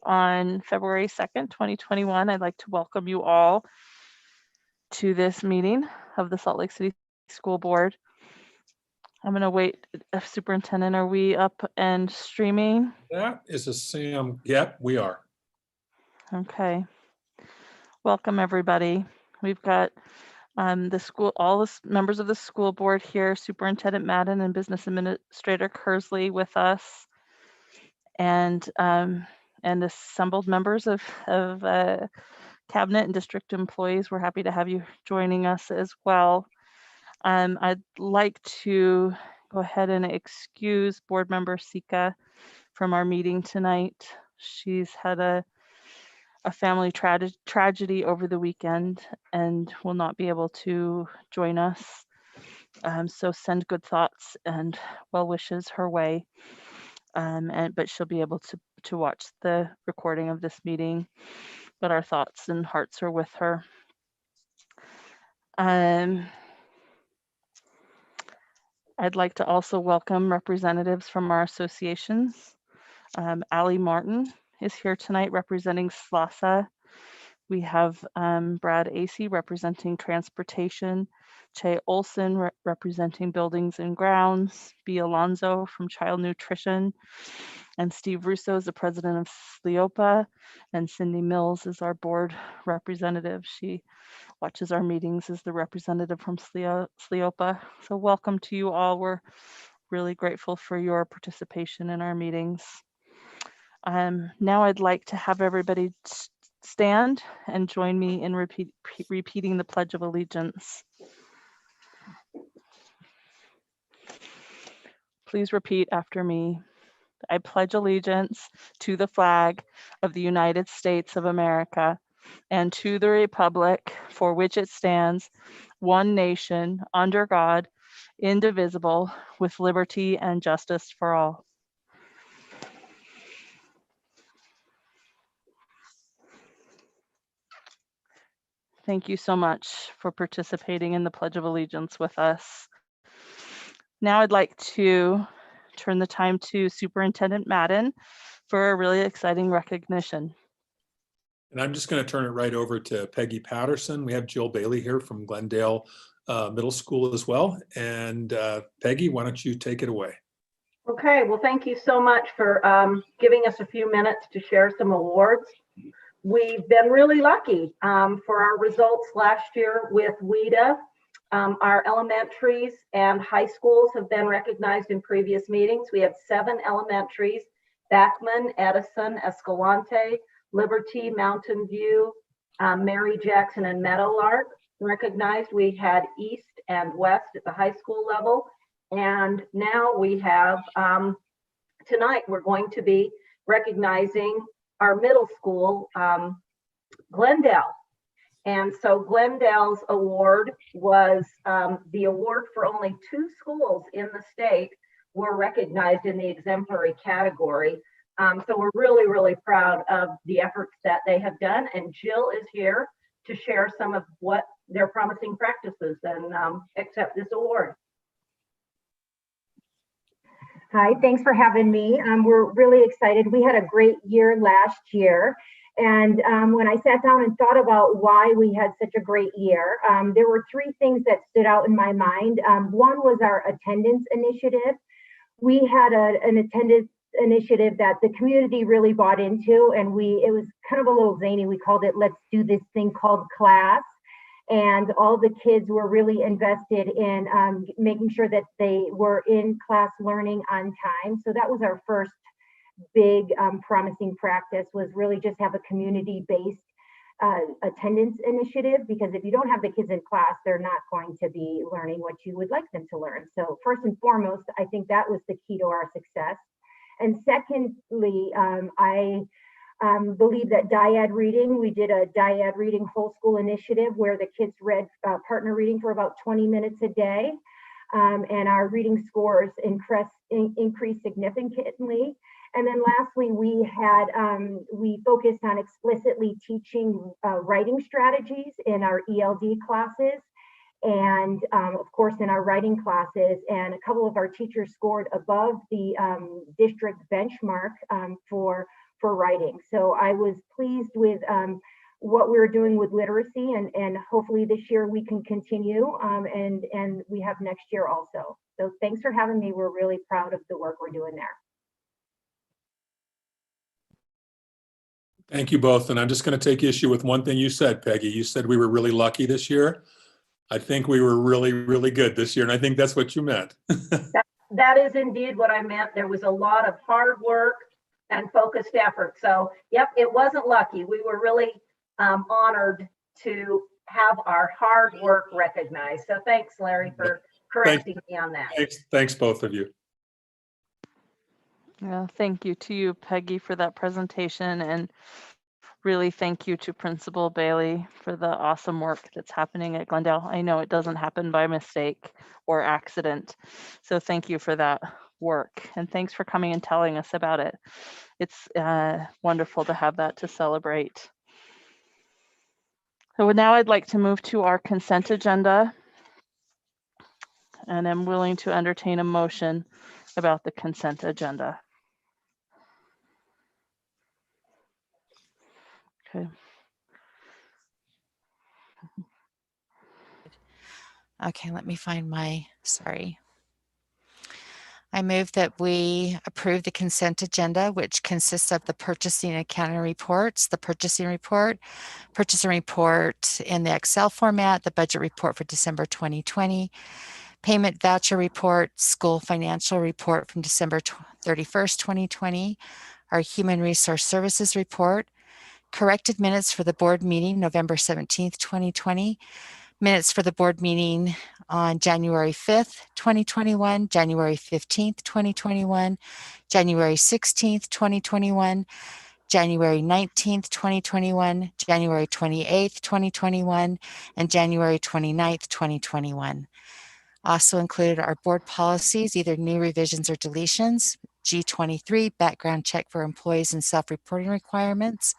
on February 2nd, 2021. I'd like to welcome you all to this meeting of the Salt Lake City School Board. I'm going to wait. Superintendent, are we up and streaming? That is a Sam. Yep, we are. Okay. Welcome, everybody. We've got all the members of the school board here, Superintendent Madden and Business Administrator Kersley with us, and assembled members of cabinet and district employees. We're happy to have you joining us as well. I'd like to go ahead and excuse board member Sika from our meeting tonight. She's had a family tragedy over the weekend and will not be able to join us. So send good thoughts and well wishes her way. But she'll be able to watch the recording of this meeting. But our thoughts and hearts are with her. I'd like to also welcome representatives from our associations. Allie Martin is here tonight representing SLCSD. We have Brad Acey representing transportation, Che Olson representing buildings and grounds, B. Alonzo from child nutrition, and Steve Russo is the president of SLEOPA, and Cindy Mills is our board representative. She watches our meetings as the representative from SLEOPA. So welcome to you all. We're really grateful for your participation in our meetings. Now I'd like to have everybody stand and join me in repeating the Pledge of Allegiance. Please repeat after me. I pledge allegiance to the flag of the United States of America and to the republic for which it stands, one nation, under God, indivisible, with liberty and justice for all. Thank you so much for participating in the Pledge of Allegiance with us. Now I'd like to turn the time to Superintendent Madden for a really exciting recognition. And I'm just going to turn it right over to Peggy Patterson. We have Jill Bailey here from Glendale Middle School as well. And Peggy, why don't you take it away? Okay, well, thank you so much for giving us a few minutes to share some awards. We've been really lucky for our results last year with WIDA. Our elementaries and high schools have been recognized in previous meetings. We have 7 elementaries: Backman, Edison, Escalante, Liberty, Mountain View, Mary Jackson, and Meadowlark recognized. We had East and West at the high school level. And now we have, tonight we're going to be recognizing our middle school, Glendale. And so Glendale's award was the award for only 2 schools in the state were recognized in the exemplary category. So we're really, really proud of the efforts that they have done. And Jill is here to share some of what their promising practices and accept this award. Hi, thanks for having me. We're really excited. We had a great year last year. And when I sat down and thought about why we had such a great year, there were 3 things that stood out in my mind. One was our attendance initiative. We had an attendance initiative that the community really bought into, and it was kind of a little zany. We called it "Let's Do This Thing Called Class." And all the kids were really invested in making sure that they were in class learning on time. So that was our first big promising practice, was really just have a community-based attendance initiative, because if you don't have the kids in class, they're not going to be learning what you would like them to learn. So first and foremost, I think that was the key to our success. And secondly, I believe that dyad reading, we did a dyad reading whole school initiative where the kids read partner reading for about 20 minutes a day. And our reading scores increased significantly. And then lastly, we focused on explicitly teaching writing strategies in our ELD classes, and of course in our writing classes. And a couple of our teachers scored above the district benchmark for for writing. So I was pleased with what we were doing with literacy, and hopefully this year we can continue, and we have next year also. So thanks for having me. We're really proud of the work we're doing there. Thank you both. And I'm just going to take issue with one thing you said, Peggy. You said we were really lucky this year. I think we were really, really good this year. And I think that's what you meant. That is indeed what I meant. There was a lot of hard work and focused effort. So, yep, it wasn't lucky. We were really honored to have our hard work recognized. So thanks, Larry, for correcting me on that. Thanks, both of you. Yeah, thank you to you, Peggy, for that presentation, and really thank you to Principal Bailey for the awesome work that's happening at Glendale. I know it doesn't happen by mistake or accident, so thank you for that work, and thanks for coming and telling us about it. It's wonderful to have that to celebrate. So now I'd like to move to our consent agenda, and I'm willing to entertain a motion about the consent agenda. Okay. Okay, let me find my, sorry. I move that we approve the consent agenda, which consists of the purchasing and accounting reports, the purchasing report in the Excel format, the budget report for December 2020, payment voucher report, school financial report from December 31st, 2020, our human resource services report, corrected minutes for the board meeting, November 17th, 2020, minutes for the board meeting on January 5th, 2021, January 15th, 2021, January 16th, 2021, January 19th, 2021, January 28th, 2021, and January 29th, 2021. Also included are board policies, either new revisions or deletions, G23, background check for employees and self-reporting requirements,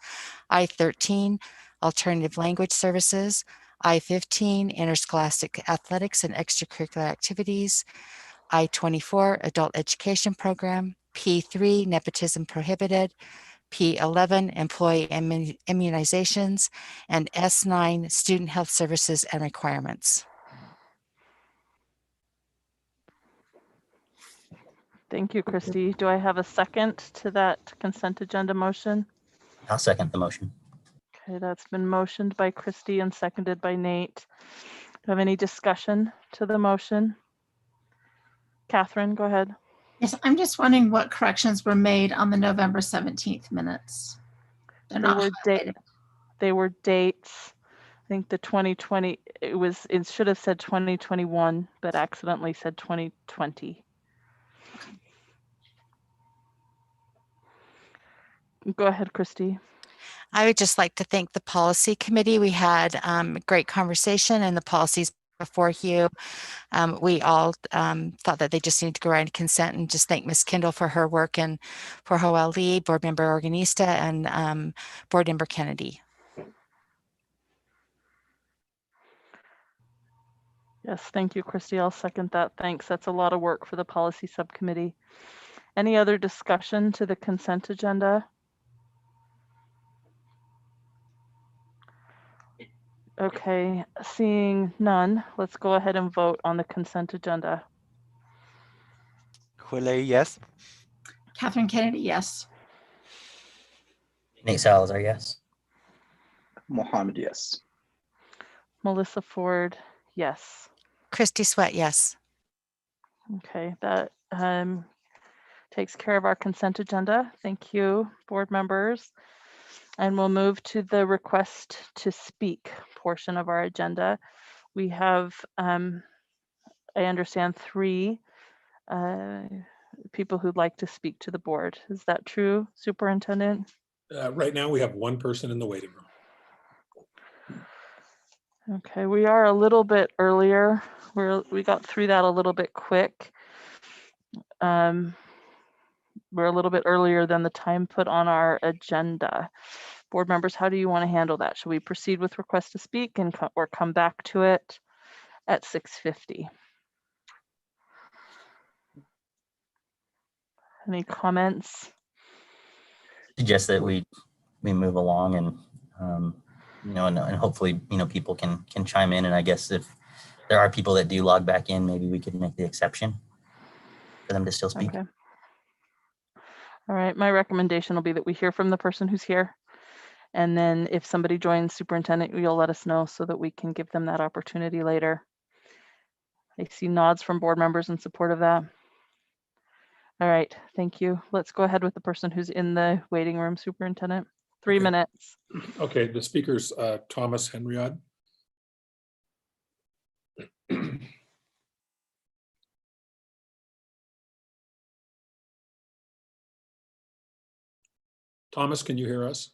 I-13, alternative language services, I-15, interscholastic athletics and extracurricular activities, I-24, adult education program, P3, nepotism prohibited, P11, employee immunizations, and S9, student health services and requirements. Thank you, Christy. Do I have a second to that consent agenda motion? I'll second the motion. Okay, that's been motioned by Christy and seconded by Nate. Do you have any discussion to the motion? Catherine, go ahead. Yes, I'm just wondering what corrections were made on the November 17th minutes. They're not highlighted. They were dates. I think the 2020, it should have said 2021, but accidentally said 2020. Go ahead, Christy. I would just like to thank the policy committee. We had a great conversation, and the policies before you. We all thought that they just need to go right into consent, and just thank Ms. Kendall for her work, and for Joel Lee, board member Organista, and board member Kennedy. Yes, thank you, Christy. I'll second that. Thanks. That's a lot of work for the policy subcommittee. Any other discussion to the consent agenda? Okay, seeing none, let's go ahead and vote on the consent agenda. Hule, yes. Catherine Kennedy, yes. Nate Salazar, yes. Mohammed, yes. Melissa Ford, yes. Christy Sweat, yes. Okay, that takes care of our consent agenda. Thank you, board members. And we'll move to the request to speak portion of our agenda. We have, I understand, 3 people who'd like to speak to the board. Is that true, Superintendent? Right now, we have one person in the waiting room. Okay, we are a little bit earlier. We got through that a little bit quick. We're a little bit earlier than the time put on our agenda. Board members, how do you want to handle that? Should we proceed with request to speak or come back to it at 6:50? Any comments? suggest that we move along and, and hopefully, people can chime in. And I guess if there are people that do log back in, maybe we could make the exception for them to still speak. Okay. All right, my recommendation will be that we hear from the person who's here. And then if somebody joins superintendent, you'll let us know so that we can give them that opportunity later. I see nods from board members in support of that. All right, thank you. Let's go ahead with the person who's in the waiting room, superintendent. 3 Okay. minutes. Okay, the speaker's Thomas Henriod. Thomas, can you hear us?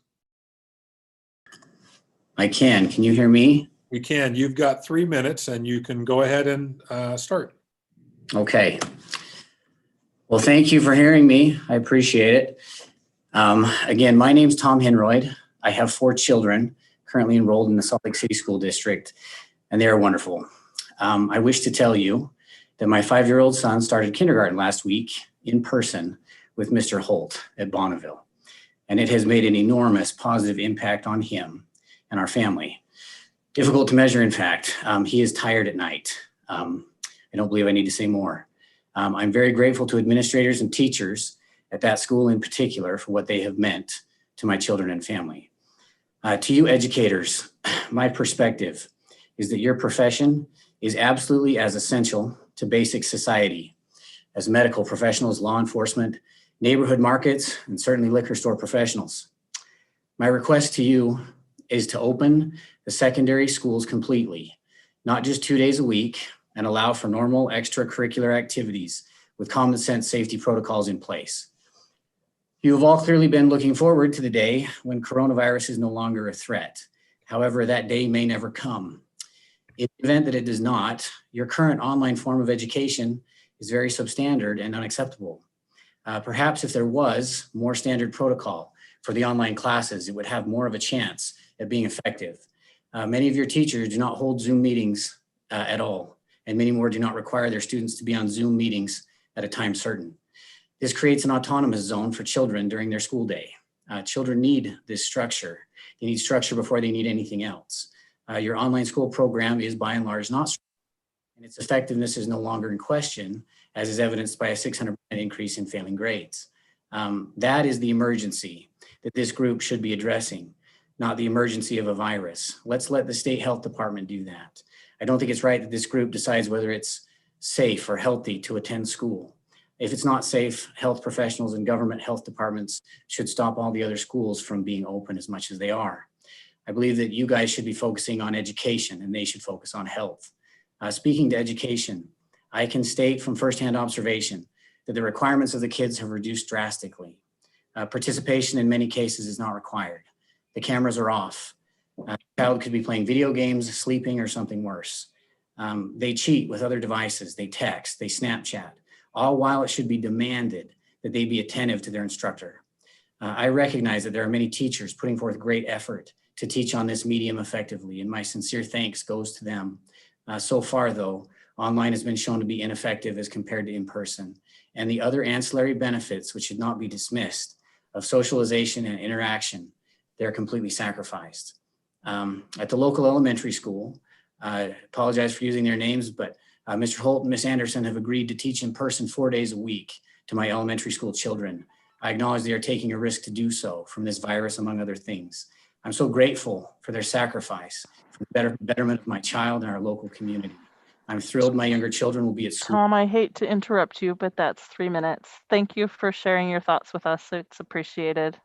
I can. Can you hear me? We can. You've got 3 minutes and you can go ahead and start. Okay. Well, thank you for hearing me. I appreciate it. Again, my name's Tom Henroyd. I have 4 children currently enrolled in the Salt Lake City School District, and they are wonderful. I wish to tell you that my 5-year-old son started kindergarten last week in person with Mr. Holt at Bonneville, and it has made an enormous positive impact on him and our family. Difficult to measure, in fact. He is tired at night. I don't believe I need to say more. I'm very grateful to administrators and teachers at that school in particular for what they have meant to my children and family. To you educators, my perspective is that your profession is absolutely as essential to basic society as medical professionals, law enforcement, neighborhood markets, and certainly liquor store professionals. My request to you is to open the secondary schools completely, not just 2 days a week, and allow for normal extracurricular activities with common sense safety protocols in place. You have all clearly been looking forward to the day when coronavirus is no longer a threat. However, that day may never come. In the event that it does not, your current online form of education is very substandard and unacceptable. Perhaps if there was more standard protocol for the online classes, it would have more of a chance at being effective. Many of your teachers do not hold Zoom meetings at all, and many more do not require their students to be on Zoom meetings at a time certain. This creates an autonomous zone for children during their school day. Children need this structure. They need structure before they need anything else. Your online school program is by and large not structured, and its effectiveness is no longer in question, as is evidenced by a 600% increase in failing grades. That is the emergency that this group should be addressing, not the emergency of a virus. Let's let the state health department do that. I don't think it's right that this group decides whether it's safe or healthy to attend school. If it's not safe, health professionals and government health departments should stop all the other schools from being open as much as they are. I believe that you guys should be focusing on education and they should focus on health. Speaking to education, I can state from firsthand observation that the requirements of the kids have reduced drastically. Participation in many cases is not required. The cameras are off. A child could be playing video games, sleeping, or something worse. They cheat with other devices, they text, they Snapchat, all while it should be demanded that they be attentive to their instructor. I recognize that there are many teachers putting forth great effort to teach on this medium effectively, and my sincere thanks goes to them. So far though, online has been shown to be ineffective as compared to in-person, and the other ancillary benefits, which should not be dismissed, of socialization and interaction, they're completely sacrificed. At the local elementary school, I apologize for using their names, but Mr. Holt and Ms. Anderson have agreed to teach in person 4 days a week to my elementary school children. I acknowledge they are taking a risk to do so from this virus, among other things. I'm so grateful for their sacrifice, for the betterment of my child and our local community. I'm thrilled my younger children will be at school. Tom, I hate to interrupt you, but that's 3 minutes. Thank you for sharing your thoughts with us. It's appreciated.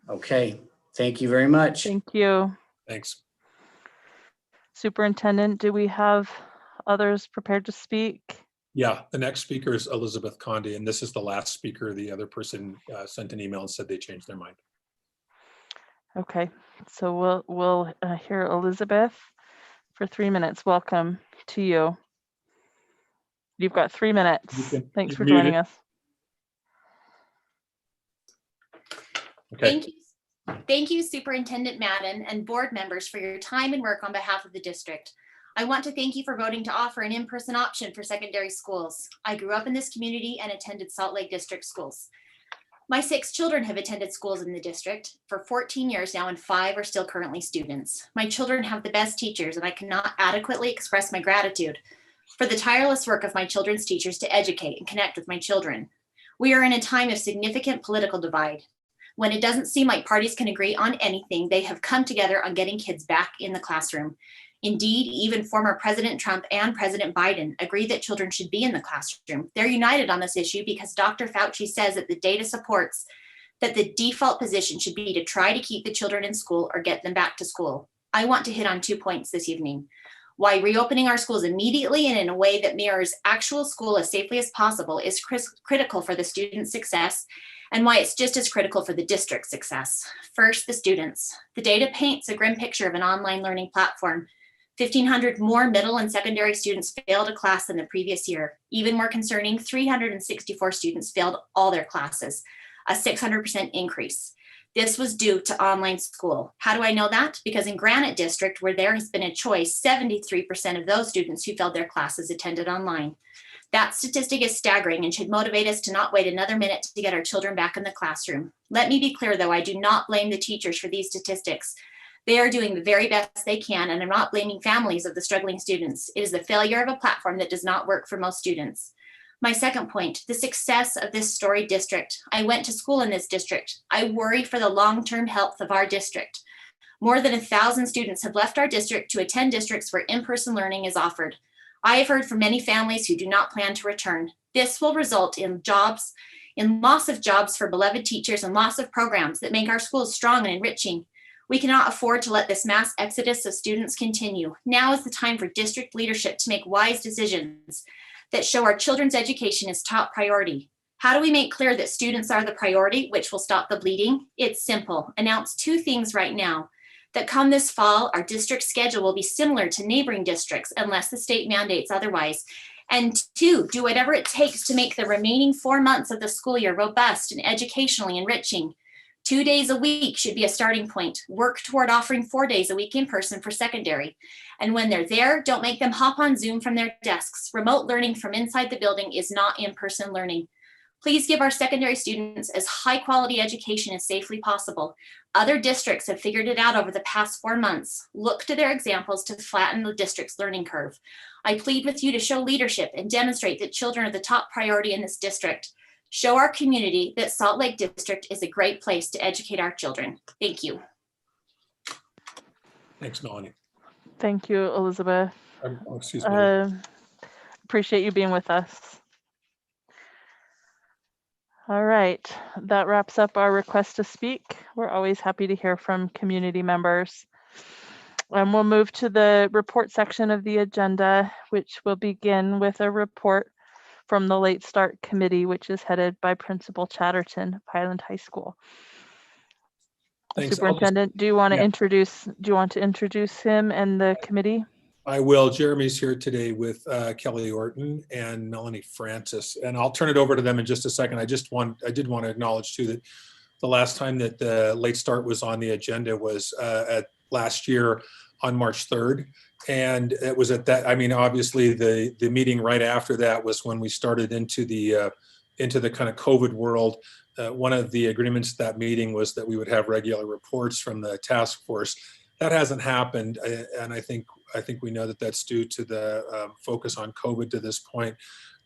Okay, thank you very much. Thank you. Thanks. Superintendent, do we have others prepared to speak? Yeah, the next speaker is Elizabeth Condi, and this is the last speaker. The other person sent an email and said they changed their mind. Okay, so we'll hear Elizabeth for 3 minutes. Welcome to you. You've got 3 minutes. Thanks for joining us. Okay. Thank you, Superintendent Madden and board members for your time and work on behalf of the district. I want to thank you for voting to offer an in-person option for secondary schools. I grew up in this community and attended Salt Lake District schools. My 6 children have attended schools in the district for 14 years now, and 5 are still currently students. My children have the best teachers, and I cannot adequately express my gratitude for the tireless work of my children's teachers to educate and connect with my children. We are in a time of significant political divide. When it doesn't seem like parties can agree on anything, they have come together on getting kids back in the classroom. Indeed, even former President Trump and President Biden agree that children should be in the classroom. They're united on this issue because Dr. Fauci says that the data supports that the default position should be to try to keep the children in school or get them back to school. I want to hit on 2 points this evening. Why reopening our schools immediately and in a way that mirrors actual school as safely as possible is critical for the student's success, and why it's just as critical for the district's success. First, the students. The data paints a grim picture of an online learning platform. 1,500 more middle and secondary students failed a class than the previous year. Even more concerning, 364 students failed all their classes, a 600% increase. This was due to online school. How do I know that? Because in Granite District, where there has been a choice, 73% of those students who failed their classes attended online. That statistic is staggering and should motivate us to not wait another minute to get our children back in the classroom. Let me be clear though, I do not blame the teachers for these statistics. They are doing the very best they can, and I'm not blaming families of the struggling students. It is the failure of a platform that does not work for most students. My second point, the success of this storied district. I went to school in this district. I worry for the long-term health of our district. More than 1,000 students have left our district to attend districts where in-person learning is offered. I have heard from many families who do not plan to return. This will result in jobs, in loss of jobs for beloved teachers and loss of programs that make our schools strong and enriching. We cannot afford to let this mass exodus of students continue. Now is the time for district leadership to make wise decisions that show our children's education is top priority. How do we make clear that students are the priority, which will stop the bleeding? It's simple. Announce 2 things right now. That come this fall, our district schedule will be similar to neighboring districts unless the state mandates otherwise. And 2, do whatever it takes to make the remaining 4 months of the school year robust and educationally enriching. 2 days a week should be a starting point. Work toward offering 4 days a week in person for secondary. And when they're there, don't make them hop on Zoom from their desks. Remote learning from inside the building is not in-person learning. Please give our secondary students as high quality education as safely possible. Other districts have figured it out over the past 4 months. Look to their examples to flatten the district's learning curve. I plead with you to show leadership and demonstrate that children are the top priority in this district. Show our community that Salt Lake District is a great place to educate our children. Thank you. Thanks, Melanie. Thank you, Elizabeth. Oh, excuse me. Appreciate you being with us. All right, that wraps up our request to speak. We're always happy to hear from community members. We'll move to the report section of the agenda, which will begin with a report from the Late Start Committee, which is headed by Principal Chatterton of Highland High School. Thanks. Superintendent, do you want to introduce him and the committee? I will. Jeremy's here today with Kelly Orton and Melanie Francis, and I'll turn it over to them in just a second. I did want to acknowledge too that the last time that the Late Start was on the agenda was at last year on March 3rd. And it was at that, I mean, obviously the meeting right after that was when we started into the kind of COVID world. One of the agreements at that meeting was that we would have regular reports from the task force. That hasn't happened, and I think we know that that's due to the focus on COVID to this point.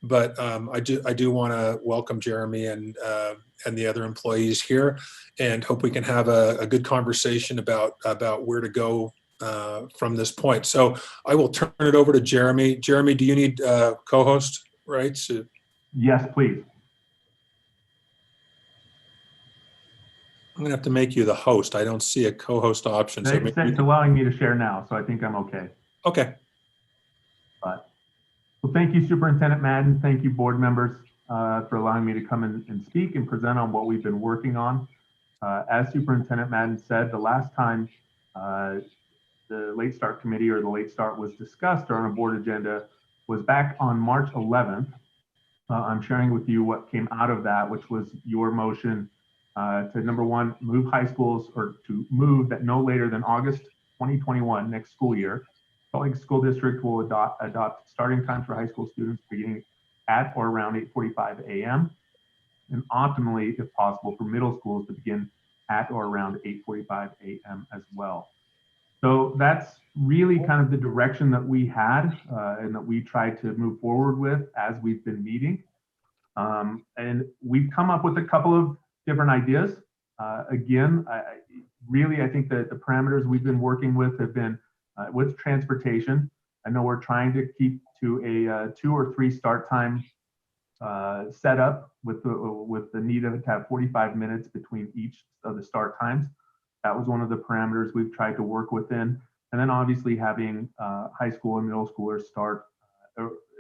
But I do want to welcome Jeremy and the other employees here, and hope we can have a good conversation about where to go from this point. So I will turn it over to Jeremy. Jeremy, do you need co-host rights? Yes, please. I'm gonna have to make you the host. I don't see a co-host option. So It's allowing me to share now, so I think I'm okay. Okay. But, well, thank you, Superintendent Madden. Thank you, board members, for allowing me to come in and speak and present on what we've been working on. As Superintendent Madden said, the last time the Late Start Committee or the Late Start was discussed or on a board agenda was back on March 11th. I'm sharing with you what came out of that, which was your motion to number 1, move high schools, or to move that no later than August 2021, next school year, Salt Lake School District will adopt starting times for high school students beginning at or around 8:45 a.m. and optimally, if possible, for middle schools to begin at or around 8:45 a.m. as well. So that's really kind of the direction that we had and that we tried to move forward with as we've been meeting. And we've come up with a couple of different ideas. Again, I think that the parameters we've been working with have been with transportation. I know we're trying to keep to a 2 or 3 start time setup with the need to have 45 minutes between each of the start times. That was one of the parameters we've tried to work within. And then obviously having high school and middle schoolers start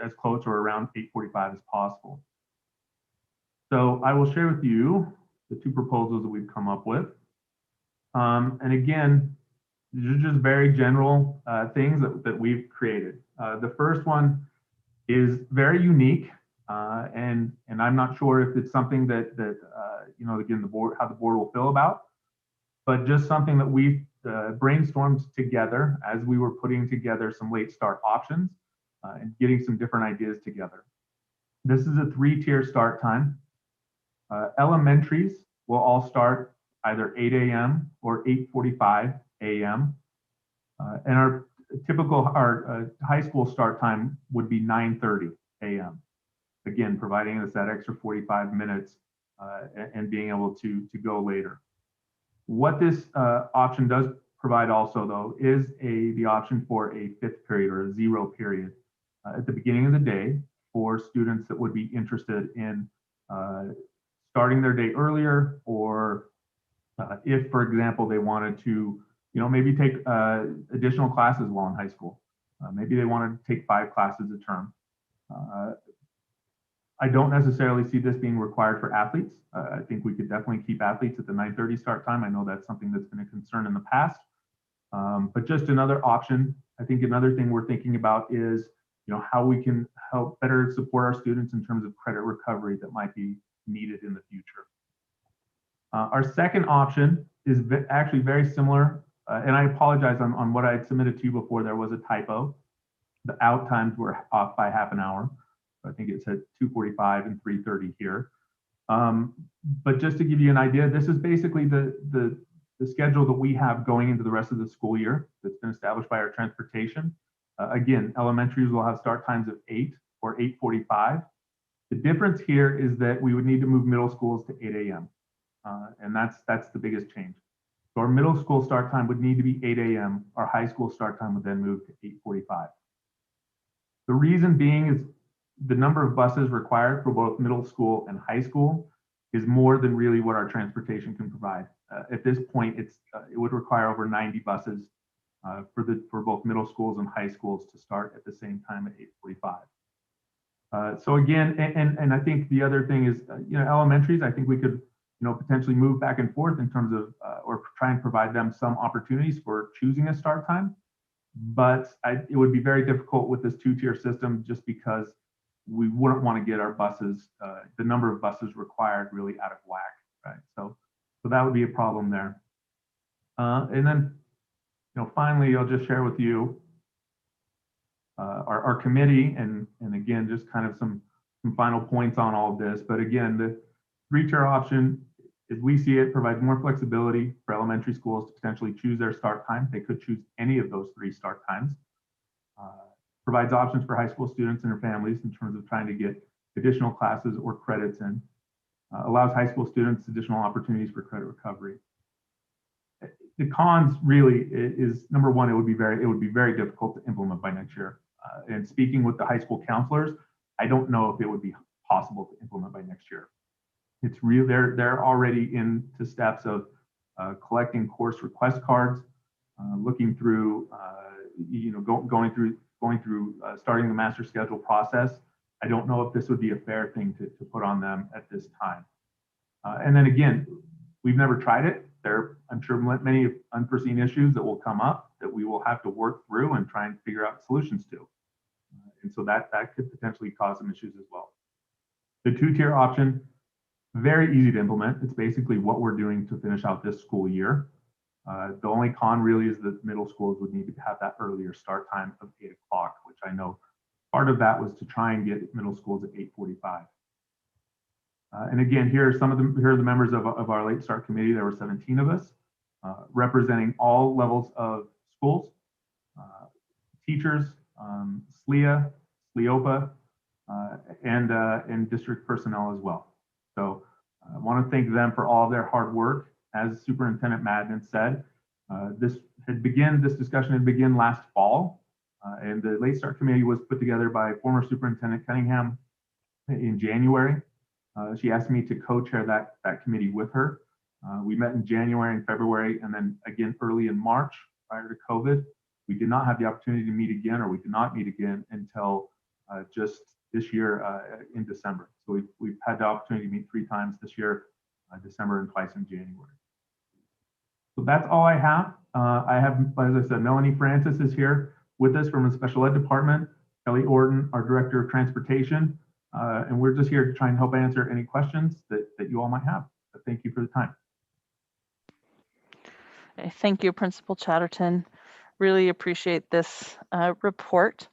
as close or around 8:45 as possible. So I will share with you the 2 proposals that we've come up with. And again, these are just very general things that we've created. The first one is very unique, and I'm not sure if it's something that again, how the board will feel about, but just something that we've brainstormed together as we were putting together some late start options and getting some different ideas together. This is a 3-tier start time. Elementaries will all start either 8 a.m. or 8:45 a.m. And our high school start time would be 9:30 a.m. Again, providing us that extra 45 minutes and being able to go later. What this option does provide also, though, is the option for a 5th period or a 0 period at the beginning of the day for students that would be interested in starting their day earlier, or if, for example, they wanted to, maybe take additional classes while in high school. Maybe they wanted to take 5 classes a term. I don't necessarily see this being required for athletes. I think we could definitely keep athletes at the 9:30 start time. I know that's something that's been a concern in the past, but just another option. I think another thing we're thinking about is, how we can help better support our students in terms of credit recovery that might be needed in the future. Our second option is actually very similar, and I apologize on what I had submitted to you before. There was a typo. The out times were off by half an hour. I think it said 2:45 and 3:30 here. But just to give you an idea, this is basically the schedule that we have going into the rest of the school year that's been established by our transportation. Again, elementaries will have start times of 8 or 8:45. The difference here is that we would need to move middle schools to 8 a.m. And that's the biggest change. So our middle school start time would need to be 8 a.m. Our high school start time would then move to 8:45. The reason being is the number of buses required for both middle school and high school is more than really what our transportation can provide. At this point, it would require over 90 buses for both middle schools and high schools to start at the same time at 8:45. So again, and I think the other thing is, elementaries, I think we could, potentially move back and forth in terms of, or try and provide them some opportunities for choosing a start time. But it would be very difficult with this 2-tier system, just because we wouldn't want to get our buses, the number of buses required, really out of whack, right? So that would be a problem there. And then, finally, I'll just share with you our committee, and again, just kind of some final points on all of this. But again, the 3-tier option, as we see it, provides more flexibility for elementary schools to potentially choose their start time. They could choose any of those 3 start times. Provides options for high school students and their families in terms of trying to get additional classes or credits in. Allows high school students additional opportunities for credit recovery. The cons really is, number one, it would be very difficult to implement by next year. And speaking with the high school counselors, I don't know if it would be possible to implement by next year. It's real. They're already into steps of collecting course request cards, looking through, going through starting the master schedule process. I don't know if this would be a fair thing to put on them at this time. And then again, we've never tried it. I'm sure many unforeseen issues that will come up that we will have to work through and try and figure out solutions to. And so that could potentially cause some issues as well. The 2-tier option, very easy to implement. It's basically what we're doing to finish out this school year. The only con really is that middle schools would need to have that earlier start time of 8 o'clock, which I know part of that was to try and get middle schools at 8:45. And again, here are the members of our late start committee. There were 17 of us representing all levels of schools, teachers, SLEA, SLEOPA, and district personnel as well. So I want to thank them for all of their hard work. As Superintendent Madden said, this discussion had begun last fall, and the late start committee was put together by former Superintendent Cunningham in January. She asked me to co-chair that committee with her. We met in January and February, and then again early in March prior to COVID. We did not have the opportunity to meet again, or we did not meet again until just this year in December. So we've had the opportunity to meet 3 times this year, December and twice in January. So that's all I have. I have, as I said, Melanie Francis is here with us from the special ed department, Kelly Orton, our director of transportation, and we're just here to try and help answer any questions that you all might have. But thank you for the time. Thank you, Principal Chatterton. Really appreciate this report.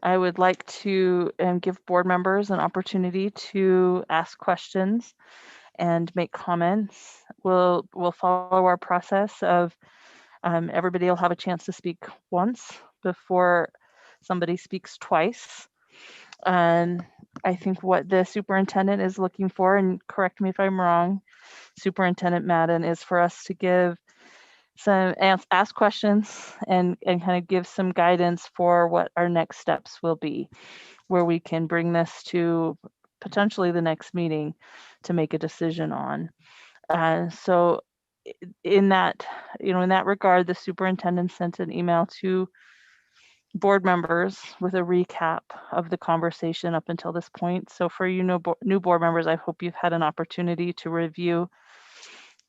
I would like to give board members an opportunity to ask questions and make comments. We'll follow our process of everybody will have a chance to speak once before somebody speaks twice. And I think what the superintendent is looking for, and correct me if I'm wrong, Superintendent Madden, is for us to give some ask questions and kind of give some guidance for what our next steps will be, where we can bring this to potentially the next meeting to make a decision on. So in that regard, the superintendent sent an email to board members with a recap of the conversation up until this point. So for you new board members, I hope you've had an opportunity to review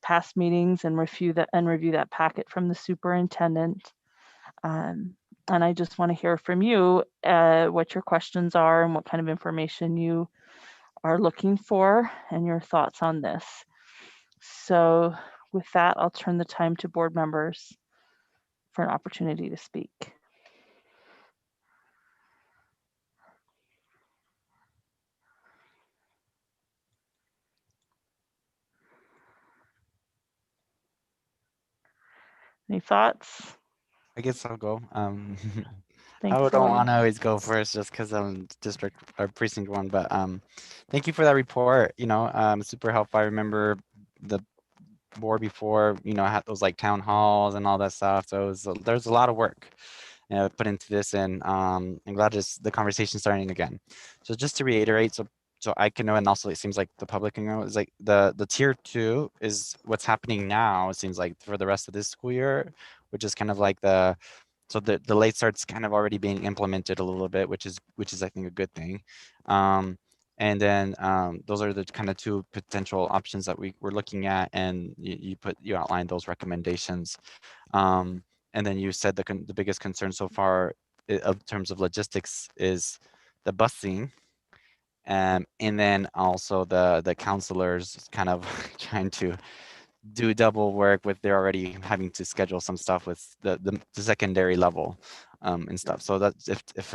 past meetings and review that packet from the superintendent. And I just want to hear from you what your questions are and what kind of information you are looking for and your thoughts on this. So with that, I'll turn the time to board members for an opportunity to speak. Any thoughts? I guess I'll go. Thanks, I don't Cody. want to always go first just because I'm district or precinct 1, but thank you for that report. Super helpful. I remember the board before, had those like town halls and all that stuff. So there's a lot of work put into this, and I'm glad the conversation's starting again. So just to reiterate, so I can know, and also it seems like the public can know, is like the tier 2 is what's happening now. It seems like for the rest of this school year, which is kind of like the late start's kind of already being implemented a little bit, which is I think a good thing. And then those are the kind of 2 potential options that we're looking at, and you outlined those recommendations. And then you said the biggest concern so far in terms of logistics is the busing. And then also the counselors kind of trying to do double work with they're already having to schedule some stuff with the secondary level and stuff. So that's if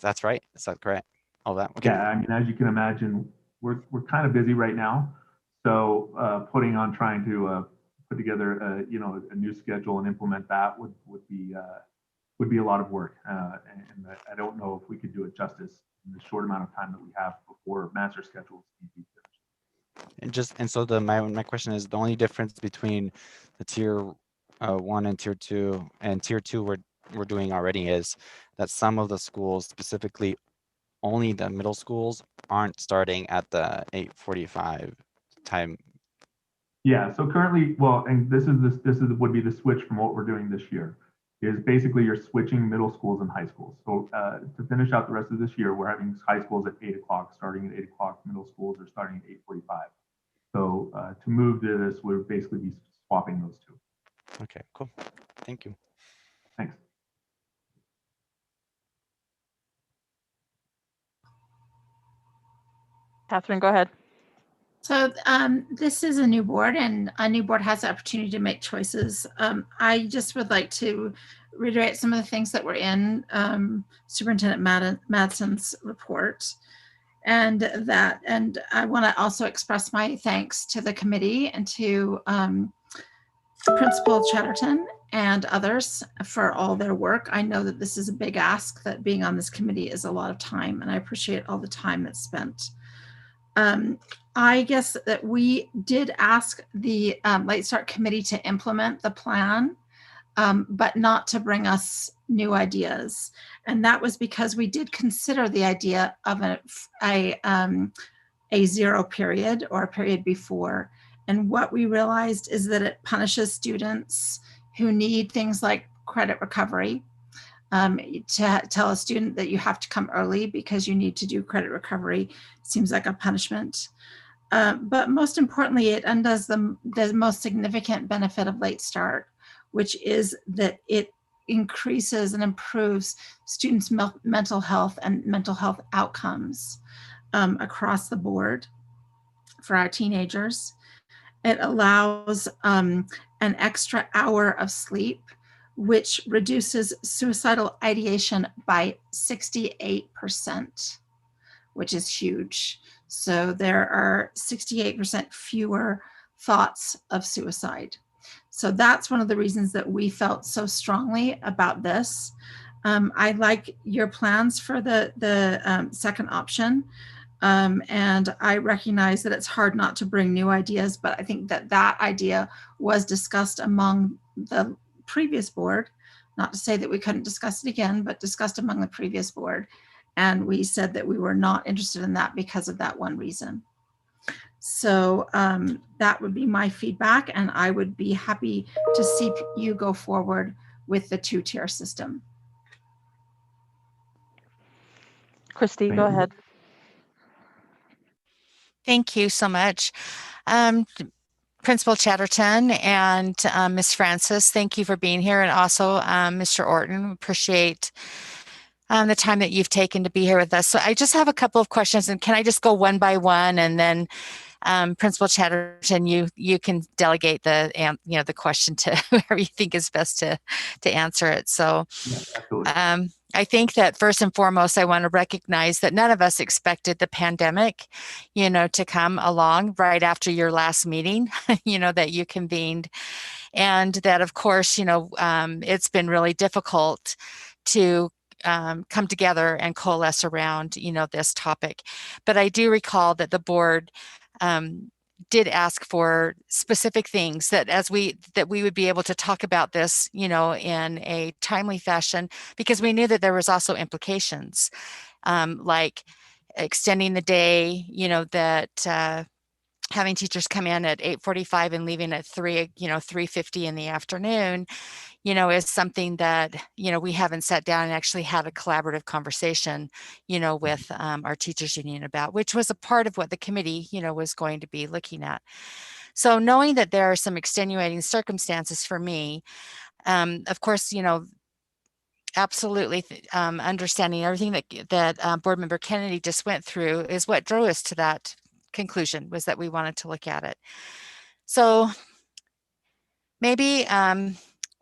that's right, is that correct? All that. Okay. Yeah, I mean, as you can imagine, we're kind of busy right now. So trying to put together a new schedule and implement that would be a lot of work, and I don't know if we could do it justice in the short amount of time that we have before master schedules need to be finished. And so my question is, the only difference between the tier 1 and tier 2 and tier 2 we're doing already is that some of the schools, specifically only the middle schools, aren't starting at the 8:45 time. Yeah, so currently, and this would be the switch from what we're doing this year, is basically you're switching middle schools and high schools. So to finish out the rest of this year, we're having high schools at 8 o'clock, starting at 8 o'clock, middle schools are starting at 8:45. So to move to this, we'll basically be swapping those 2. Okay, cool. Thank you. Thanks. Catherine, go ahead. So this is a new board, and a new board has the opportunity to make choices. I just would like to reiterate some of the things that were in Superintendent Madsen's report. And I want to also express my thanks to the committee and to Principal Chatterton and others for all their work. I know that this is a big ask, that being on this committee is a lot of time, and I appreciate all the time that's spent. I guess that we did ask the Late Start Committee to implement the plan, but not to bring us new ideas. And that was because we did consider the idea of a zero period or a period before. And what we realized is that it punishes students who need things like credit recovery. To tell a student that you have to come early because you need to do credit recovery seems like a punishment. But most importantly, it undoes the most significant benefit of Late Start, which is that it increases and improves students' mental health and mental health outcomes across the board for our teenagers. It allows an extra hour of sleep, which reduces suicidal ideation by 68%, which is huge. So there are 68% fewer thoughts of suicide. So that's one of the reasons that we felt so strongly about this. I like your plans for the second option. And I recognize that it's hard not to bring new ideas, but I think that that idea was discussed among the previous board, not to say that we couldn't discuss it again, but discussed among the previous board. And we said that we were not interested in that because of that one reason. So that would be my feedback, and I would be happy to see you go forward with the two-tier system. Christy, go ahead. Thank you so much. Principal Chatterton and Ms. Francis, thank you for being here. And also Mr. Orton, appreciate the time that you've taken to be here with us. So I just have a couple of questions, and can I just go one by one, and then Principal Chatterton, you can delegate the question to whoever you think is best to answer it. So I think that first and foremost, I want to recognize that none of us expected the pandemic, to come along right after your last meeting, that you convened. And that, of course, it's been really difficult to come together and coalesce around, this topic. But I do recall that the board did ask for specific things that we would be able to talk about this, in a timely fashion, because we knew that there was also implications, like extending the day, that having teachers come in at 8:45 and leaving at 3:50 in the afternoon, is something that, we haven't sat down and actually had a collaborative conversation, with our teachers union about, which was a part of what the committee, was going to be looking at. So knowing that there are some extenuating circumstances for me, of course, absolutely understanding everything that Board Member Kennedy just went through is what drove us to that conclusion, was that we wanted to look at it. So maybe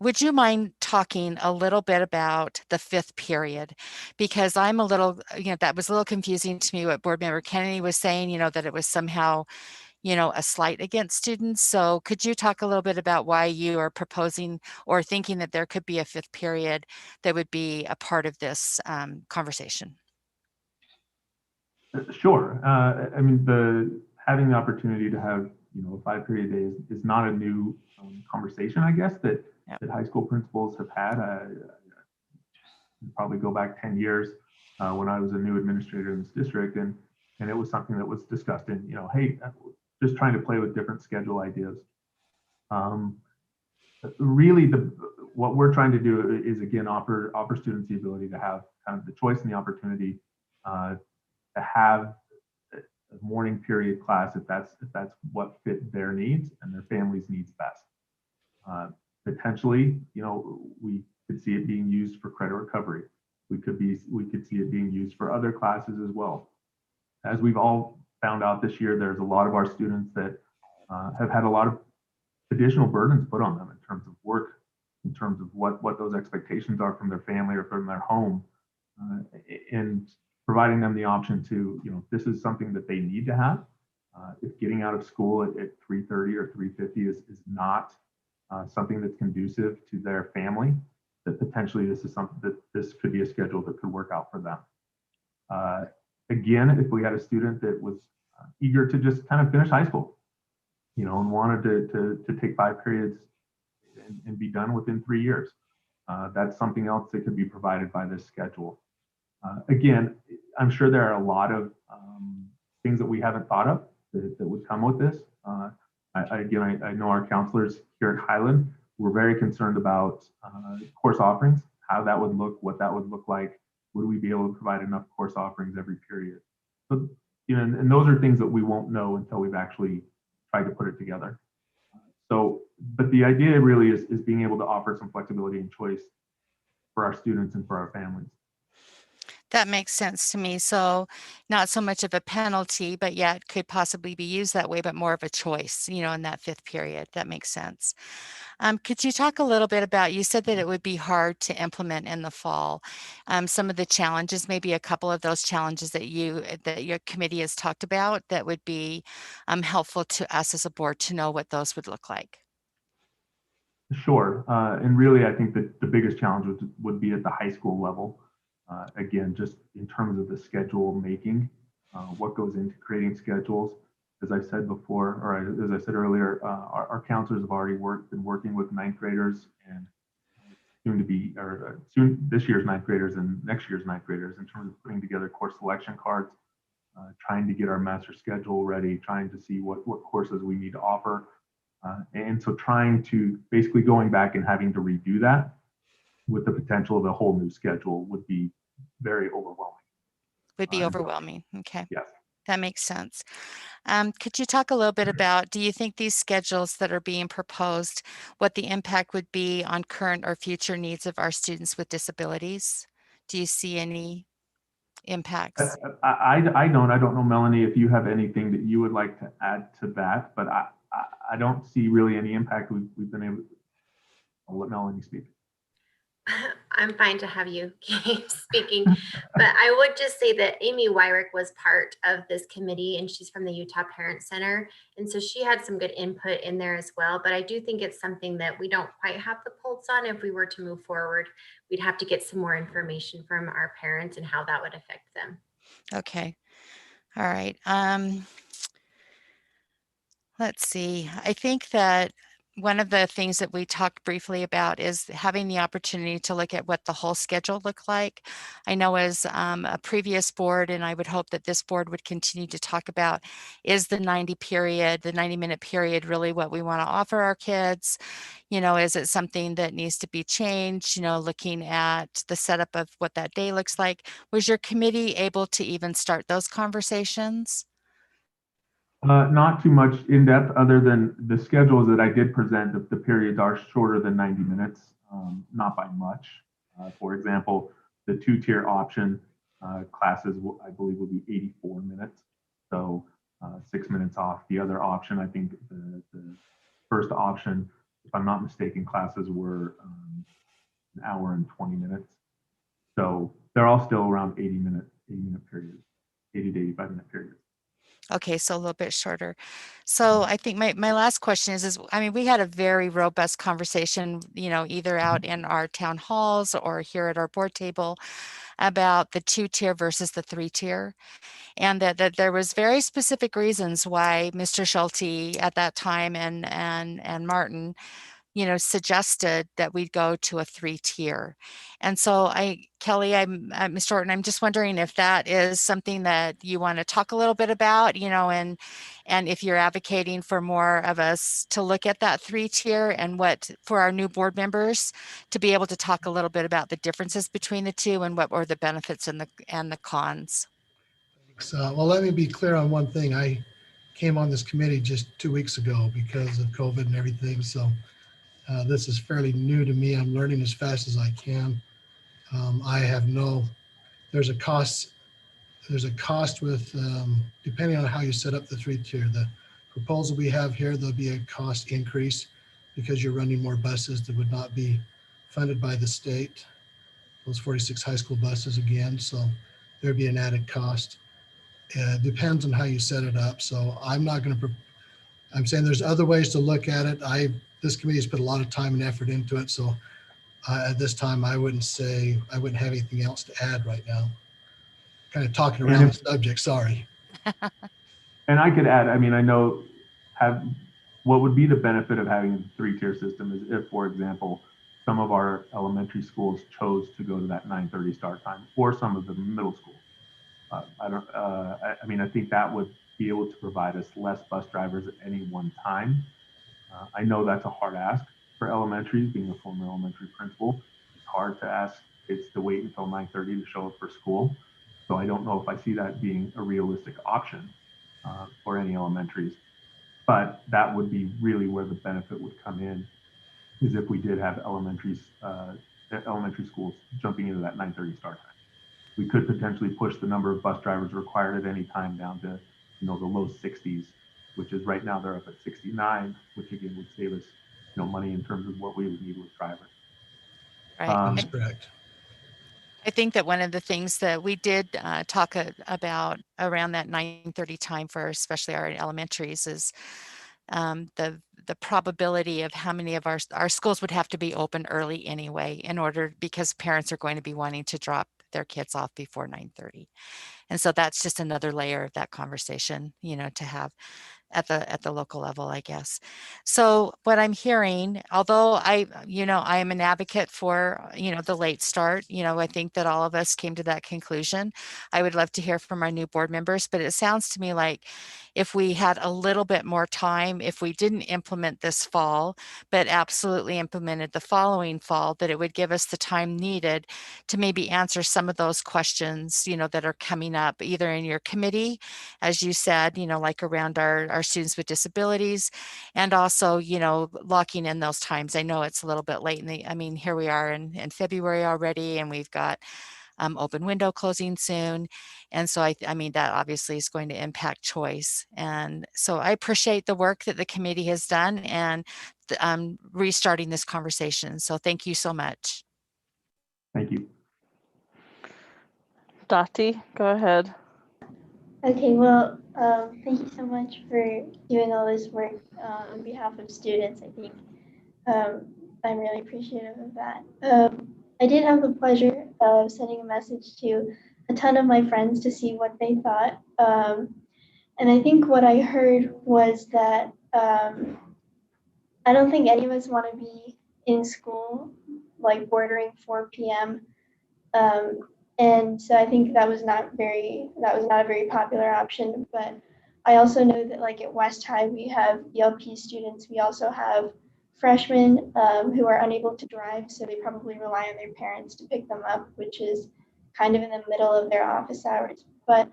would you mind talking a little bit about the fifth period? Because I'm a little, that was a little confusing to me what Board Member Kennedy was saying, that it was somehow, a slight against students. So could you talk a little bit about why you are proposing or thinking that there could be a fifth period that would be a part of this conversation? Sure. I mean, having the opportunity to have a 5-period day is not a new conversation, I guess, that high school principals have had. Probably go back 10 years when I was a new administrator in this district, and it was something that was discussed in, hey, just trying to play with different schedule ideas. Really, what we're trying to do is, again, offer students the ability to have kind of the choice and the opportunity to have a morning period class if that's what fit their needs and their family's needs best. Potentially, we could see it being used for credit recovery. We could see it being used for other classes as well. As we've all found out this year, there's a lot of our students that have had a lot of additional burdens put on them in terms of work, in terms of what those expectations are from their family or from their home. And providing them the option to, if this is something that they need to have, if getting out of school at 3:30 or 3:50 is not something that's conducive to their family, that potentially this is something that this could be a schedule that could work out for them. Again, if we had a student that was eager to just kind of finish high school, and wanted to take 5 periods and be done within 3 years, that's something else that could be provided by this schedule. Again, I'm sure there are a lot of things that we haven't thought of that would come with this. I know our counselors here at Highland were very concerned about course offerings, how that would look, what that would look like. Would we be able to provide enough course offerings every period? But, and those are things that we won't know until we've actually tried to put it together. But the idea really is being able to offer some flexibility and choice for our students and for our families. That makes sense to me. So not so much of a penalty, but yet could possibly be used that way, but more of a choice, in that 5th period. That makes sense. Could you talk a little bit about, you said that it would be hard to implement in the fall. Some of the challenges, maybe a couple of those challenges that your committee has talked about that would be helpful to us as a board to know what those would look like. Sure. And really, I think that the biggest challenge would be at the high school level. Again, just in terms of the schedule making, what goes into creating schedules. As I said before, or as I said earlier, our counselors have already been working with 9th graders and soon this year's 9th graders and next year's 9th graders in terms of putting together course selection cards, trying to get our master schedule ready, trying to see what courses we need to offer. And so trying to basically going back and having to redo that with the potential of a whole new schedule would be very overwhelming. Would be overwhelming. Okay. Yes. That makes sense. Could you talk a little bit about, do you think these schedules that are being proposed, what the impact would be on current or future needs of our students with disabilities? Do you see any impacts? I don't know, Melanie, if you have anything that you would like to add to that, but I don't see really any impact. We've been able to, I'll let Melanie speak. I'm fine to have you keep speaking, but I would just say that Amy Wyrick was part of this committee and she's from the Utah Parent Center. And so she had some good input in there as well. But I do think it's something that we don't quite have the pulse on. If we were to move forward, we'd have to get some more information from our parents and how that would affect them. Okay. All right. Let's see. I think that one of the things that we talked briefly about is having the opportunity to look at what the whole schedule looked like. I know as a previous board, and I would hope that this board would continue to talk about, is the 90-minute period really what we want to offer our kids? Is it something that needs to be changed? Looking at the setup of what that day looks like. Was your committee able to even start those conversations? Not too much in depth other than the schedules that I did present. The periods are shorter than 90 minutes, not by much. For example, the 2-tier option classes, I believe, will be 84 minutes. So 6 minutes off. The other option, I think the first option, if I'm not mistaken, classes were an hour and 20 minutes. So they're all still around 80-minute periods, 80 to 85-minute periods. Okay, so a little bit shorter. So I think my last question is, we had a very robust conversation, either out in our town halls or here at our board table about the 2-tier versus the 3-tier. And that there was very specific reasons why Mr. Schulte at that time and Martin, suggested that we go to a 3-tier. And so Kelly, Mr. Orton, I'm just wondering if that is something that you want to talk a little bit about, and if you're advocating for more of us to look at that 3-tier and what for our new board members to be able to talk a little bit about the differences between the two and what were the benefits and the cons. So, well, let me be clear on one thing. I came on this committee just 2 weeks ago because of COVID and everything. So this is fairly new to me. I'm learning as fast as I can. There's a cost with, depending on how you set up the 3-tier. The proposal we have here, there'll be a cost increase because you're running more buses that would not be funded by the state. Those 46 high school buses again. So there'd be an added cost. Depends on how you set it up. So I'm not going to, I'm saying there's other ways to look at it. This committee's put a lot of time and effort into it. So at this time, I wouldn't have anything else to add right now. Kind of talking around the subject, sorry. And I could add, I mean, I know what would be the benefit of having a 3-tier system is if, for example, some of our elementary schools chose to go to that 9:30 start time, or some of the middle schools. I mean, I think that would be able to provide us less bus drivers at any one time. I know that's a hard ask for elementaries, being a former elementary principal. It's hard to ask kids to wait until 9:30 to show up for school. So I don't know if I see that being a realistic option for any elementaries. But that would be really where the benefit would come in, is if we did have elementary schools jumping into that 9:30 start time. We could potentially push the number of bus drivers required at any time down to, the low 60s, which is right now they're up at 69, which again would save us, money in terms of what we would need with drivers. Right. That's correct. I think that one of the things that we did talk about around that 9:30 time for especially our elementaries is the probability of how many of our schools would have to be open early anyway because parents are going to be wanting to drop their kids off before 9:30. And so that's just another layer of that conversation, to have at the local level, I guess. So what I'm hearing, although I am an advocate for, the late start, I think that all of us came to that conclusion. I would love to hear from our new board members, but it sounds to me like if we had a little bit more time, if we didn't implement this fall, but absolutely implemented the following fall, that it would give us the time needed to maybe answer some of those questions, that are coming up either in your committee, as you said, like around our students with disabilities, and also, locking in those times. I know it's a little bit late here we are in February already, and we've got open window closing soon. And so I mean, that obviously is going to impact choice. And so I appreciate the work that the committee has done and restarting this conversation. So thank you so much. Thank you. Dottie, go ahead. Okay, well, thank you so much for doing all this work on behalf of students. I think I'm really appreciative of that. I did have the pleasure of sending a message to a ton of my friends to see what they thought. And I think what I heard was that I don't think any of us want to be in school, like bordering 4 p.m. And so I think that was not a very popular option. But I also know that like at West High, we have ELP students. We also have freshmen who are unable to drive, so they probably rely on their parents to pick them up, which is kind of in the middle of their office hours. But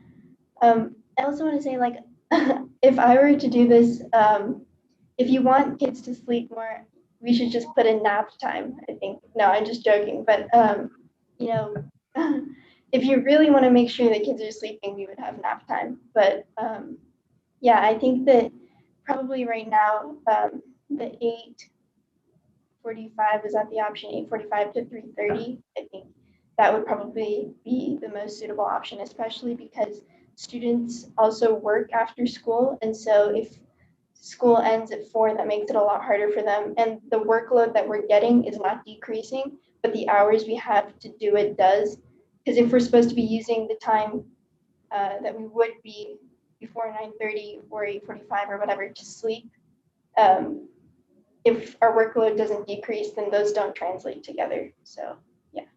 I also want to say, like, if I were to do this, if you want kids to sleep more, we should just put in nap time, I think. No, I'm just joking. But, if you really want to make sure that kids are sleeping, we would have nap time. But yeah, I think that probably right now, the 8:45 is that the option, 8:45 to 3:30. I think that would probably be the most suitable option, especially because students also work after school. And so if school ends at 4, that makes it a lot harder for them. And the workload that we're getting is not decreasing, but the hours we have to do it does. Because if we're supposed to be using the time that we would be before 9:30 or 8:45 or whatever to sleep, if our workload doesn't decrease, then those don't translate together. So yeah.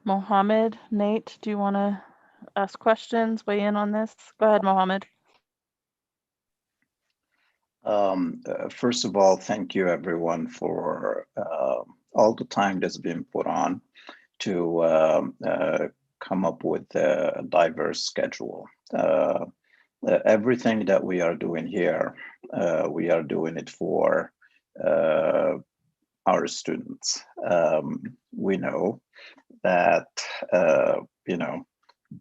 Mohammed, Nate, do you want to ask questions, weigh in on this? Go ahead, Mohammed. First of all, thank you everyone for all the time that's been put on to come up with a diverse schedule. Everything that we are doing here, we are doing it for our students. We know that,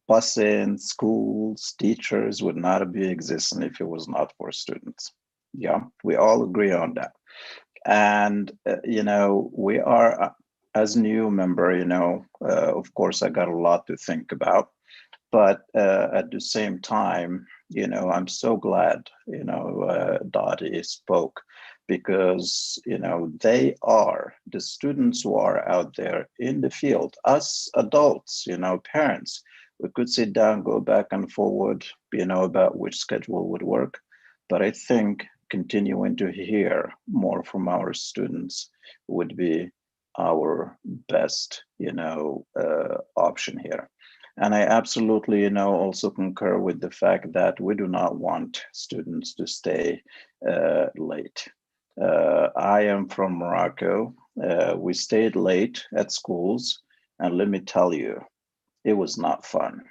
busing, schools, teachers would not be existing if it was not for students. Yeah, we all agree on that. And, we are, as new member, of course, I got a lot to think about. But at the same time, I'm so glad, Dottie spoke, because, the students who are out there in the field, us adults, parents, we could sit down, go back and forward, about which schedule would work. But I think continuing to hear more from our students would be our best, option here. And I absolutely, also concur with the fact that we do not want students to stay late. I am from Morocco. We stayed late at schools, and let me tell you, it was not fun.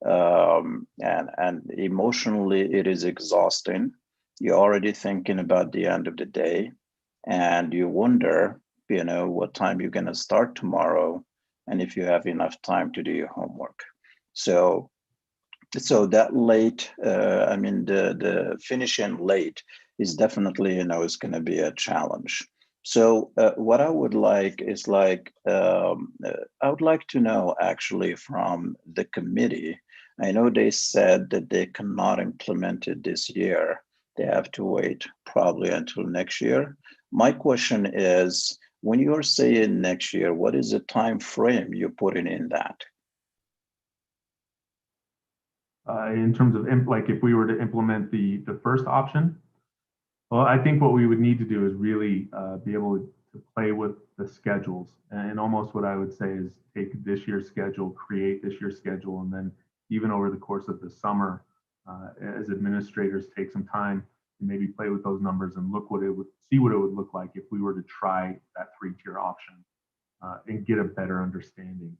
And emotionally, it is exhausting. You're already thinking about the end of the day, and you wonder, what time you're going to start tomorrow, and if you have enough time to do your homework. So that late, the finishing late is definitely, is going to be a challenge. So what I would like is I would like to know actually from the committee. I know they said that they cannot implement it this year. They have to wait probably until next year. My question is, when you're saying next year, what is the time frame you're putting in that? In terms of like if we were to implement the first option, well, I think what we would need to do is really be able to play with the schedules. And almost what I would say is take this year's schedule, create this year's schedule, and then even over the course of the summer, as administrators take some time to maybe play with those numbers and see what it would look like if we were to try that 3-tier option and get a better understanding.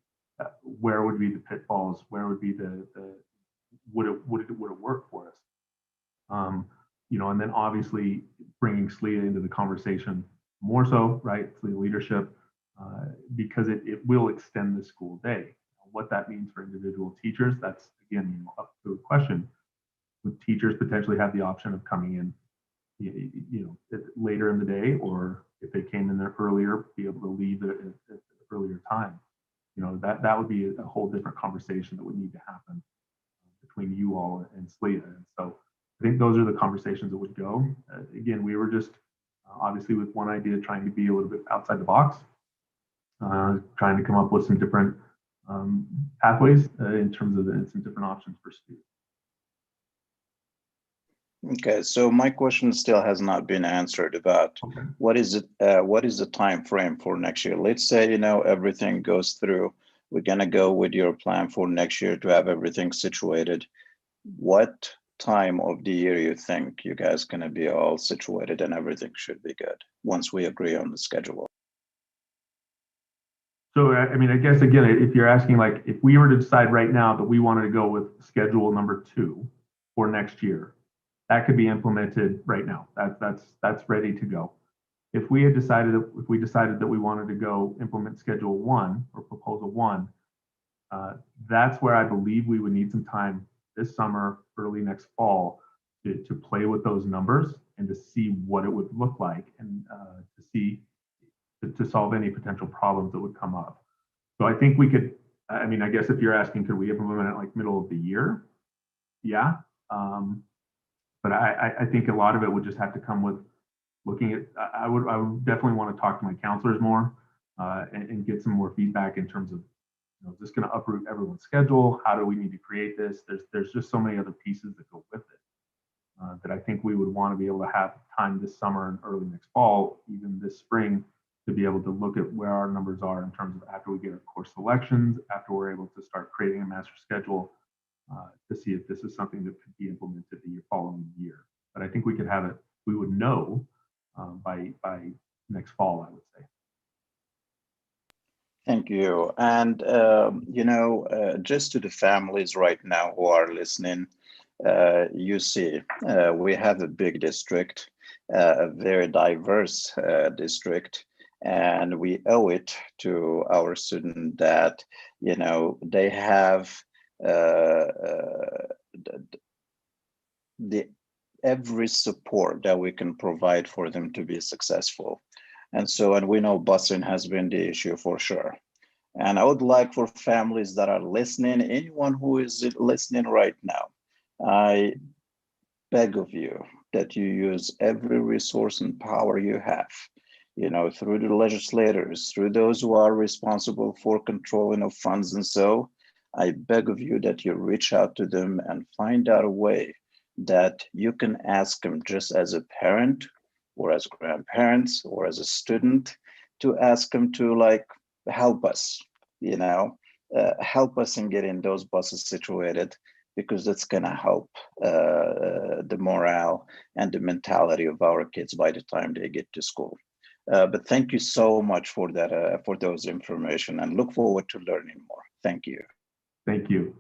Where would be the pitfalls? Where would be would it work for us? And then obviously bringing SLEA into the conversation more so, right? SLEA leadership, because it will extend the school day. What that means for individual teachers, that's again up to a question. Would teachers potentially have the option of coming in, later in the day, or if they came in there earlier, be able to leave at an earlier time? That would be a whole different conversation that would need to happen between you all and SLEA. And so I think those are the conversations that would go. Again, we were just obviously with one idea, trying to be a little bit outside the box, trying to come up with some different pathways in terms of some different options for students. Okay, so my question still has not been answered about what is the time frame for next year? Let's say everything goes through. We're gonna go with your plan for next year to have everything situated. What time of the year you think you guys gonna be all situated and everything should be good once we agree on the schedule? So, I guess, again, if you're asking, like, if we were to decide right now that we wanted to go with schedule number 2 for next year, that could be implemented right now. That's ready to go. If we decided that we wanted to go implement schedule 1 or proposal 1, that's where I believe we would need some time this summer, early next fall, to play with those numbers and to see what it would look like, and to solve any potential problems that would come up. So I think we could, I guess if you're asking, could we implement it like middle of the year? Yeah. But I think a lot of it would just have to come with looking at, I would definitely want to talk to my counselors more and get some more feedback in terms of, is this going to uproot everyone's schedule? How do we need to create this? There's just so many other pieces that go with it that I think we would want to be able to have time this summer and early next fall, even this spring, to be able to look at where our numbers are in terms of after we get our course selections, after we're able to start creating a master schedule, to see if this is something that could be implemented the following year. But I think we could have it, we would know by next fall, I would say. Thank you. And, just to the families right now who are listening, you see, we have a big district, a very diverse district, and we owe it to our students that, they have the every support that we can provide for them to be successful. And so, and we know busing has been the issue for sure. And I would like for families that are listening, anyone who is listening right now, I beg of you that you use every resource and power you have, through the legislators, through those who are responsible for controlling of funds. And so I beg of you that you reach out to them and find out a way that you can ask them, just as a parent or as grandparents or as a student, to ask them to help us, help us in getting those buses situated, because that's going to help the morale and the mentality of our kids by the time they get to school. But thank you so much for that, for those information, and look forward to learning more. Thank you. Thank you.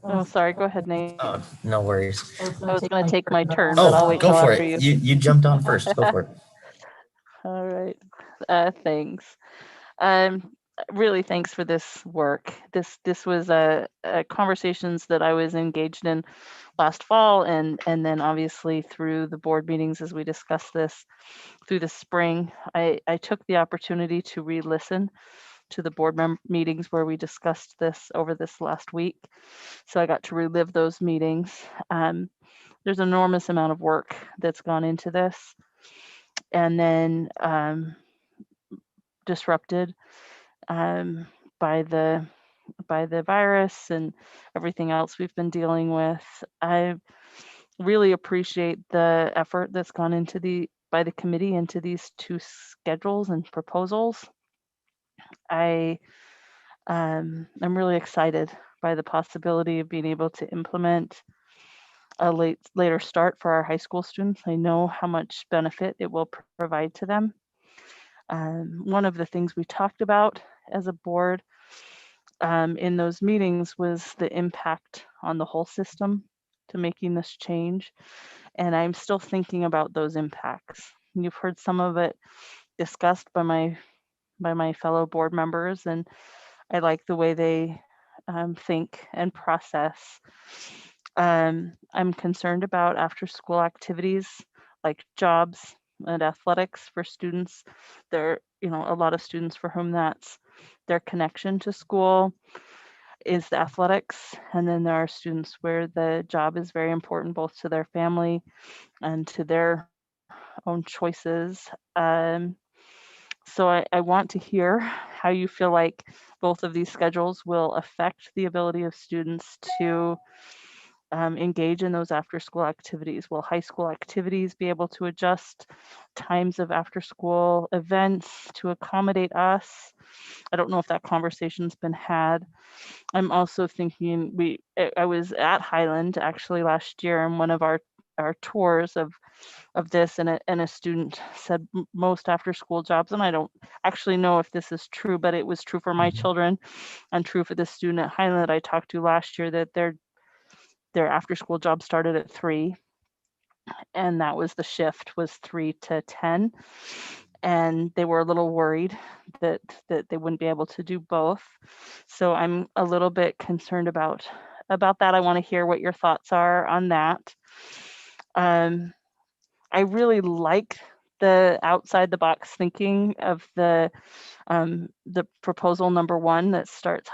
Oh, sorry. Go ahead, Nate. Oh, no worries. I was going to take my turn, but I'll Oh, wait go till for after it. you. You jumped on first. Go for it. All right. Thanks. Really, thanks for this work. This was conversations that I was engaged in last fall, and then obviously through the board meetings as we discussed this through the spring. I took the opportunity to re-listen to the board meetings where we discussed this over this last week. So I got to relive those meetings. There's an enormous amount of work that's gone into this, and then disrupted by the virus and everything else we've been dealing with. I really appreciate the effort that's gone into by the committee into these two schedules and proposals. I'm really excited by the possibility of being able to implement a later start for our high school students. I know how much benefit it will provide to them. One of the things we talked about as a board in those meetings was the impact on the whole system to making this change. And I'm still thinking about those impacts. You've heard some of it discussed by my fellow board members, and I like the way they think and process. I'm concerned about after school activities like jobs and athletics for students. There, a lot of students for whom that's their connection to school is the athletics. And then there are students where the job is very important both to their family and to their own choices. So I want to hear how you feel like both of these schedules will affect the ability of students to engage in those after school activities. Will high school activities be able to adjust times of after school events to accommodate us? I don't know if that conversation's been had. I'm also thinking I was at Highland actually last year in one of our tours of this, and a student said most after school jobs, and I don't actually know if this is true, but it was true for my children and true for the student at Highland that I talked to last year, that their after school job started at 3, and that was the shift was 3 to 10, and they were a little worried that they wouldn't be able to do both. So I'm a little bit concerned about that. I want to hear what your thoughts are on that. I really like the outside the box thinking of the proposal number 1 that starts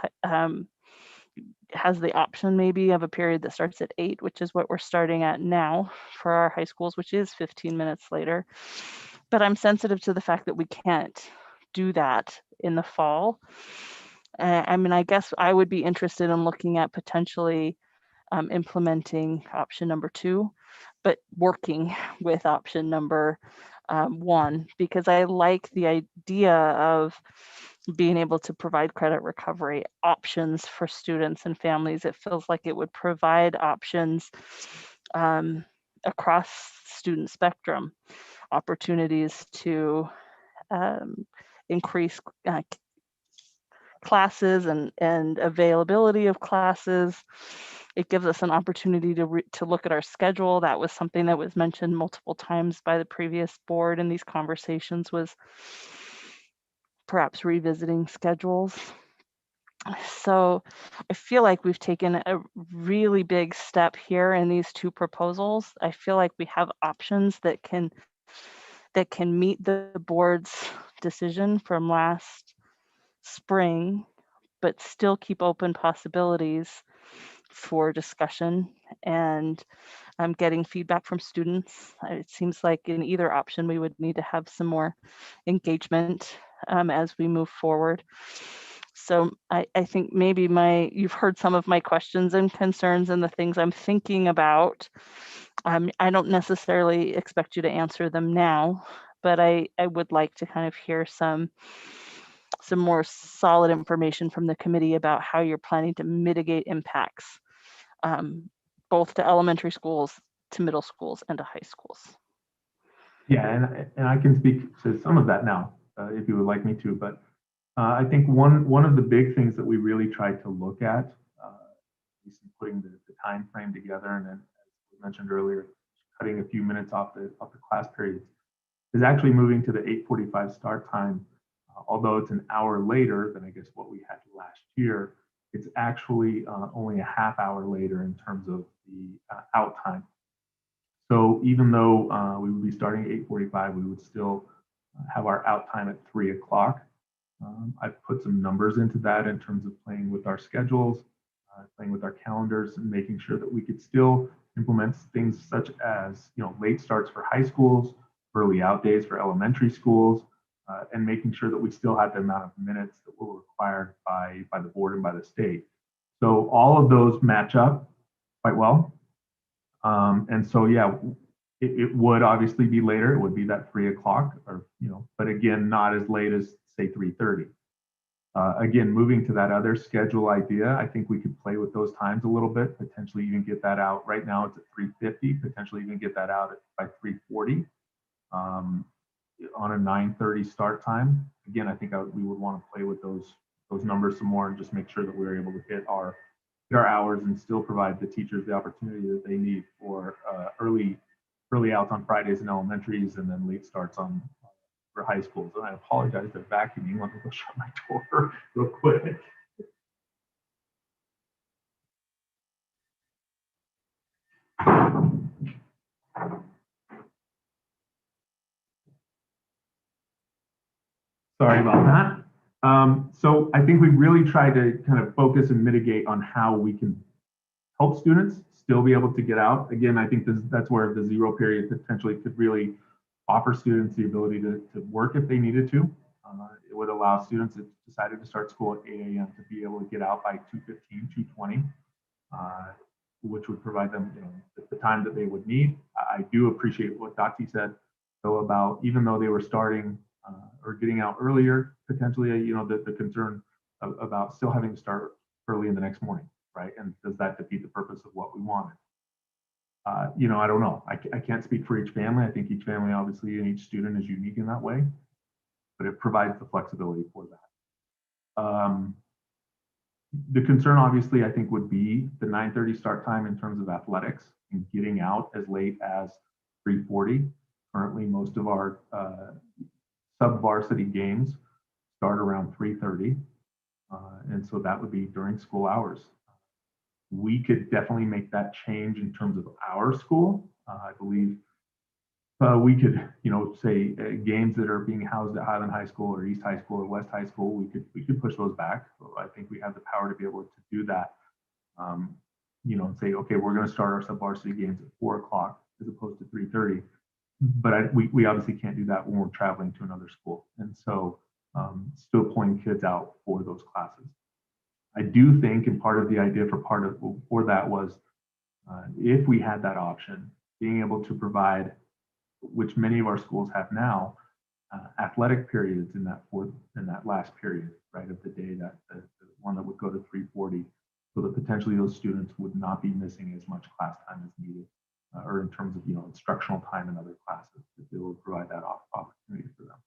has the option maybe of a period that starts at 8, which is what we're starting at now for our high schools, which is 15 minutes later. But I'm sensitive to the fact that we can't do that in the fall. I mean, I guess I would be interested in looking at potentially implementing option number 2, but working with option number 1, because I like the idea of being able to provide credit recovery options for students and families. It feels like it would provide options across student spectrum, opportunities to increase classes and availability of classes. It gives us an opportunity to look at our schedule. That was something that was mentioned multiple times by the previous board in these conversations, was perhaps revisiting schedules. So I feel like we've taken a really big step here in these two proposals. I feel like we have options that can meet the board's decision from last spring, but still keep open possibilities for discussion and getting feedback from students. It seems like in either option, we would need to have some more engagement as we move forward. So I think maybe you've heard some of my questions and concerns and the things I'm thinking about. I don't necessarily expect you to answer them now, but I would like to kind of hear some more solid information from the committee about how you're planning to mitigate impacts, both to elementary schools, to middle schools, and to high schools. Yeah, and I can speak to some of that now, if you would like me to. But I think one of the big things that we really tried to look at, putting the time frame together, and then as we mentioned earlier, cutting a few minutes off the class periods, is actually moving to the 8:45 start time. Although it's an hour later than I guess what we had last year, it's actually only a half hour later in terms of the out time. So even though we would be starting at 8:45, we would still have our out time at 3 o'clock. I've put some numbers into that in terms of playing with our schedules, playing with our calendars, and making sure that we could still implement things such as late starts for high schools, early out days for elementary schools, and making sure that we still had the amount of minutes that were required by the board and by the state. So all of those match up quite well. And so, yeah, it would obviously be later. It would be that 3 o'clock, or but again, not as late as say 3:30. Again, moving to that other schedule idea, I think we could play with those times a little bit, potentially even get that out. Right now it's at 3:50, potentially even get that out by 3:40 on a 9:30 start time. Again, I think we would want to play with those numbers some more and just make sure that we're able to hit our hours and still provide the teachers the opportunity that they need for early outs on Fridays in elementaries, and then late starts for high schools. And I apologize, they're vacuuming. Let me go shut my door real quick. Sorry about that. So I think we really tried to kind of focus and mitigate on how we can help students still be able to get out. Again, I think that's where the zero period potentially could really offer students the ability to work if they needed to. It would allow students that decided to start school at 8 a.m. to be able to get out by 2:15, 2:20, which would provide them the time that they would need. I do appreciate what Dottie said, though, about even though they were starting or getting out earlier, potentially, the concern about still having to start early in the next morning, right? And does that defeat the purpose of what we wanted? I don't know. I can't speak for each family. I think each family, obviously, and each student is unique in that way, but it provides the flexibility for that. The concern, obviously, I think would be the 9:30 start time in terms of athletics and getting out as late as 3:40. Currently, most of our sub-varsity games start around 3:30. And so that would be during school hours. We could definitely make that change in terms of our school. I believe we could, say games that are being housed at Highland High School or East High School or West High School, we could push those back. So I think we have the power to be able to do that. And say, okay, we're going to start our sub-varsity games at 4 o'clock as opposed to 3:30. But we obviously can't do that when we're traveling to another school. And so still pulling kids out for those classes. I do think, and part of the idea for that was if we had that option, being able to provide, which many of our schools have now, athletic periods in that last period, right, of the day, that the one that would go to 3:40, so that potentially those students would not be missing as much class time as needed, or in terms of instructional time in other classes, that they will provide that opportunity for them.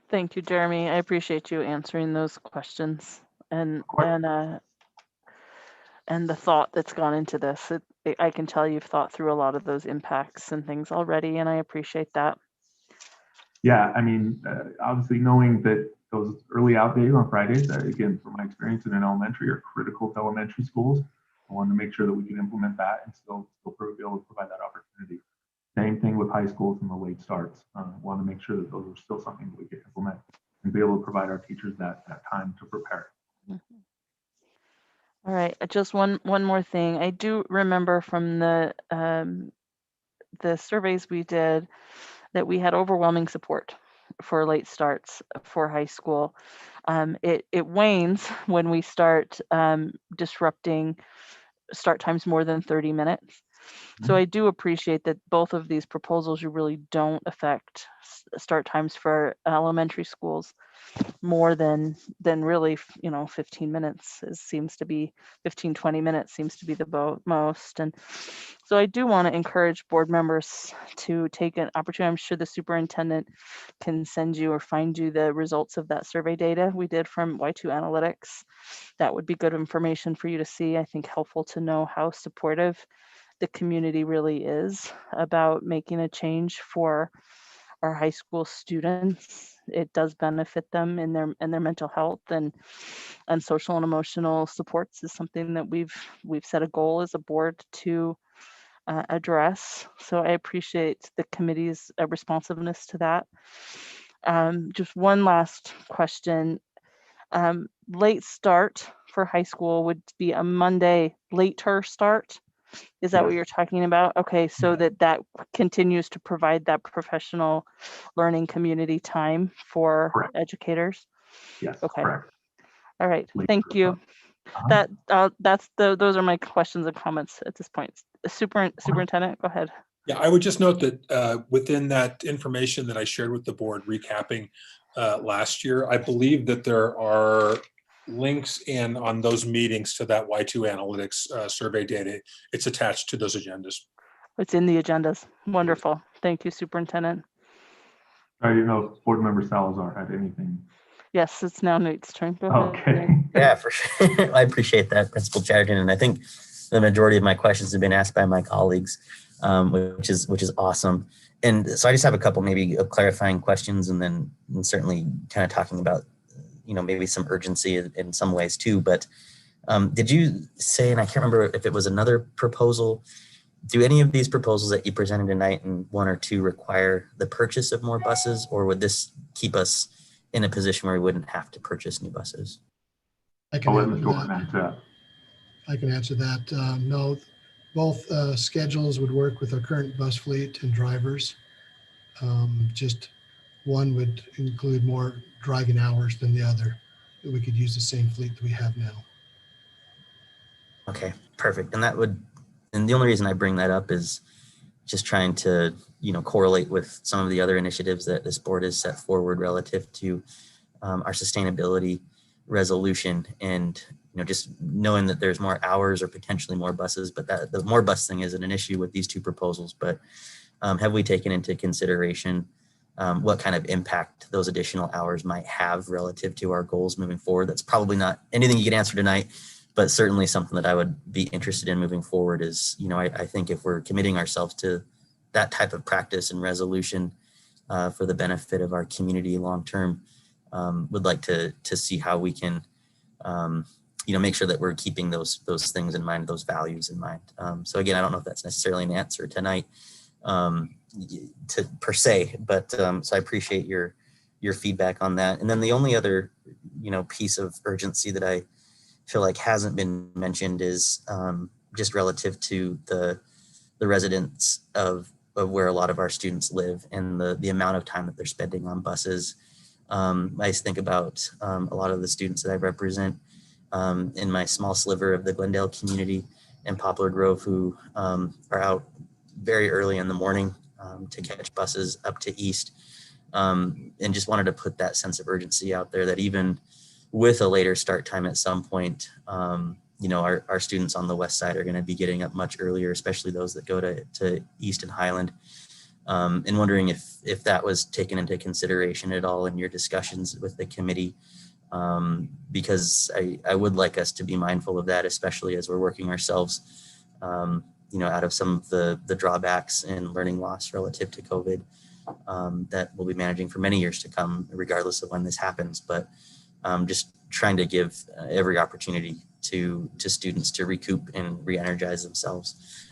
Thank you, Jeremy. I appreciate you answering those questions and the thought that's gone into this. I can tell you've thought through a lot of those impacts and things already, and I appreciate that. Yeah, I mean, obviously knowing that those early out days on Fridays, again, from my experience in an elementary, are critical to elementary schools. I wanted to make sure that we can implement that and still be able to provide that opportunity. Same thing with high schools and the late starts. Want to make sure that those are still something that we can implement and be able to provide our teachers that time to prepare. All right, just one more thing. I do remember from the surveys we did that we had overwhelming support for late starts for high school. It wanes when we start disrupting start times more than 30 minutes. So I do appreciate that both of these proposals, you really don't affect start times for elementary schools more than really, 15 minutes seems to be 15, 20 minutes seems to be the most. And so I do want to encourage board members to take an opportunity. I'm sure the superintendent can send you or find you the results of that survey data we did from Y2 Analytics. That would be good information for you to see. I think helpful to know how supportive the community really is about making a change for our high school students. It does benefit them in their mental health, and social and emotional supports is something that we've set a goal as a board to address. So I appreciate the committee's responsiveness to that. Just one last question. Late start for high school would be a Monday later start. Is that what you're talking about? Okay, so that continues to provide that professional learning community time for Correct. Educators? Yes, okay. correct. All right, thank you. Those are my questions and comments at this point. Superintendent, go ahead. Yeah, I would just note that within that information that I shared with the board recapping last year, I believe that there are links in on those meetings to that Y2 Analytics survey data. It's attached to those agendas. It's in the agendas. Wonderful. Thank you, Superintendent. I didn't know if Board Member Salazar had anything. Yes, it's now Nate's turn. Go ahead. Okay. Yeah, for sure. I appreciate that, Principal Chatterton, and I think the majority of my questions have been asked by my colleagues, which is awesome. And so I just have a couple maybe of clarifying questions, and certainly kind of talking about maybe some urgency in some ways too. But did you say, and I can't remember if it was another proposal, do any of these proposals that you presented tonight and one or two require the purchase of more buses, or would this keep us in a position where we wouldn't have to purchase new buses? I can answer that. No, both schedules would work with our current bus fleet and drivers. Just one would include more driving hours than the other. We could use the same fleet that we have now. Okay, perfect. And the only reason I bring that up is just trying to, correlate with some of the other initiatives that this board has set forward relative to our sustainability resolution, and just knowing that there's more hours or potentially more buses, but that the more bus thing isn't an issue with these two proposals. But have we taken into consideration what kind of impact those additional hours might have relative to our goals moving forward? That's probably not anything you can answer tonight, but certainly something that I would be interested in moving forward is, I think if we're committing ourselves to that type of practice and resolution for the benefit of our community long-term, would like to see how we can, make sure that we're keeping those things in mind, those values in mind. So again, I don't know if that's necessarily an answer tonight per se, but so I appreciate your feedback on that. And then the only other, piece of urgency that I feel like hasn't been mentioned is just relative to the residents of where a lot of our students live and the amount of time that they're spending on buses. I think about a lot of the students that I represent in my small sliver of the Glendale community and Poplar Grove, who are out very early in the morning to catch buses up to East, and just wanted to put that sense of urgency out there that even with a later start time at some point, our students on the west side are going to be getting up much earlier, especially those that go to East and Highland. And wondering if that was taken into consideration at all in your discussions with the committee, because I would like us to be mindful of that, especially as we're working ourselves, out of some of the drawbacks and learning loss relative to COVID. that we'll be managing for many years to come, regardless of when this happens. But just trying to give every opportunity to students to recoup and re-energize themselves,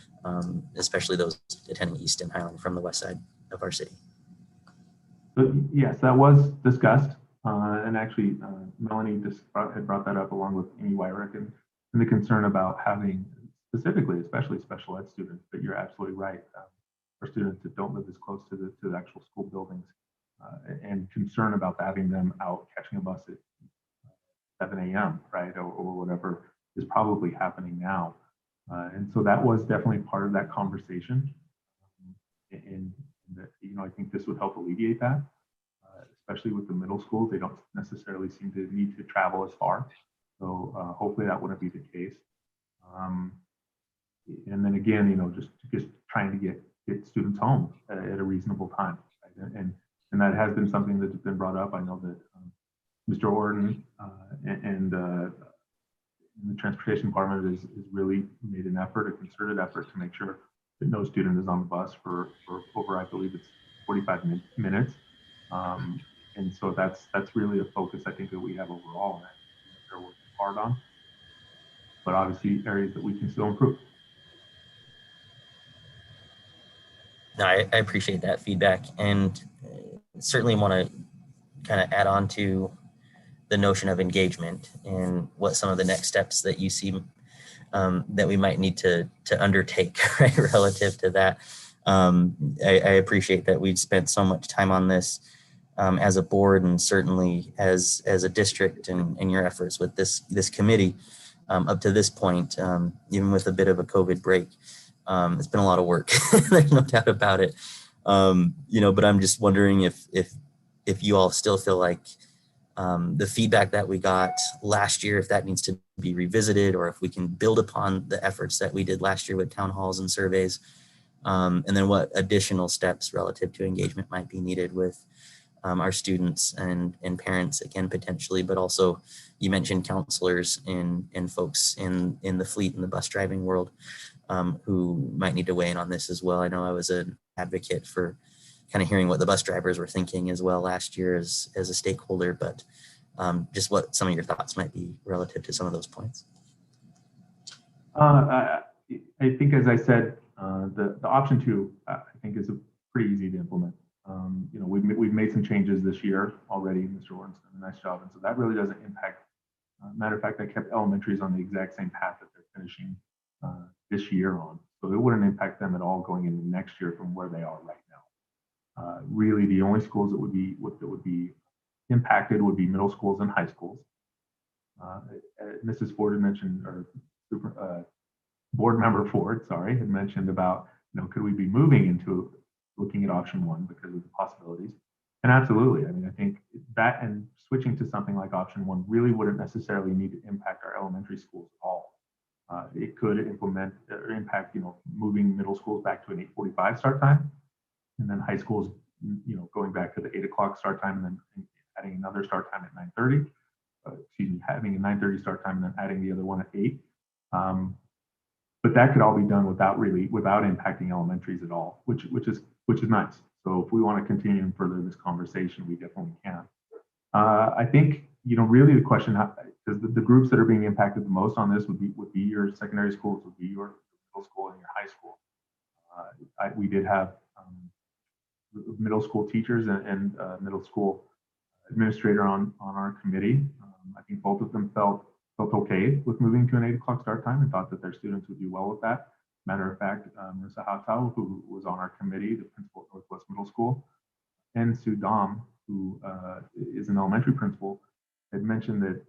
especially those attending East and Highland from the west side of our city. So yes, that was discussed, and actually Melanie just had brought that up along with Amy Wyrick, and the concern about having specifically, especially special ed students. But you're absolutely right. For students that don't live as close to the actual school buildings, and concern about having them out catching a bus at 7 a.m., right, or whatever is probably happening now. And so that was definitely part of that conversation. And that, you know, I think this would help alleviate that, especially with the middle schools. They don't necessarily seem to need to travel as far. So hopefully that wouldn't be the case. And then again, you know, just trying to get students home at a reasonable time. Right? And that has been something that's been brought up. I know that Mr. Orton and the transportation department has really made an effort, a concerted effort to make sure that no student is on the bus for over, I believe it's 45 minutes. And so that's really a focus I think that we have overall, and that they're working hard on. But obviously areas that we can still improve. No, I appreciate that feedback, and certainly want to kind of add on to the notion of engagement and what some of the next steps that you see that we might need to undertake, right, relative to that. I appreciate that we've spent so much time on this as a board, and certainly as a district, and your efforts with this committee up to this point, even with a bit of a COVID break. It's been a lot of work. There's no doubt about it. You know, but I'm just wondering if you all still feel like the feedback that we got last year, if that needs to be revisited, or if we can build upon the efforts that we did last year with town halls and surveys, and then what additional steps relative to engagement might be needed with our students and parents, again, potentially, but also you mentioned counselors and folks in the fleet and the bus driving world who might need to weigh in on this as well. I know I was an advocate for kind of hearing what the bus drivers were thinking as well last year as a stakeholder, but just what some of your thoughts might be relative to some of those points. I think, as I said, the option 2, I think, is pretty easy to implement. You know, we've made some changes this year already. Mr. Warren's done a nice job, and so that really doesn't impact. Matter of fact, I kept elementaries on the exact same path that they're finishing this year on, so it wouldn't impact them at all going into next year from where they are right now. Really, the only schools that would be impacted would be middle schools and high schools. Mrs. Ford had mentioned, or board member Ford, sorry, had mentioned about, you know, could we be moving into looking at option 1 because of the possibilities? And absolutely. I mean, I think that and switching to something like option 1 really wouldn't necessarily need to impact our elementary schools at all. It could implement or impact, you know, moving middle schools back to an 8:45 start time, and then high schools, you know, going back to the 8 o'clock start time, and then adding another start time at 9:30. Excuse me, having a 9:30 start time and then adding the other one at 8. But that could all be done without impacting elementaries at all, which is nice. So if we want to continue and further this conversation, we definitely can. I think, you know, really the question, because the groups that are being impacted the most on this would be your secondary schools, would be your middle school and your high school. We did have middle school teachers and middle school administrator on our committee. I think both of them felt okay with moving to an 8 o'clock start time and thought that their students would do well with that. Matter of fact, Marissa Hautau, who was on our committee, the principal at Northwest Middle School, and Sue Dom, who is an elementary principal, had mentioned that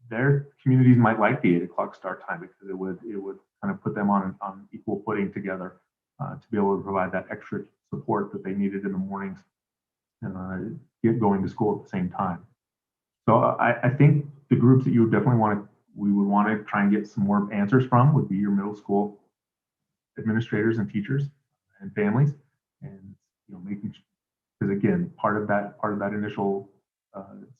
their communities might like the 8 o'clock start time because it would kind of put them on equal footing together to be able to provide that extra support that they needed in the mornings and get going to school at the same time. So I think the groups that you would definitely we would want to try and get some more answers from would be your middle school administrators and teachers and families, and, you know, making, because again, part of that initial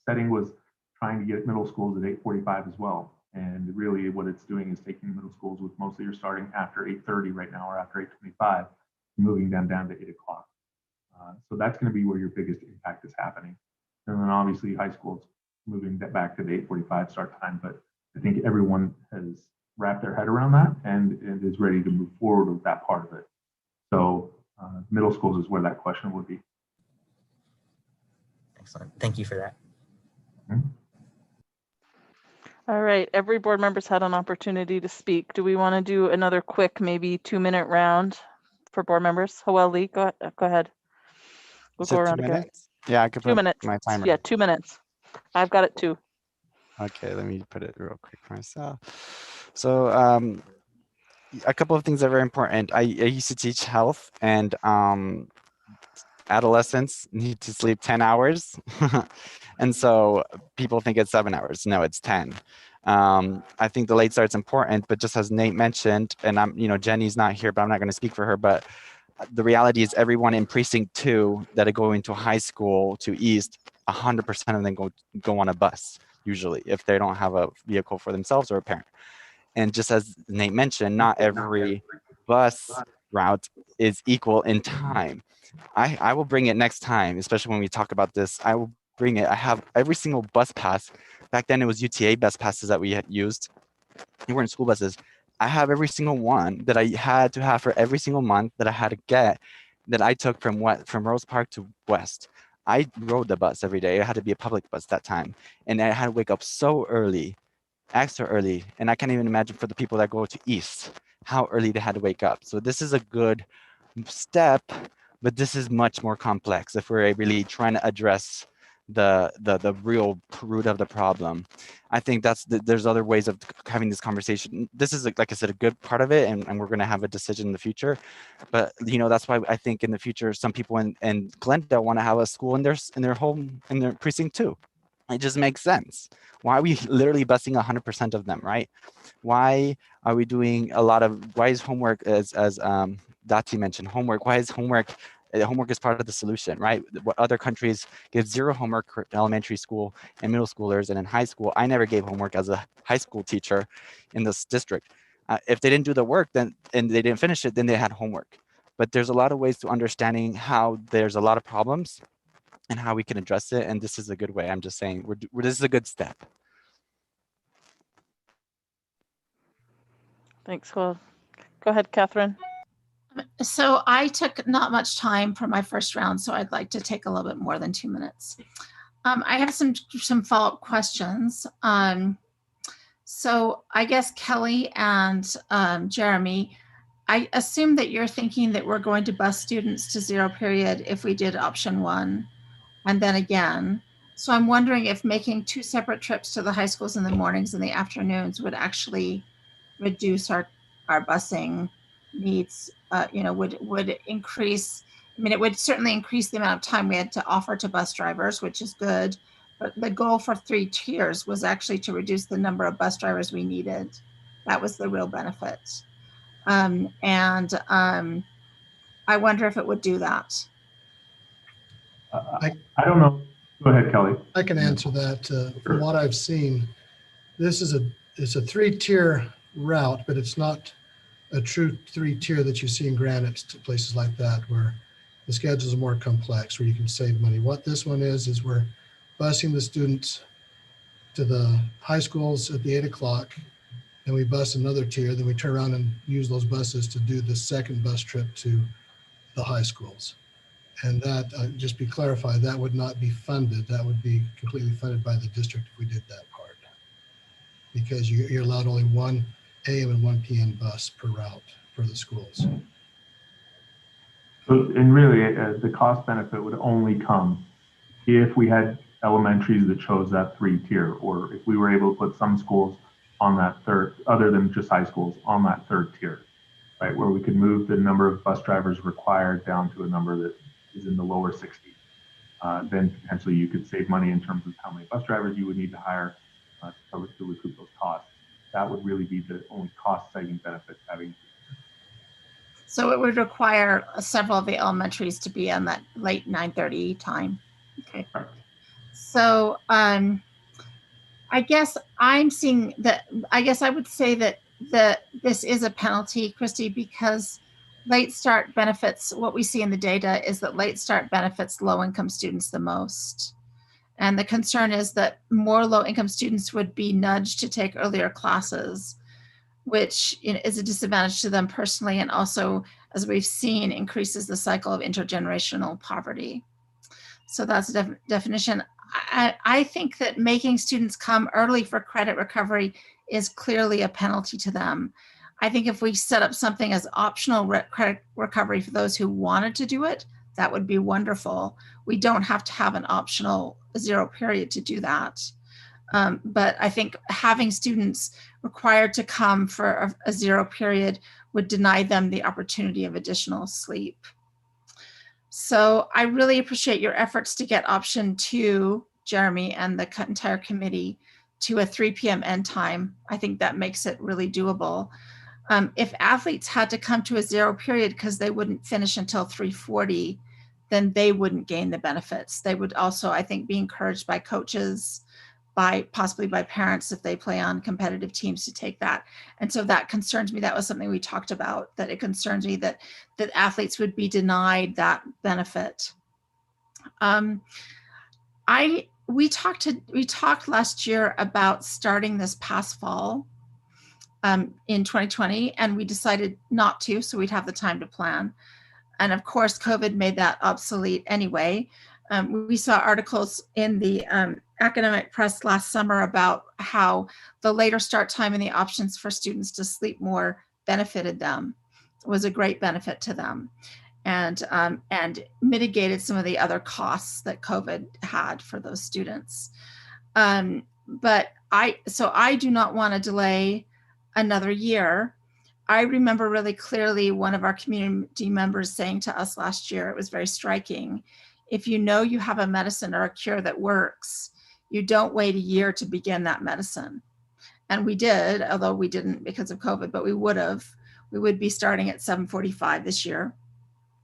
setting was trying to get middle schools at 8:45 as well. And really what it's doing is taking middle schools with mostly are starting after 8:30 right now, or after 8:25, moving them down to 8 o'clock. So that's going to be where your biggest impact is happening. And then obviously high school's moving that back to the 8:45 start time, but I think everyone has wrapped their head around that and is ready to move forward with that part of it. So middle schools is where that question would be. Excellent. Thank you for that. Mm-hmm. All right, every board member's had an opportunity to speak. Do we want to do another quick, maybe 2-minute round for board members? Hoel Lee, go ahead. We'll go around again. Yeah, I could 2 put minutes. my timer. Yeah, 2 minutes. I've got it too. Okay, let me put it real quick for myself. So a couple of things that are very important. I used to teach health, and adolescents need to sleep 10 hours. And so people think it's 7 hours. No, it's 10. I think the late start's important, but just as Nate mentioned, and Jenny's not here, but I'm not going to speak for her, but the reality is everyone in precinct 2 that are going to high school to East, 100% of them go on a bus, usually, if they don't have a vehicle for themselves or a parent. And just as Nate mentioned, not every bus route is equal in time. I will bring it next time, especially when we talk about this. I will bring it. I have every single bus pass. Back then it was UTA bus passes that we had used. They weren't school buses. I have every single one that I had to have for every single month that I had to get, that I took from Rose Park to West. I rode the bus every day. It had to be a public bus that time. And I had to wake up so early, extra early. And I can't even imagine for the people that go to East, how early they had to wake up. So this is a good step, but this is much more complex if we're really trying to address the real root of the problem. I think there's other ways of having this conversation. This is, like I said, a good part of it, and we're going to have a decision in the future. But that's why I think in the future some people in Glendale want to have a school in their home, in their precinct too. It just makes sense. Why are we literally busing 100% of them, right? Why are we doing why is homework, as Dati mentioned, homework? Why is homework is part of the solution, right? What other countries give zero homework for elementary school and middle schoolers, and in high school, I never gave homework as a high school teacher in this district. If they didn't do the work and they didn't finish it, then they had homework. But there's a lot of ways to understanding how there's a lot of problems and how we can address it. And this is a good way. I'm just saying, this is a good step. Thanks, Hoel. Go ahead, Catherine. So I took not much time for my first round, so I'd like to take a little bit more than 2 minutes. I have some follow-up questions. So I guess Kelly and Jeremy, I assume that you're thinking that we're going to bus students to 0 period if we did option 1 and then again. So I'm wondering if making 2 separate trips to the high schools in the mornings and the afternoons would actually reduce our busing needs, would increase. I mean, it would certainly increase the amount of time we had to offer to bus drivers, which is good. But the goal for 3 tiers was actually to reduce the number of bus drivers we needed. That was the real benefit. I wonder if it would do that. I don't know. Go ahead, Kelly. I can answer that. From what I've seen, it's a 3-tier route, but it's not a true 3-tier that you see in Granite, places like that, where the schedules are more complex, where you can save money. What this one is we're busing the students to the high schools at the 8 o'clock, and we bus another tier, then we turn around and use those buses to do the second bus trip to the high schools. And that, just be clarified, that would not be funded. That would be completely funded by the district if we did that part. Because you're allowed only 1 AM and 1 PM bus per route for the schools. So, and really, the cost benefit would only come if we had elementaries that chose that 3-tier, or if we were able to put some schools on that third, other than just high schools, on that 3rd tier, right? Where we could move the number of bus drivers required down to a number that is in the lower 60s. Then potentially you could save money in terms of how many bus drivers you would need to hire to recoup those costs. That would really be the only cost-saving benefit having. So it would require several of the elementaries to be on that late 9:30 time. Okay. Right. So I guess I'm seeing that. I guess I would say that this is a penalty, Christy, because late start benefits, what we see in the data is that late start benefits low-income students the most. And the concern is that more low-income students would be nudged to take earlier classes, which is a disadvantage to them personally, and also, as we've seen, increases the cycle of intergenerational poverty. So that's a definition. I think that making students come early for credit recovery is clearly a penalty to them. I think if we set up something as optional credit recovery for those who wanted to do it, that would be wonderful. We don't have to have an optional 0 period to do that. But I think having students required to come for a 0 period would deny them the opportunity of additional sleep. So I really appreciate your efforts to get option 2, Jeremy, and the entire committee to a 3 p.m. end time. I think that makes it really doable. If athletes had to come to a 0 period because they wouldn't finish until 3:40, then they wouldn't gain the benefits. They would also, I think, be encouraged by coaches, possibly by parents if they play on competitive teams, to take that. And so that concerns me. That was something we talked about, that it concerns me that athletes would be denied that benefit. We talked last year about starting this past fall in 2020, and we decided not to, so we'd have the time to plan. And of course, COVID made that obsolete anyway. We saw articles in the academic press last summer about how the later start time and the options for students to sleep more benefited them. It was a great benefit to them, and mitigated some of the other costs that COVID had for those students. But I do not want to delay another year. I remember really clearly one of our community members saying to us last year, it was very striking: if you know you have a medicine or a cure that works, you don't wait a year to begin that medicine. And we did, although we didn't because of COVID, but we would have. We would be starting at 7:45 this year.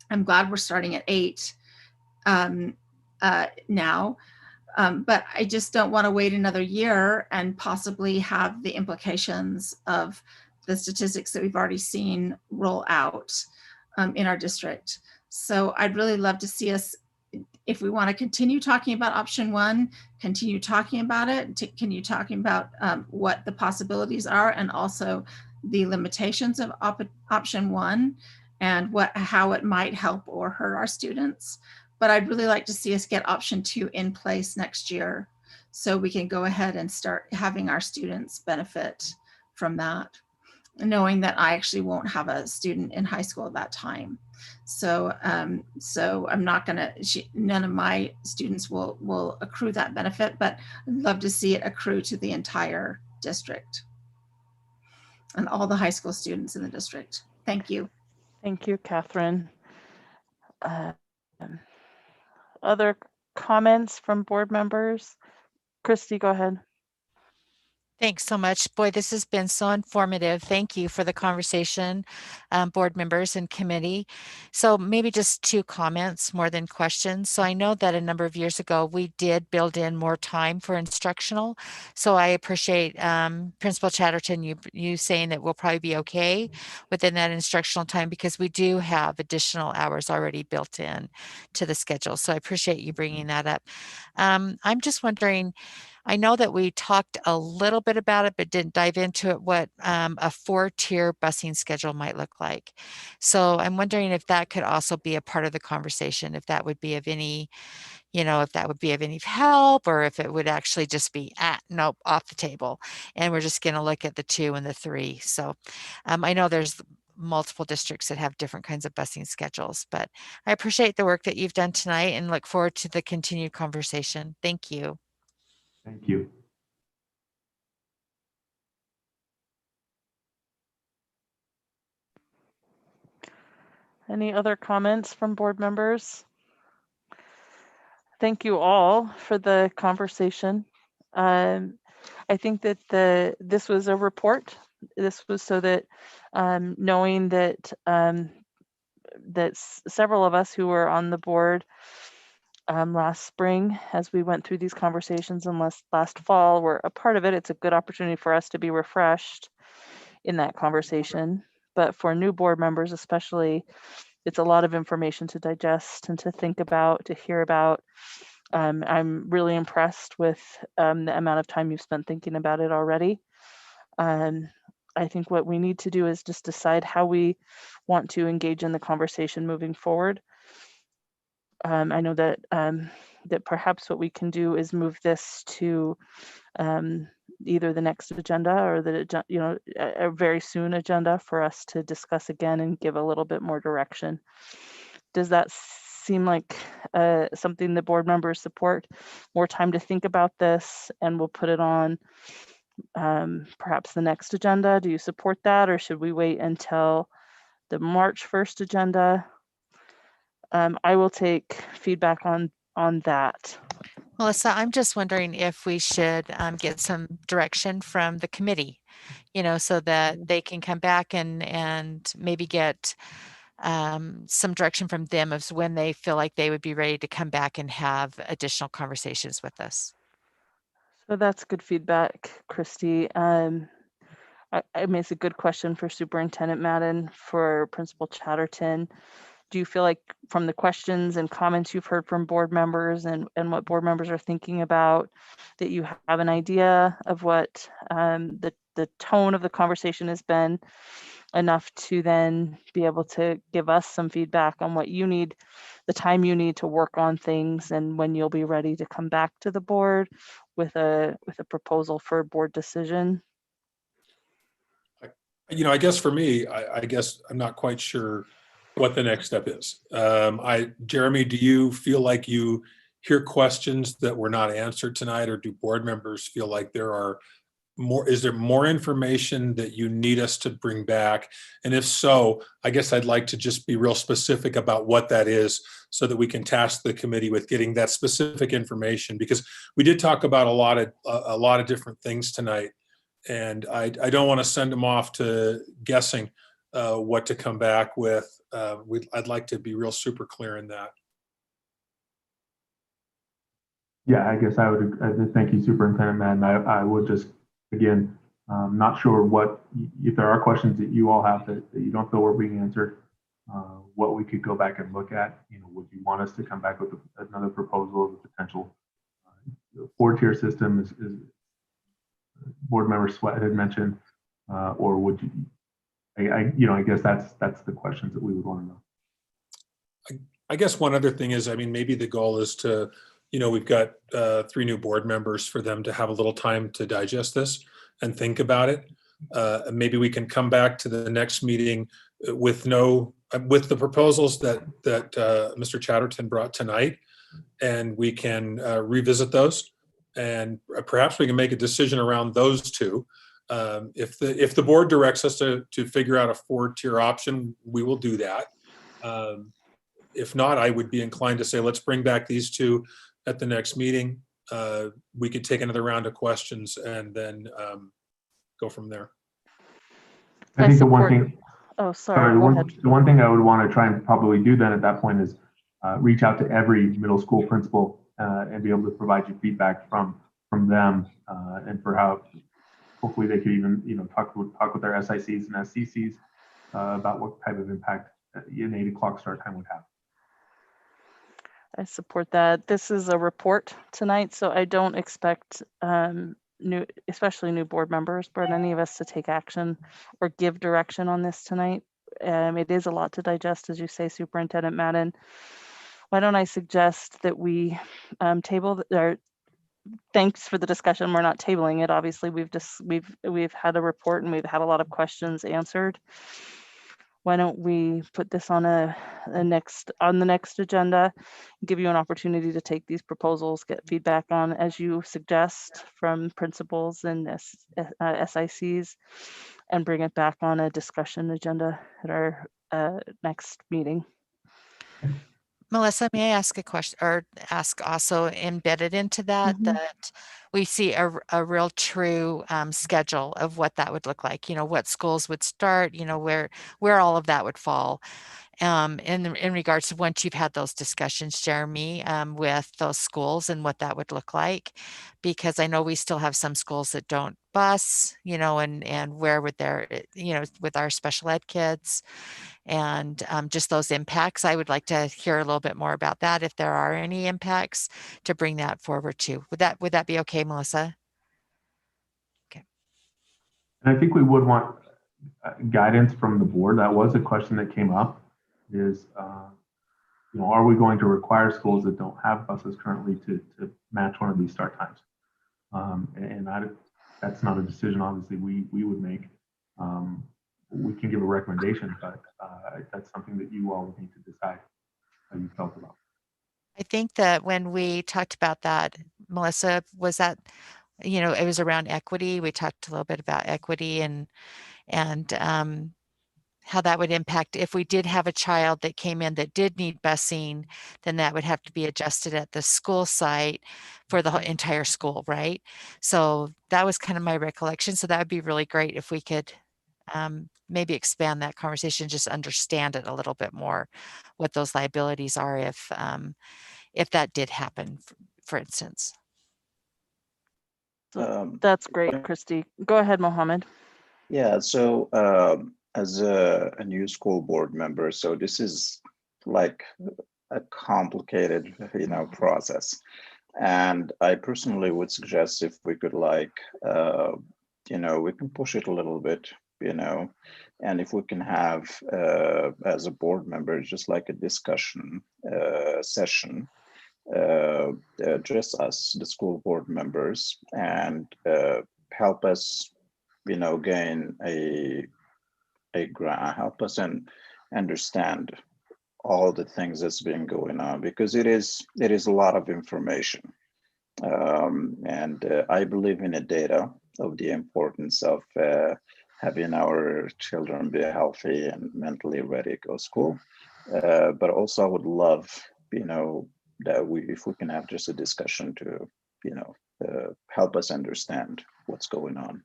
I'm glad we're starting at 8 now. But I just don't want to wait another year and possibly have the implications of the statistics that we've already seen roll out in our district. So I'd really love to see us, if we want to continue talking about option 1, continue talking about it, continue talking about what the possibilities are, and also the limitations of option 1 and how it might help or hurt our students. But I'd really like to see us get option 2 in place next year, so we can go ahead and start having our students benefit from that, knowing that I actually won't have a student in high school at that time. So I'm not gonna, none of my students will accrue that benefit, but I'd love to see it accrue to the entire district and all the high school students in the district. Thank you. Thank you, Catherine. Other comments from board members? Christy, go ahead. Thanks so much. Boy, this has been so informative. Thank you for the conversation, board members and committee. So maybe just 2 comments more than questions. So I know that a number of years ago, we did build in more time for instructional. So I appreciate Principal Chatterton, you saying that we'll probably be okay within that instructional time, because we do have additional hours already built in to the schedule. So I appreciate you bringing that up. I'm just wondering, I know that we talked a little bit about it, but didn't dive into it, what a 4-tier busing schedule might look like. So I'm wondering if that could also be a part of the conversation, if that would be of any, if that would be of any help, or if it would actually just be, nope, off the table. And we're just going to look at the 2 and the 3. So I know there's multiple districts that have different kinds of busing schedules, but I appreciate the work that you've done tonight and look forward to the continued conversation. Thank you. Thank you. Any other comments from board members? Thank you all for the conversation. I think that this was a report. This was so that knowing that that several of us who were on the board last spring, as we went through these conversations, and last fall, were a part of it. It's a good opportunity for us to be refreshed in that conversation. but for new board members especially, it's a lot of information to digest and to think about, to hear about. I'm really impressed with the amount of time you've spent thinking about it already. I think what we need to do is just decide how we want to engage in the conversation moving forward. I know that that perhaps what we can do is move this to either the next agenda or a very soon agenda for us to discuss again and give a little bit more direction. Does that seem like something the board members support? More time to think about this, and we'll put it on perhaps the next agenda. Do you support that, or should we wait until the March 1st agenda? I will take feedback on that. Melissa, I'm just wondering if we should get some direction from the committee, so that they can come back and maybe get some direction from them of when they feel like they would be ready to come back and have additional conversations with us. So that's good feedback, Christy. I mean, it's a good question for Superintendent Madden, for Principal Chatterton. Do you feel like from the questions and comments you've heard from board members and what board members are thinking about, that you have an idea of what the tone of the conversation has been enough to then be able to give us some feedback on what you need, the time you need to work on things, and when you'll be ready to come back to the board with a proposal for a board decision? I guess for me, I guess I'm not quite sure what the next step is. Jeremy, do you feel like you hear questions that were not answered tonight, or do board members feel like is there more information that you need us to bring back? And if so, I guess I'd like to just be real specific about what that is so that we can task the committee with getting that specific information, because we did talk about a lot of different things tonight. And I don't want to send them off to guessing what to come back with. I'd like to be real super clear in that. Yeah, I guess I would thank you, Superintendent Madden. I would just, again, not sure if there are questions that you all have that you don't feel were being answered, what we could go back and look at. Would you want us to come back with another proposal of a potential 4-tier system, as board member Sweat had mentioned, or would you? I guess that's the questions that we would want to know. I guess one other thing is, I mean, maybe the goal is to, we've got 3 new board members, for them to have a little time to digest this and think about it. Maybe we can come back to the next meeting with the proposals that Mr. Chatterton brought tonight, and we can revisit those, and perhaps we can make a decision around those 2. If the board directs us to figure out a 4-tier option, we will do that. If not, I would be inclined to say, let's bring back these 2 at the next meeting. We could take another round of questions and then go from there. I think the one thing. Oh, sorry. The one thing I would want to try and probably do then at that point is reach out to every middle school principal and be able to provide you feedback from them, and for how hopefully they could even talk with their SICs and SCCs about what type of impact an 8 o'clock start time would have. I support that. This is a report tonight, so I don't expect especially new board members, but any of us to take action or give direction on this tonight. It is a lot to digest, as you say, Superintendent Madden. Why don't I suggest that we table thanks for the discussion. We're not tabling it. Obviously, we've had a report and we've had a lot of questions answered. Why don't we put this on the next agenda, give you an opportunity to take these proposals, get feedback on, as you suggest, from principals and SICs, and bring it back on a discussion agenda at our next meeting. Melissa, may I ask a question, or ask also embedded into that, that we see a real true schedule of what that would look like, what schools would start, where all of that would fall. In regards to once you've had those discussions, Jeremy, with those schools and what that would look like, because I know we still have some schools that don't bus, and where would their, with our special ed kids and just those impacts. I would like to hear a little bit more about that if there are any impacts to bring that forward too. Would that be okay, Melissa? Okay. And I think we would want guidance from the board. That was a question that came up is, are we going to require schools that don't have buses currently to match one of these start times? That's not a decision, obviously, we would make. We can give a recommendation, but that's something that you all would need to decide how you felt about. I think that when we talked about that, Melissa, was that, it was around equity. We talked a little bit about equity and how that would impact if we did have a child that came in that did need busing, then that would have to be adjusted at the school site for the whole entire school, right? So that was kind of my recollection. So that would be really great if we could maybe expand that conversation, just understand it a little bit more, what those liabilities are if that did happen, for instance. So that's great, Christy. Go ahead, Mohammed. Yeah, so as a new school board member, so this is like a complicated, process. And I personally would suggest if we could we can push it a little bit, and if we can have, as a board member, just like a discussion session, just us, the school board members, and help us, gain a grant, help us and understand all the things that's been going on, because it is a lot of information. And I believe in the data of the importance of having our children be healthy and mentally ready to go to school. But also I would love, that if we can have just a discussion to, help us understand what's going on.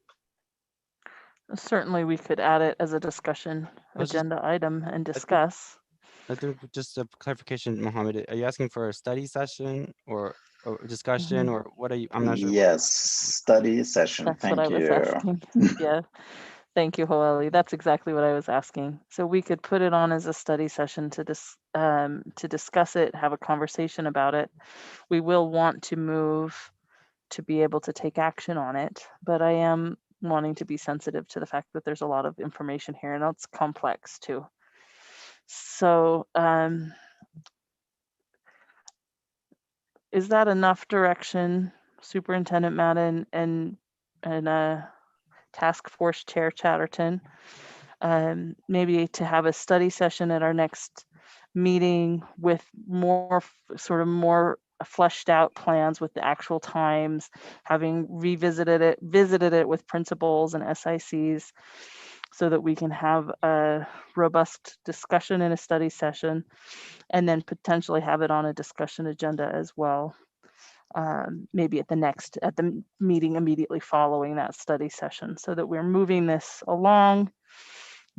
Certainly, we could add it as a discussion agenda item and discuss. I think just a clarification, Mohammed, are you asking for a study session or discussion, or what are you? I'm not sure. Yes, study session. That's Thank what I was you. asking. Yeah. Thank you, Hoeli. That's exactly what I was asking. So we could put it on as a study session to discuss it, have a conversation about it. We will want to move to be able to take action on it, but I am wanting to be sensitive to the fact that there's a lot of information here and it's complex too. So is that enough direction, Superintendent Madden and Task Force Chair Chatterton? Maybe to have a study session at our next meeting with more fleshed out plans with the actual times, having visited it with principals and SICs, so that we can have a robust discussion in a study session, and then potentially have it on a discussion agenda as well. Maybe at the meeting immediately following that study session, so that we're moving this along,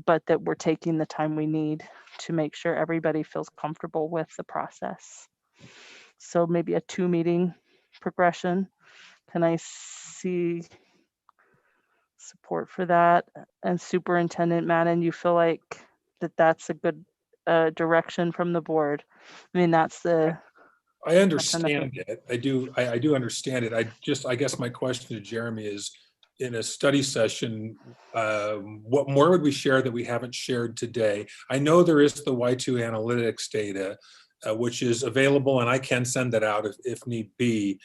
but that we're taking the time we need to make sure everybody feels comfortable with the process. So maybe a 2-meeting progression. Can I see support for that? And Superintendent Madden, you feel like that's a good direction from the board? I mean, that's the. I understand it. I do understand it. I guess my question to Jeremy is, in a study session, what more would we share that we haven't shared today? I know there is the Y2 analytics data, which is available, and I can send that out if need be.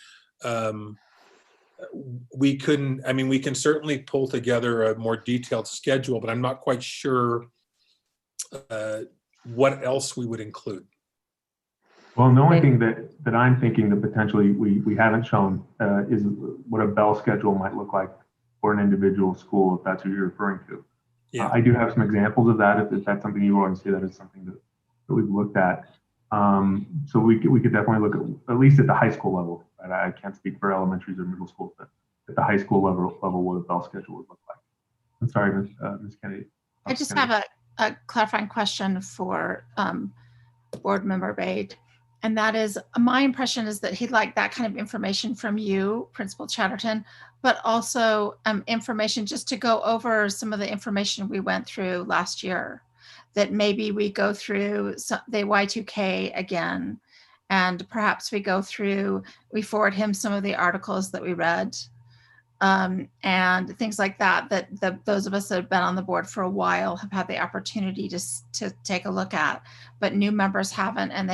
We can certainly pull together a more detailed schedule, but I'm not quite sure what else we would include. Well, the only thing that I'm thinking that potentially we haven't shown is what a bell schedule might look like for an individual school, if that's what you're referring to. Yeah. I do have some examples of that, if that's something you want to see. That is something that we've looked at. So we could definitely look at least at the high school level, Right? I can't speak for elementaries or middle schools, but at the high school level what a bell schedule would look like. I'm sorry, Ms. Kennedy. I just have a clarifying question for Board Member Bade. And that is, my impression is that he'd like that kind of information from you, Principal Chatterton, but also information just to go over some of the information we went through last year, that maybe we go through the Y2K again, and perhaps we forward him some of the articles that we read, and things like that, that those of us that have been on the board for a while have had the opportunity to take a look at, but new members haven't, and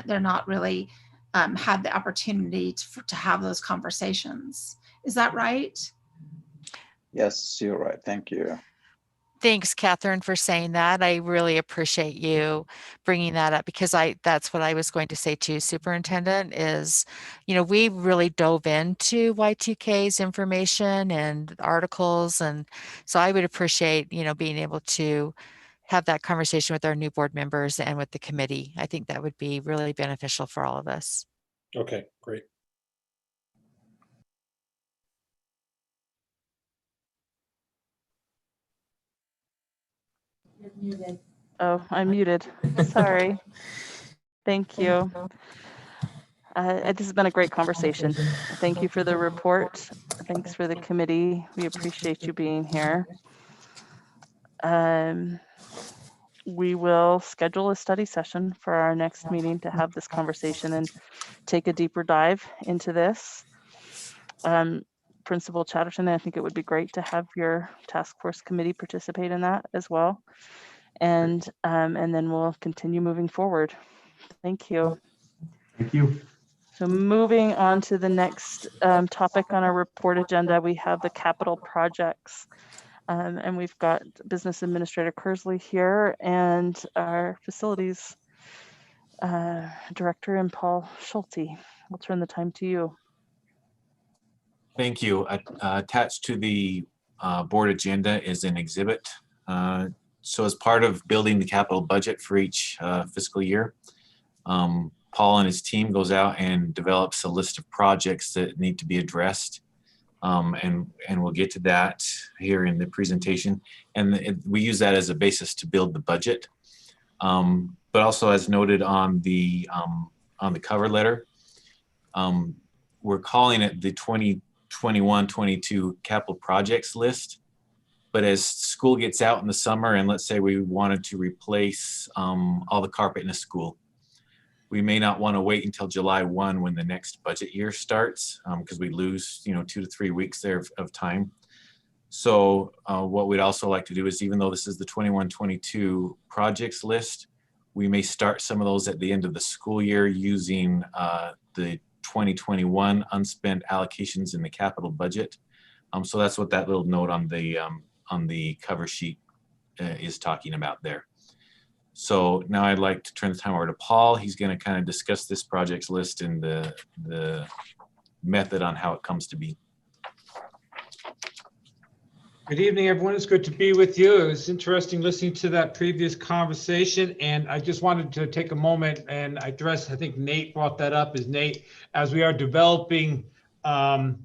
they're not really had the opportunity to have those conversations. Is that right? Yes, you're right. Thank you. Thanks, Catherine, for saying that. I really appreciate you bringing that up, because that's what I was going to say too, Superintendent, is, we really dove into Y2K's information and articles. And so I would appreciate, being able to have that conversation with our new board members and with the committee. I think that would be really beneficial for all of us. Okay, great. Oh, I'm muted. Sorry. Thank you. This has been a great conversation. Thank you for the report. Thanks for the committee. We appreciate you being here. We will schedule a study session for our next meeting to have this conversation and take a deeper dive into this. Principal Chatterton, I think it would be great to have your task force committee participate in that as well. And then we'll continue moving forward. Thank you. Thank you. So moving on to the next topic on our report agenda, we have the capital projects. And we've got Business Administrator Kersley here and our Facilities Director and Paul Schulte. I'll turn the time to you. Thank you. Attached to the board agenda is an exhibit. So as part of building the capital budget for each fiscal year, Paul and his team goes out and develops a list of projects that need to be addressed. And we'll get to that here in the presentation. And we use that as a basis to build the budget. But also, as noted on the cover letter, we're calling it the 2021-22 capital projects list. But as school gets out in the summer, and let's say we wanted to replace all the carpet in a school, we may not want to wait until July 1 when the next budget year starts, because we lose 2 to 3 weeks there of time. So what we'd also like to do is, even though this is the 21-22 projects list, we may start some of those at the end of the school year using the 2021 unspent allocations in the capital budget. So that's what that little note on the cover sheet is talking about there. So now I'd like to turn the time over to Paul. He's going to kind of discuss this projects list and the method on how it comes to be. Good evening, everyone. It's good to be with you. It was interesting listening to that previous conversation, and I just wanted to take a moment and address, I think Nate brought that up, as we are developing the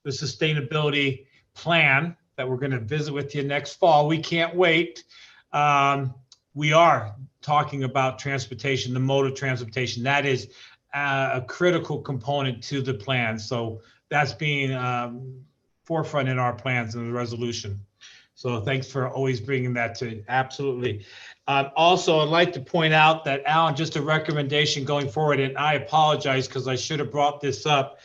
sustainability plan that we're going to visit with you next fall. We can't wait. We are talking about transportation, the mode of transportation. That is a critical component to the plan. So that's being forefront in our plans and the resolution. So thanks for always bringing that to absolutely. Also, I'd like to point out that, Alan, just a recommendation going forward, and I apologize because I should have brought this up.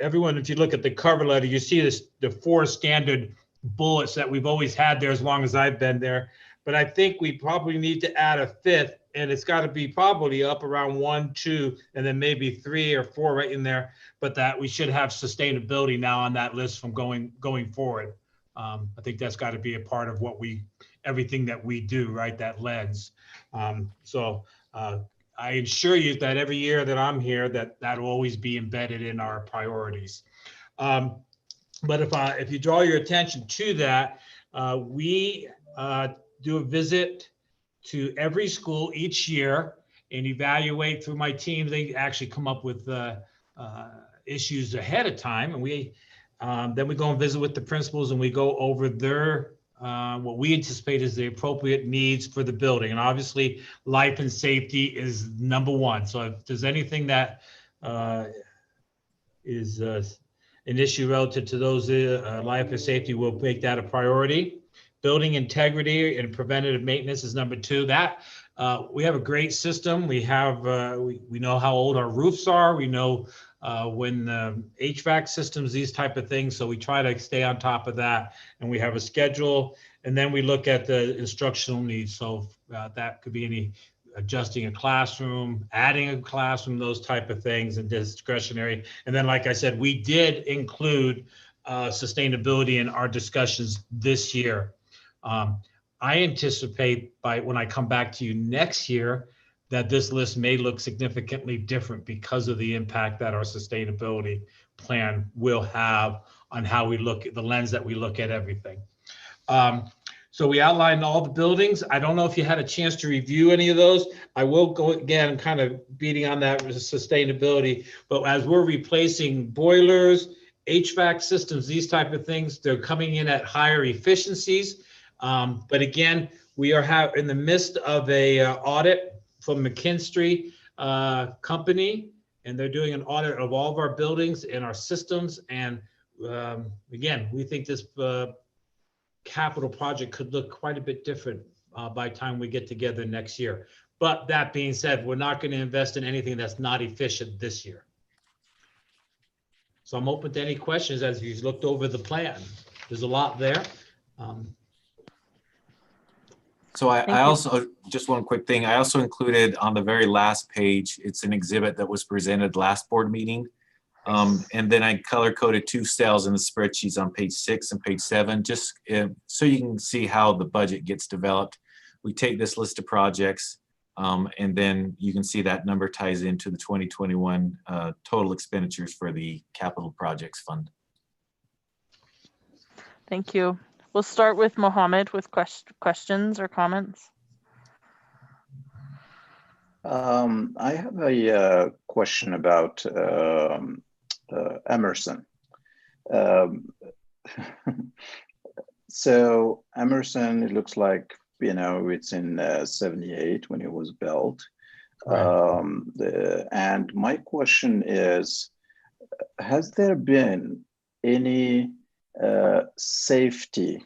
Everyone, if you look at the cover letter, you see the 4 standard bullets that we've always had there as long as I've been there. But I think we probably need to add a 5th, and it's got to be probably up around 1, 2, and then maybe 3 or 4 right in there. But that we should have sustainability now on that list from going forward. I think that's got to be a part of everything that we do, right? That lens. So I assure you that every year that I'm here, that will always be embedded in our priorities. But if you draw your attention to that, we do a visit to every school each year and evaluate through my team. They actually come up with issues ahead of time, and then we go and visit with the principals, and we go over their what we anticipate is the appropriate needs for the building. And obviously, life and safety is number one. So if there's anything that is an issue relative to those life and safety, we'll make that a priority. Building integrity and preventative maintenance is number two. That we have a great system. We have we know how old our roofs are. We know when HVAC systems, these type of things. So we try to stay on top of that, and we have a schedule. And then we look at the instructional needs. So that could be any adjusting a classroom, adding a classroom, those type of things, and discretionary. And then, like I said, we did include sustainability in our discussions this year. I anticipate when I come back to you next year that this list may look significantly different because of the impact that our sustainability plan will have on how we look at the lens that we look at everything. So we outlined all the buildings. I don't know if you had a chance to review any of those. I will go again, kind of beating on that sustainability, but as we're replacing boilers, HVAC systems, these type of things, they're coming in at higher efficiencies. But again, we are in the midst of a audit from McKinstry company, and they're doing an audit of all of our buildings and our systems. And again, we think this capital project could look quite a bit different by the time we get together next year. But that being said, we're not going to invest in anything that's not efficient this year. So I'm open to any questions as you've looked over the plan. There's a lot there. So I also, just one quick thing, I also included on the very last page, it's an exhibit that was presented last board meeting. And then I color coded 2 cells in the spreadsheets on page 6 and page 7, just so you can see how the budget gets developed. We take this list of projects, and then you can see that number ties into the 2021 total expenditures for the capital projects fund. Thank you. We'll start with Mohammed with questions or comments. I have a question about Emerson. So Emerson, it looks like, you know, it's in 78 when it was built. Right. And my question is, has there been any safety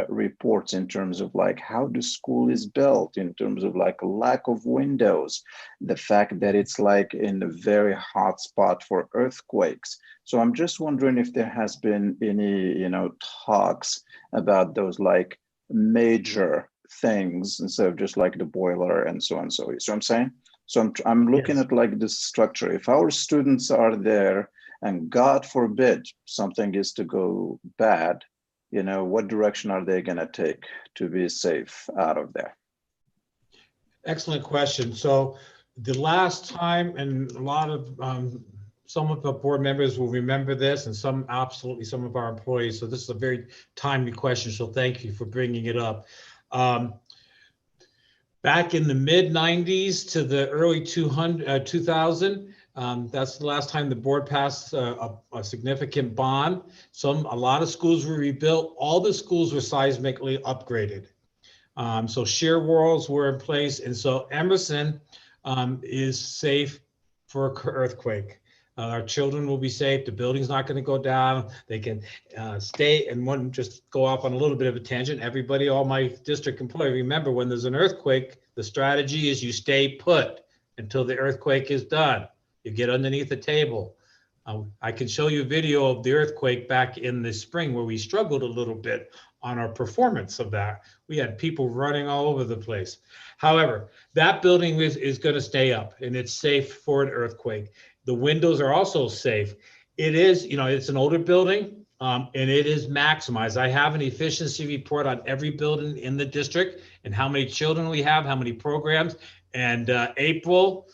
reports in terms of like how the school is built, in terms of like lack of windows, the fact that it's like in a very hot spot for earthquakes? So I'm just wondering if there has been any, you know, talks about those like major things instead of just like the boiler and so on. So I'm saying, so I'm looking at like this structure. If our students are there and God forbid something is to go bad, you know, what direction are they going to take to be safe out of there? Excellent question. So the last time, and a lot of some of the board members will remember this, and some absolutely some of our employees. So this is a very timely question. So thank you for bringing it up. Back in the mid 90s to the early 2000, that's the last time the board passed a significant bond. A lot of schools were rebuilt. All the schools were seismically upgraded. So shear walls were in place. And so Emerson is safe for an earthquake. Our children will be safe. The building's not going to go down. They can stay. And one, just go off on a little bit of a tangent. Everybody, all my district employees, remember when there's an earthquake, the strategy is you stay put until the earthquake is done. You get underneath the table. I can show you a video of the earthquake back in the spring where we struggled a little bit on our performance of that. We had people running all over the place. However, that building is going to stay up and it's safe for an earthquake. The windows are also safe. It is, you know, it's an older building and it is maximized. I have an efficiency report on every building in the district and how many children we have, how many programs. And April,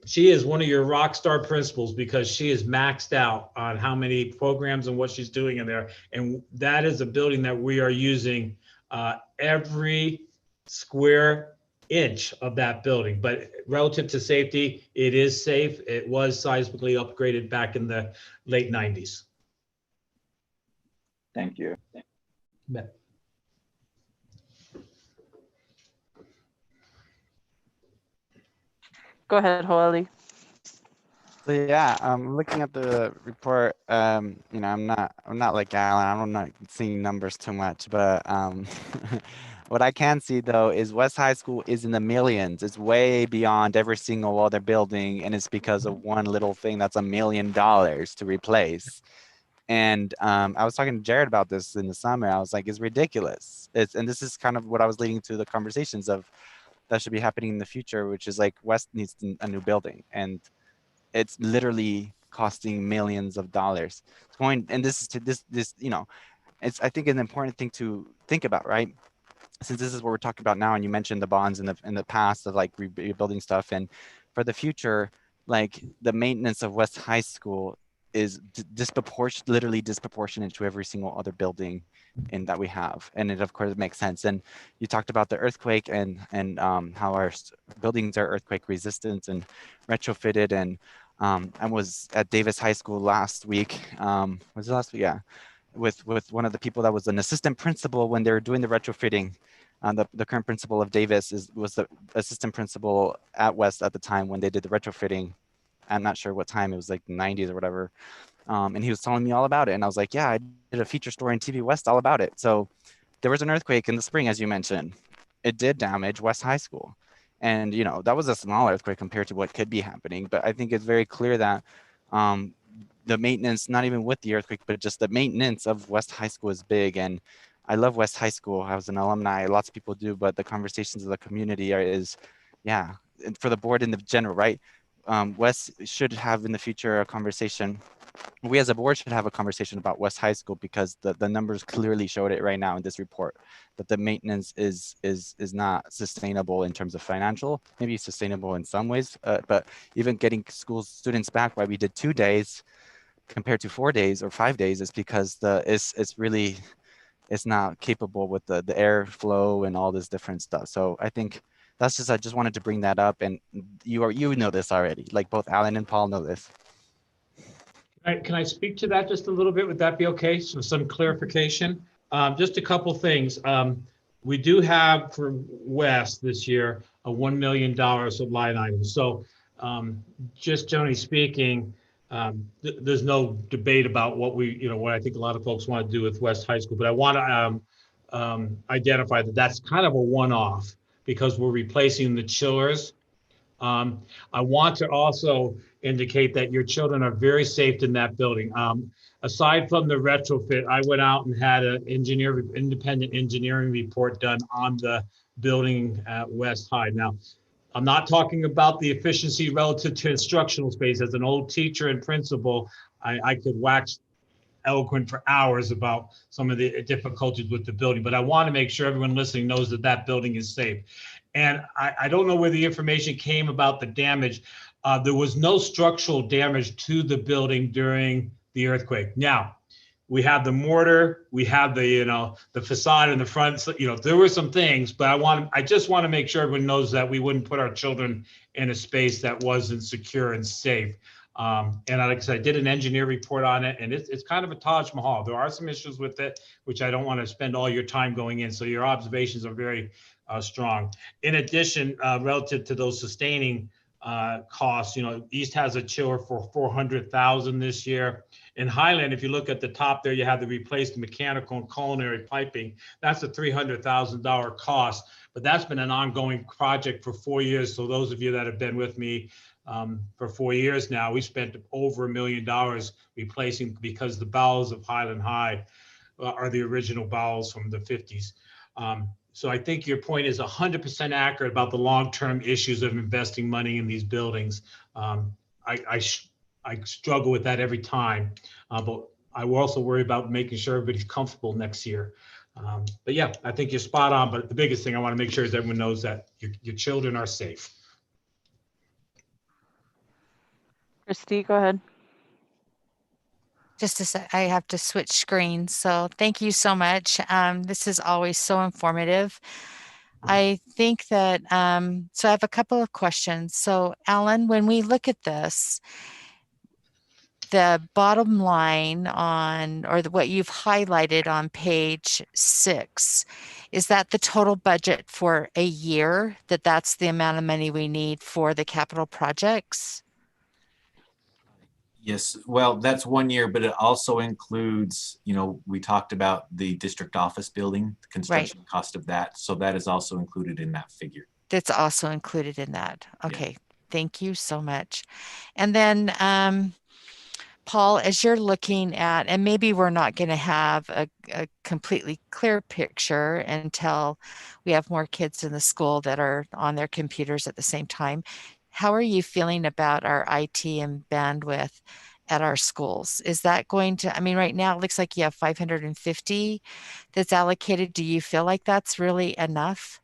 she is one of your rock star principals because she is maxed out on how many programs and what she's doing in there. And that is a building that we are using every square inch of that building. But relative to safety, it is safe. It was seismically upgraded back in the late 90s. Thank you. Yeah. Go ahead, Hoali. So yeah, looking at the report, you know, I'm not like Alan. I'm not seeing numbers too much, but what I can see though is West High School is in the millions. It's way beyond every single other building, and it's because of one little thing that's $1 million to replace. And I was talking to Jared about this in the summer. I was like, it's ridiculous. And this is kind of what I was leading to the conversations of that should be happening in the future, which is like West needs a new building, and it's literally costing millions of dollars. It's going, and this is to this, you know, it's, I think, an important thing to think about, right? Since this is what we're talking about now, and you mentioned the bonds in the past of like rebuilding stuff, and for the future, like the maintenance of West High School is literally disproportionate to every single other building in that we have, and it of course makes sense. And you talked about the earthquake and how our buildings are earthquake resistant and retrofitted. And I was at Davis High School last week. Was it last week? Yeah, with one of the people that was an assistant principal when they were doing the retrofitting. The current principal of Davis was the assistant principal at West at the time when they did the retrofitting. I'm not sure what time, it was like the 90s or whatever. And he was telling me all about it. And I was like, yeah, I did a feature story in TV West all about it. So there was an earthquake in the spring, as you mentioned. It did damage West High School. And, you know, that was a small earthquake compared to what could be happening. But I think it's very clear that the maintenance, not even with the earthquake, but just the maintenance of West High School is big. And I love West High School. I was an alumni, lots of people do, but the conversations of the community yeah, and for the board in the general, right? West should have in the future a conversation. We as a board should have a conversation about West High School, because the numbers clearly showed it right now in this report, that the maintenance is not sustainable in terms of financial, maybe sustainable in some ways, but even getting students back, why we did 2 days compared to 4 days or 5 days, is because it's not capable with the airflow and all this different stuff. So I think that's just, I just wanted to bring that up. And you know this already, like both Alan and Paul know this. Can I speak to that just a little bit? Would that be okay? So some clarification. Just a couple things. We do have for West this year a $1 million of line items. So just generally speaking, there's no debate about what what I think a lot of folks want to do with West High School. But I want to identify that that's kind of a one-off, because we're replacing the chillers. I want to also indicate that your children are very safe in that building. Aside from the retrofit, I went out and had an independent engineering report done on the building at West High. Now, I'm not talking about the efficiency relative to instructional space. As an old teacher and principal, I could wax eloquent for hours about some of the difficulties with the building, but I want to make sure everyone listening knows that that building is safe. And I don't know where the information came about the damage. There was no structural damage to the building during the earthquake. Now, we have the mortar, we have the the facade in the front. So, there were some things, but I just want to make sure everyone knows that we wouldn't put our children in a space that wasn't secure and safe. And like I said, I did an engineer report on it, and it's kind of a Taj Mahal. There are some issues with it, which I don't want to spend all your time going in. So your observations are very strong. In addition, relative to those sustaining costs, East has a chiller for $400,000 this year. In Highland, if you look at the top there, you have to replace the mechanical and culinary piping. That's a $300,000 cost, but that's been an ongoing project for 4 years. So those of you that have been with me for 4 years now, we spent over $1 million replacing, because the bowels of Highland High are the original bowels from the 50s. So I think your point is 100% accurate about the long-term issues of investing money in these buildings. I struggle with that every time, but I will also worry about making sure everybody's comfortable next year. But yeah, I think you're spot on. But the biggest thing I want to make sure is everyone knows that your children are safe. Christy, go ahead. Just a sec, I have to switch screens. So thank you so much. This is always so informative. I think that, so I have a couple of questions. So Alan, when we look at this, the bottom line on, or what you've highlighted on page 6, is that the total budget for a year, that's the amount of money we need for the capital projects? Yes, well, that's 1 year, but it also includes, we talked about the district office building, the construction cost of that. So that is also included in that figure. That's also included in that. Yeah. Okay, thank you so much. And then, Paul, as you're looking at, and maybe we're not going to have a completely clear picture until we have more kids in the school that are on their computers at the same time. How are you feeling about our IT and bandwidth at our schools? Is that going to, I mean, right now it looks like you have 550 that's allocated. Do you feel like that's really enough?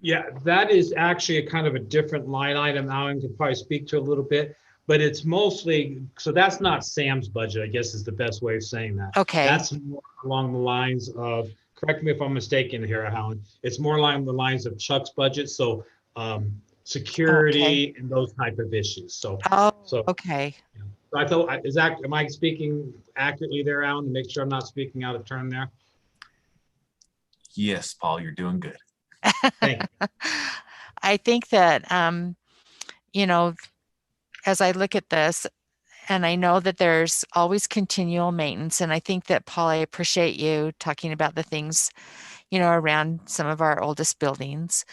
Yeah, that is actually a kind of a different line item. Alan could probably speak to a little bit, but it's mostly, so that's not Sam's budget, I guess is the best way of saying that. Okay. That's more along the lines of, correct me if I'm mistaken here, Alan, it's more along the lines of Chuck's budget. So security and those type of issues. So, okay. So I thought, am I speaking accurately there, Alan, to make sure I'm not speaking out of turn there? Yes, Paul, you're doing good. Thank you. I think that, as I look at this, and I know that there's always continual maintenance, and I think that, Paul, I appreciate you talking about the things, around some of our oldest buildings.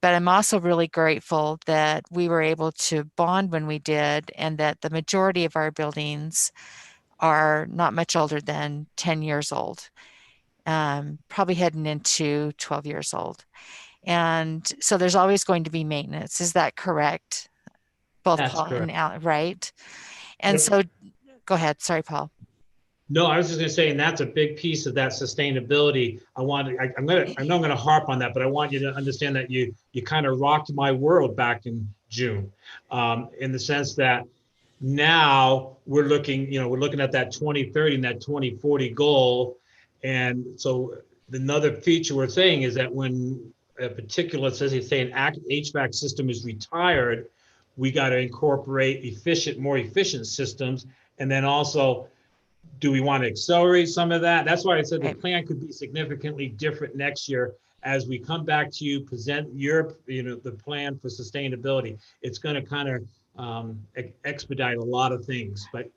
But I'm also really grateful that we were able to bond when we did, and that the majority of our buildings are not much older than 10 years old, probably heading into 12 years old. And so there's always going to be maintenance. Is that correct? Both That's Paul correct. and Alan, right? And Yep. so, go ahead. Sorry, Paul. No, I was just going to say, and that's a big piece of that sustainability. I'm know I'm going to harp on that, but I want you to understand that you kind of rocked my world back in June, in the sense that now we're looking at that 2030 and that 2040 goal. And so another feature we're saying is that when a particular, say an HVAC system is retired, we got to incorporate more efficient systems. And then also, do we want to accelerate some of that? That's why I said the plan could be significantly different next year as we come back to you, present the plan for sustainability. It's going to kind of expedite a lot of things, but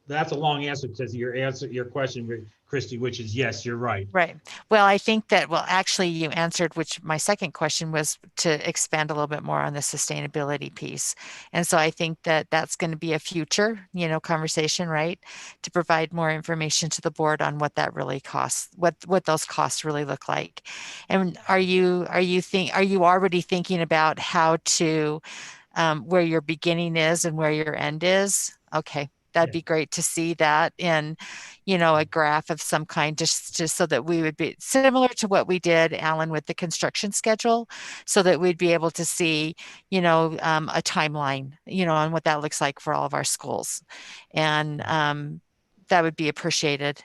that's a long answer to your question, Christy, which is yes, you're right. Right. Well, I think that, actually you answered, which my second question was to expand a little bit more on the sustainability piece. And so I think that that's going to be a future, conversation, right? To provide more information to the board on what that really costs, what those costs really look like. And are you already thinking about how to, where your beginning is and where your end is? Okay. That'd be great to see that in, a graph of some kind, just so that we would be similar to what we did, Alan, with the construction schedule, so that we'd be able to see, a timeline, on what that looks like for all of our schools. And that would be appreciated,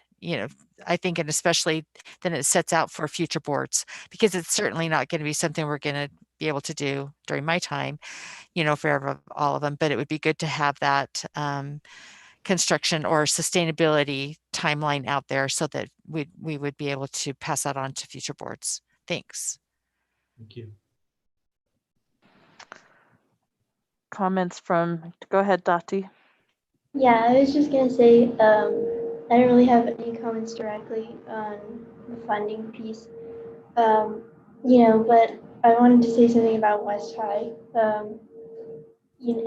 I think, and especially then it sets out for future boards, because it's certainly not going to be something we're going to be able to do during my time, for all of them, but it would be good to have that construction or sustainability timeline out there so that we would be able to pass that on to future boards. Thanks. Thank you. Comments go ahead, Dottie. Yeah, I was just going to say, I don't really have any comments directly on the funding piece, but I wanted to say something about West High.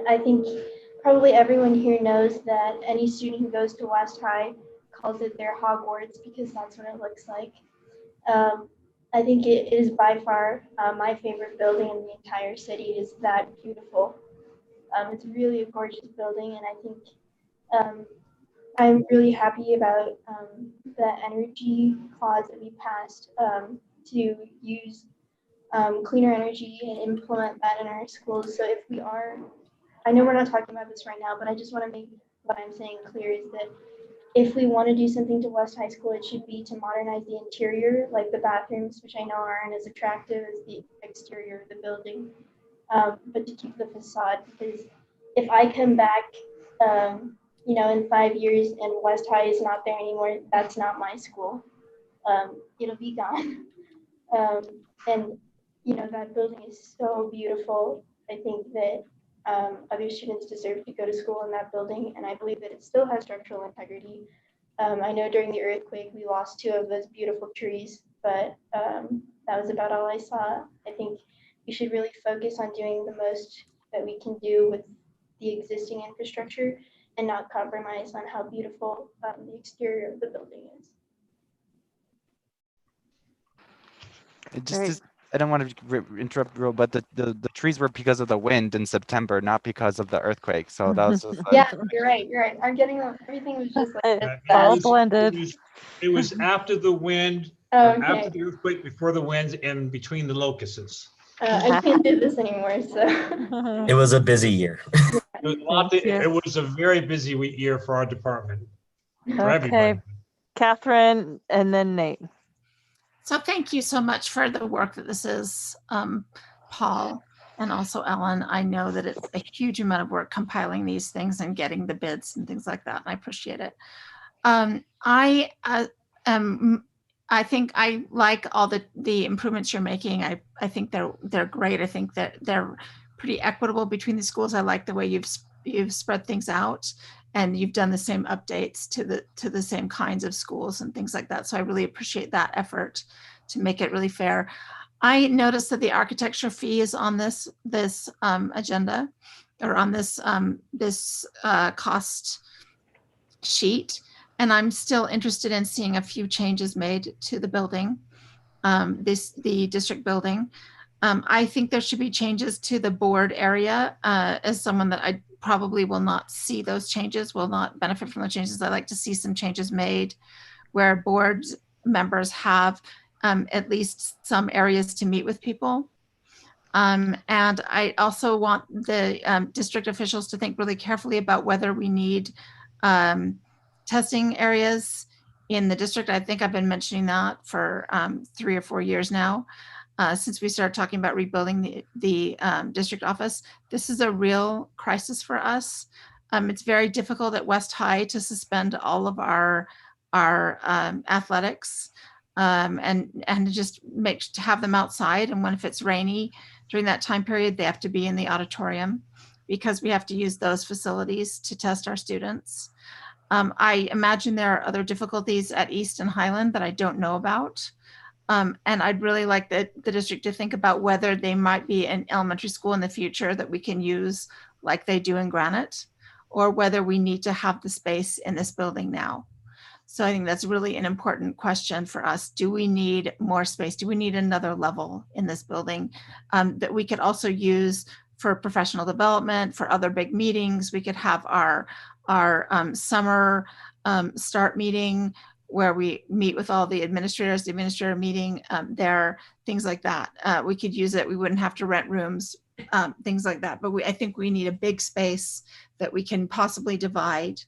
I think probably everyone here knows that any student who goes to West High calls it their Hogwarts, because that's what it looks like. I think it is by far my favorite building in the entire city. It is that beautiful. It's really a gorgeous building, and I think I'm really happy about the energy clause that we passed to use cleaner energy and implement that in our schools. So if we are, I know we're not talking about this right now, but I just want to make what I'm saying clear, is that if we want to do something to West High School, it should be to modernize the interior, like the bathrooms, which I know aren't as attractive as the exterior of the building, but to keep the facade. Because if I come back, in 5 years and West High is not there anymore, that's not my school. It'll be gone. And that building is so beautiful. I think that other students deserve to go to school in that building, and I believe that it still has structural integrity. I know during the earthquake, we lost 2 of those beautiful trees, but that was about all I saw. I think we should really focus on doing the most that we can do with the existing infrastructure and not compromise on how beautiful the exterior of the building is. It just is, I don't want to interrupt, but the trees were because of the wind in September, not because of the earthquake. So that was just Yeah, you're right. I'm getting them. Everything was just like all blended. It was after the wind, okay. after the earthquake, before the winds, and between the locusts. I can't do this anymore, so. It was a busy year. It was a very busy year for our department, for everybody. Catherine, and then Nate. So thank you so much for the work that this is, Paul, and also Ellen. I know that it's a huge amount of work compiling these things and getting the bids and things like that, and I appreciate it. I think I like all the improvements you're making. I think they're great. I think that they're pretty equitable between the schools. I like the way you've spread things out, and you've done the same updates to the same kinds of schools and things like that. So I really appreciate that effort to make it really fair. I noticed that the architecture fee is on this agenda, or on this cost sheet. And I'm still interested in seeing a few changes made to the building, the district building. I think there should be changes to the board area. As someone that I probably will not see those changes, will not benefit from the changes, I'd like to see some changes made where board members have at least some areas to meet with people. And I also want the district officials to think really carefully about whether we need testing areas in the district. I think I've been mentioning that for 3 or 4 years now, since we started talking about rebuilding the district office. This is a real crisis for us. It's very difficult at West High to suspend all of our athletics and just to have them outside. And if it's rainy during that time period, they have to be in the auditorium because we have to use those facilities to test our students. I imagine there are other difficulties at East and Highland that I don't know about. And I'd really like the district to think about whether they might be an elementary school in the future that we can use like they do in Granite, or whether we need to have the space in this building now. So I think that's really an important question for us. Do we need more space? Do we need another level in this building that we could also use for professional development, for other big meetings? We could have our summer start meeting where we meet with all the administrators, the administrator meeting there, things like that. We could use it. We wouldn't have to rent rooms, things like that. But I think we need a big space that we can possibly divide.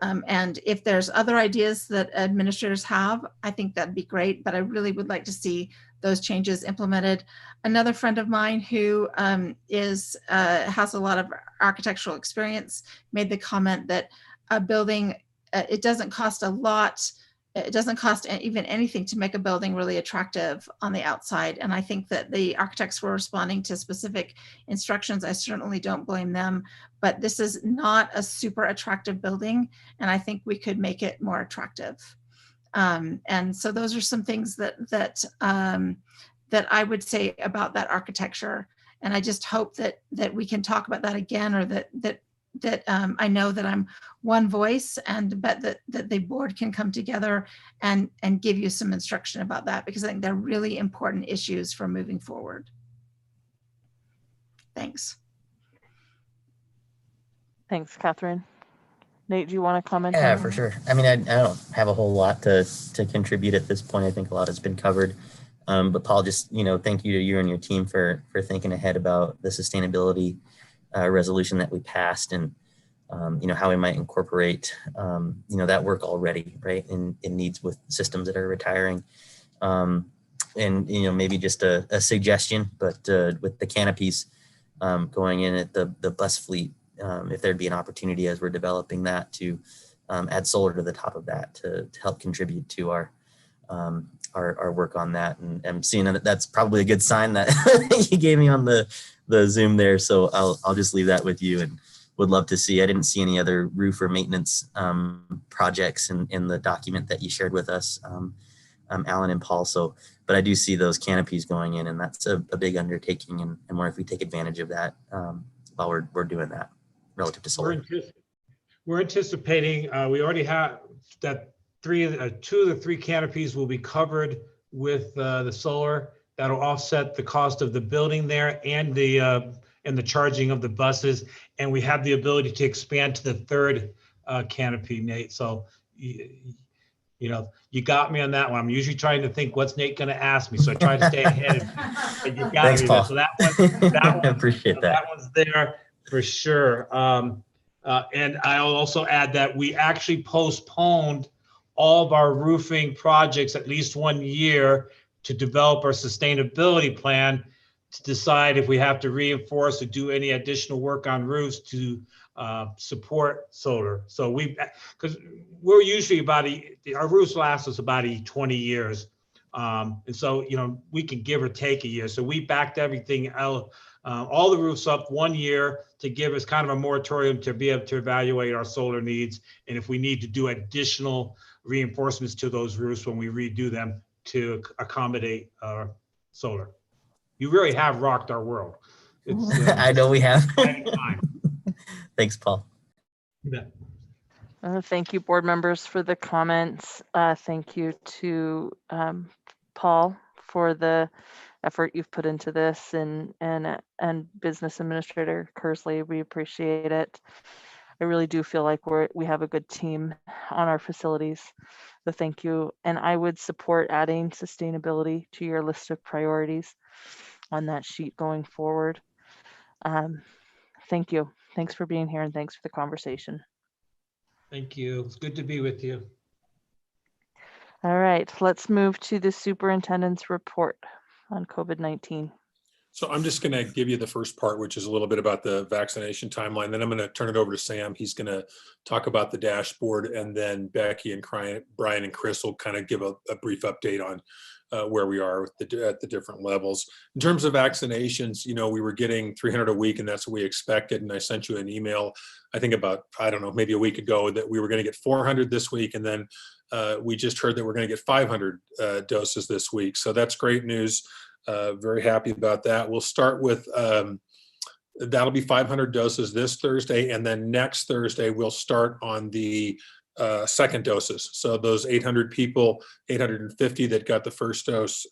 And if there's other ideas that administrators have, I think that'd be great, but I really would like to see those changes implemented. Another friend of mine who has a lot of architectural experience made the comment that a building, it doesn't cost a lot. It doesn't cost even anything to make a building really attractive on the outside. And I think that the architects were responding to specific instructions. I certainly don't blame them, but this is not a super attractive building. And I think we could make it more attractive. And so those are some things that I would say about that architecture. And I just hope that we can talk about that again, or that I know that I'm one voice, and bet that the board can come together and give you some instruction about that, because I think they're really important issues for moving forward. Thanks. Thanks, Catherine. Nate, do you want to comment? Yeah, for sure. I mean, I don't have a whole lot to contribute at this point. I think a lot has been covered. But Paul, just, thank you to you and your team for thinking ahead about the sustainability resolution that we passed. And you know, how we might incorporate, you know, that work already, right, in needs with systems that are retiring. And, you know, maybe just a suggestion, but with the canopies going in at the bus fleet, if there'd be an opportunity as we're developing that to add solar to the top of that to help contribute to our work on that. And I'm seeing that that's probably a good sign that you gave me on the Zoom there. So I'll just leave that with you, and would love to see. I didn't see any other roof or maintenance projects in the document that you shared with us, Alan and Paul. So, but I do see those canopies going in, and that's a big undertaking. And wonder if we take advantage of that while we're doing that relative to solar. We're anticipating, we already have that two of the three canopies will be covered with the solar. That'll offset the cost of the building there and the charging of the buses. And we have the ability to expand to the third canopy, Nate. So, you know, you got me on that one. I'm usually trying to think what's Nate going to ask me, so I try to stay ahead. But you got Thanks, me Paul. there. So that one, I appreciate that. That one's there for sure. And I'll also add that we actually postponed all of our roofing projects at least 1 year to develop our sustainability plan to decide if we have to reinforce or do any additional work on roofs to support solar. So because we're usually our roofs last us about 20 years. And so, you know, we can give or take a year. So we backed everything out, all the roofs up 1 year to give us kind of a moratorium to be able to evaluate our solar needs. And if we need to do additional reinforcements to those roofs when we redo them to accommodate solar. You really have rocked our world. It's, I know we have. Thanks, Paul. Yeah. Thank you, board members, for the comments. Thank you to Paul for the effort you've put into this, and Business Administrator Kersley. We appreciate it. I really do feel like we have a good team on our facilities. So thank you. And I would support adding sustainability to your list of priorities on that sheet going forward. Thank you. Thanks for being here, and thanks for the conversation. Thank you. It's good to be with you. All right, let's move to the superintendent's report on COVID-19. So I'm just going to give you the first part, which is a little bit about the vaccination timeline. Then I'm going to turn it over to Sam. He's going to talk about the dashboard, and then Becky and Brian and Chris will kind of give a brief update on where we are with at the different levels. In terms of vaccinations, you know, we were getting 300 a week, and that's what we expected. And I sent you an email, I think about, I don't know, maybe a week ago, that we were going to get 400 this week. And then we just heard that we're going to get 500 doses this week. So that's great news. Very happy about that. We'll start with, that'll be 500 doses this Thursday. And then next Thursday, we'll start on the second doses. So those 800 people, 850 that got the first dose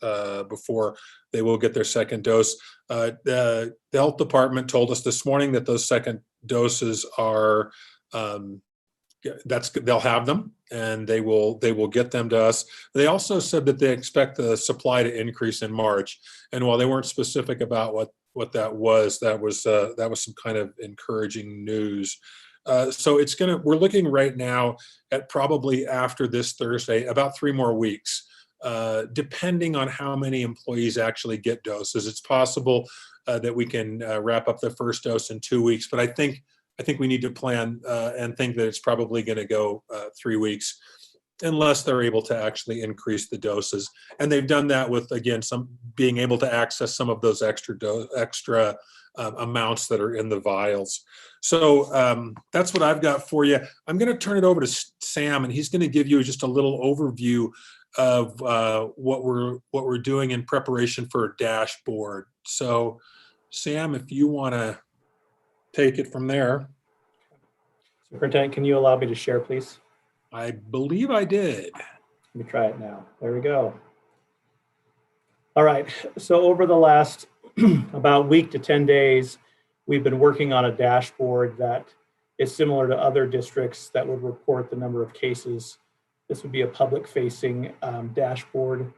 before, they will get their second dose. The health department told us this morning that those second doses are, they'll have them, and they will get them to us. They also said that they expect the supply to increase in March. And while they weren't specific about what that was some kind of encouraging news. So we're looking right now at probably after this Thursday, about 3 more weeks, depending on how many employees actually get doses. It's possible that we can wrap up the first dose in 2 weeks, but I think we need to plan and think that it's probably going to go 3 weeks, unless they're able to actually increase the doses. And they've done that with, again, some being able to access some of those extra amounts that are in the vials. So that's what I've got for you. I'm going to turn it over to Sam, and he's going to give you just a little overview of what we're doing in preparation for a dashboard. So Sam, if you want to take it from there. Superintendent, can you allow me to share, please? I believe I did. Let me try it now. There we go. All right. So over the last about week to 10 days, we've been working on a dashboard that is similar to other districts that would report the number of cases. This would be a public-facing dashboard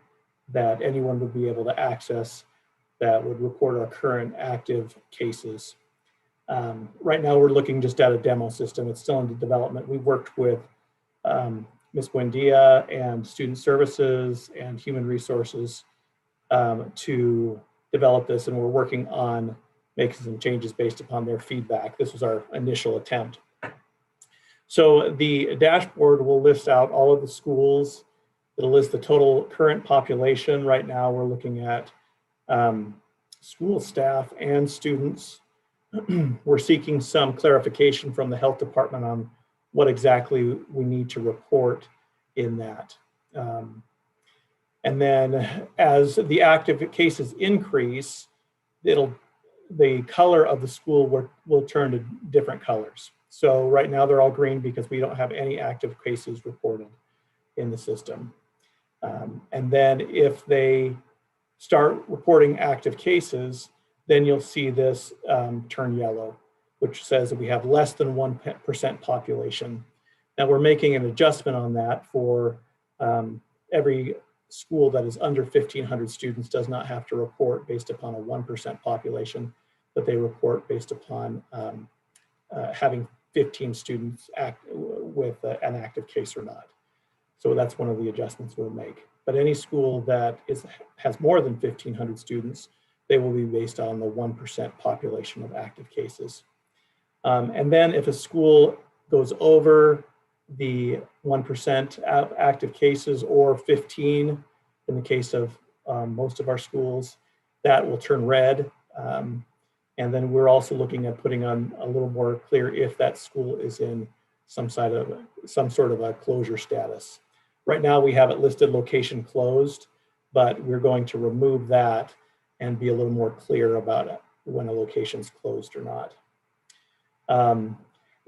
that anyone would be able to access that would report our current active cases. Right now, we're looking just at a demo system. It's still in development. We worked with Ms. Buendia and Student Services and Human Resources to develop this, and we're working on making some changes based upon their feedback. This was our initial attempt. So the dashboard will list out all of the schools. It'll list the total current population. Right now, we're looking at school staff and students. We're seeking some clarification from the health department on what exactly we need to report in that. And then as the active cases increase, the color of the school will turn to different colors. So right now they're all green because we don't have any active cases reported in the system. And then if they start reporting active cases, then you'll see this turn yellow, which says that we have less than 1% population. Now we're making an adjustment on that for every school that is under 1,500 students does not have to report based upon a 1% population, but they report based upon having 15 students with an active case or not. So that's one of the adjustments we'll make. But any school that has more than 1,500 students, they will be based on the 1% population of active cases. And then if a school goes over the 1% active cases or 15 in the case of most of our schools, that will turn red. And then we're also looking at putting on a little more clear if that school is in some sort of a closure status. Right now we have it listed location closed, but we're going to remove that and be a little more clear about it when a location's closed or not.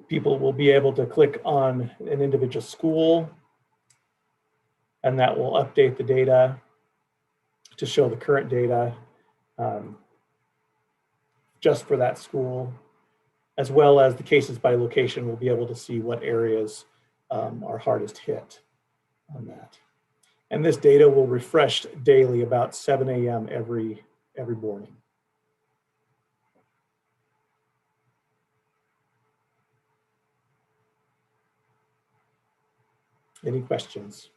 People will be able to click on an individual school, and that will update the data to show the current data just for that school, as well as the cases by location. We'll be able to see what areas are hardest hit on that. And this data will refresh daily about 7 a.m. every morning. Any questions?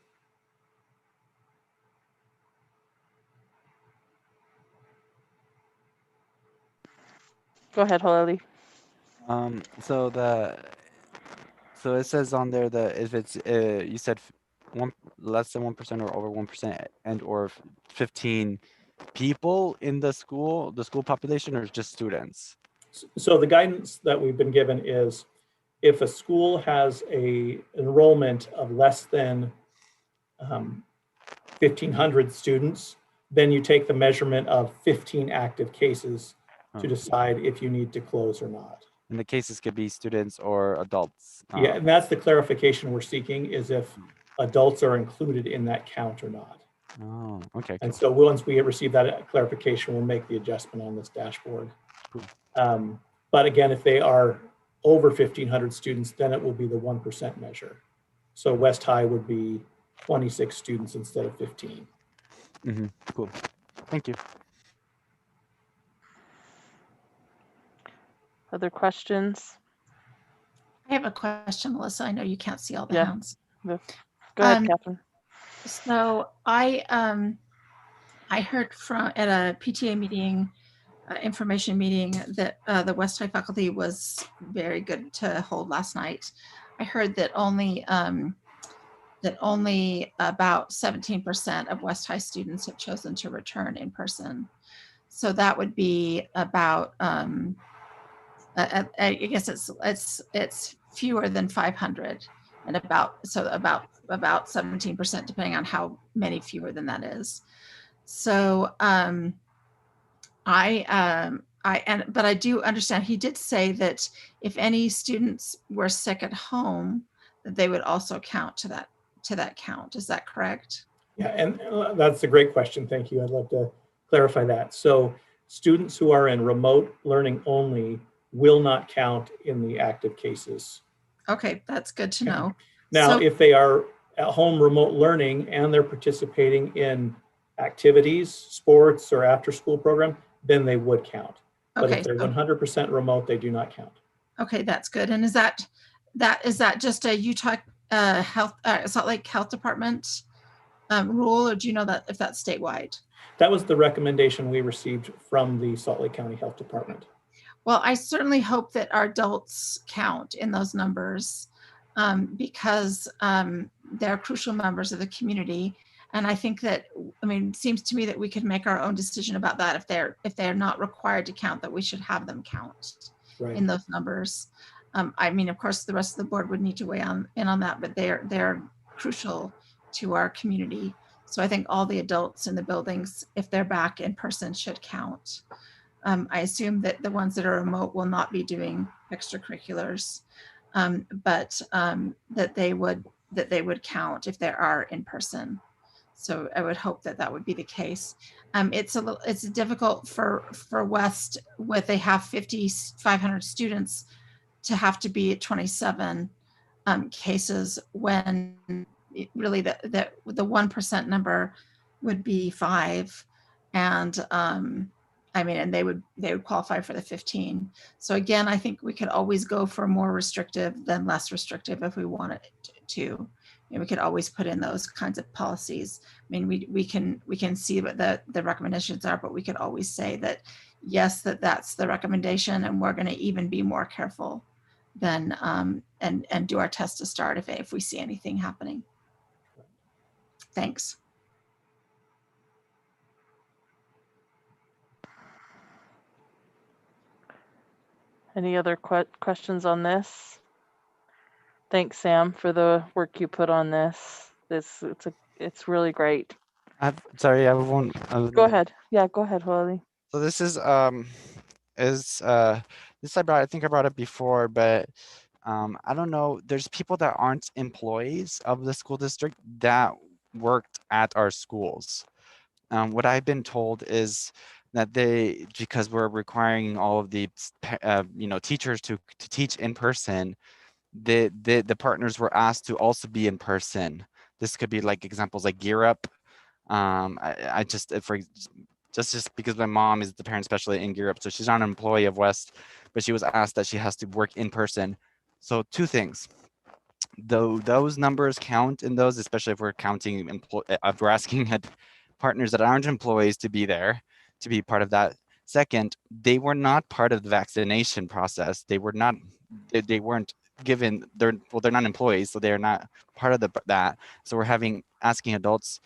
Go ahead, Holly. So it says on there that if it's you said less than 1% or over 1% and or 15 people in the school population, or just students? So the guidance that we've been given is if a school has a enrollment of less than 1,500 students, then you take the measurement of 15 active cases to decide if you need to close or not. And the cases could be students or adults. Yeah, and that's the clarification we're seeking, is if adults are included in that count or not. Oh, okay. And so once we receive that clarification, we'll make the adjustment on this dashboard. Cool. But again, if they are over 1,500 students, then it will be the 1% measure. So West High would be 26 students instead of 15. Mm-hmm. Cool. Thank you. Other questions? I have a question, Melissa. I know you can't see all the Yeah. hands. Go ahead, Catherine. So I heard from at a PTA meeting, information meeting, that the West High faculty was very good to hold last night. I heard that only about 17% of West High students have chosen to return in person. So that would be about I guess it's fewer than 500, and about 17%, depending on how many fewer than that is. So but I do understand he did say that if any students were sick at home, that they would also count to that count. Is that correct? Yeah, and that's a great question. Thank you. I'd love to clarify that. So students who are in remote learning only will not count in the active cases. Okay, that's good to know. Now, if they are at home remote learning and they're participating in activities, sports, or after school program, then they would count. But Okay, if they're so- 100% remote, they do not count. okay, that's good. And is that just a Utah Salt Lake Health Department rule, or do you know that if that's statewide? That was the recommendation we received from the Salt Lake County Health Department. Well, I certainly hope that our adults count in those numbers because they're crucial members of the community. And I think that, I mean, it seems to me that we could make our own decision about that. If they're not required to count, that we should have them count in those numbers. I mean, of course, the rest of the board would need to weigh in on that, but they're crucial to our community. So I think all the adults in the buildings, if they're back in person, should count. I assume that the ones that are remote will not be doing extracurriculars, but that they would count if they are in person. So I would hope that that would be the case. It's difficult for West with they have 500 students to have to be at 27 cases when really the 1% number would be 5, and I mean, and they would qualify for the 15. So again, I think we could always go for more restrictive than less restrictive if we wanted to. And we could always put in those kinds of policies. I mean, we can see what the recommendations are, but we could always say that yes, that's the recommendation, and we're going to even be more careful than and do our test to start if we see anything happening. Thanks. Any other questions on this? Thanks, Sam, for the work you put on this. It's really great. Sorry, I won't. Go ahead. Yeah, go ahead, Holly. So this is this I think I brought it before, but I don't know. There's people that aren't employees of the school district that worked at our schools. What I've been told is that because we're requiring all of the teachers to teach in person, the partners were asked to also be in person. This could be like examples like Gear Up. I just because my mom is the parent specialist in Gear Up, so she's not an employee of West, but she was asked that she has to work in person. So two things. Though those numbers count in those, especially if we're counting if we're asking at partners that aren't employees to be there, to be part of that. Second, they were not part of the vaccination process. They weren't given, they're not employees, so they're not part of that. So we're asking adults,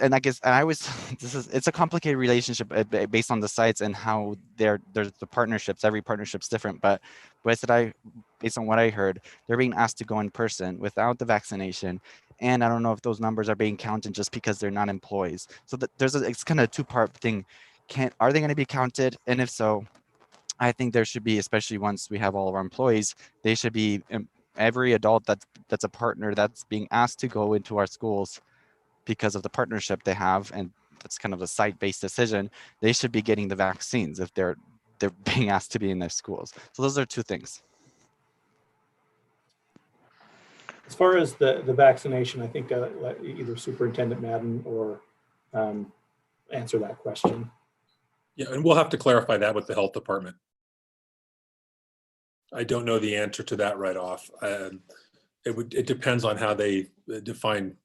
and I guess it's a complicated relationship based on the sites and how there's the partnerships. Every partnership's different, but based on what I heard, they're being asked to go in person without the vaccination. And I don't know if those numbers are being counted just because they're not employees. So it's kind of a two-part thing. Are they going to be counted? And if so, I think there should be, especially once we have all of our employees, they should be every adult that's a partner that's being asked to go into our schools because of the partnership they have, and that's kind of a site-based decision. They should be getting the vaccines if they're being asked to be in their schools. So those are two things. As far as the vaccination, I think either Superintendent Madden or answer that question. Yeah, and we'll have to clarify that with the health department. I don't know the answer to that right off. It depends on how they define.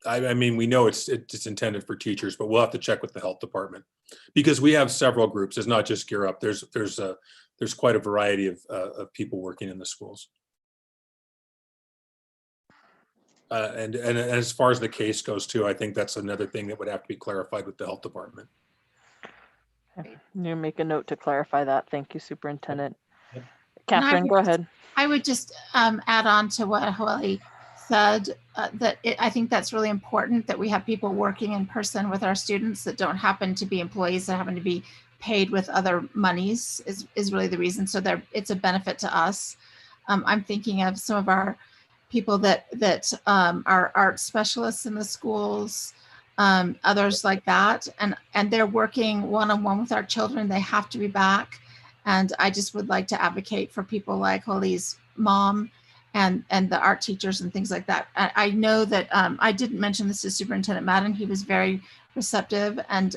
I mean, we know it's intended for teachers, but we'll have to check with the health department because we have several groups. It's not just Gear Up. There's quite a variety of people working in the schools. And as far as the case goes too, I think that's another thing that would have to be clarified with the health department. You make a note to clarify that. Thank you, Superintendent. Yep. Catherine, go ahead. I would just add on to what Holly said, I think that's really important that we have people working in person with our students that don't happen to be employees, that happen to be paid with other monies is really the reason. So it's a benefit to us. I'm thinking of some of our people that are art specialists in the schools, others like that, and they're working one-on-one with our children. They have to be back. And I just would like to advocate for people like Holly's mom and the art teachers and things like that. I know that I didn't mention this to Superintendent Madden. He was very receptive and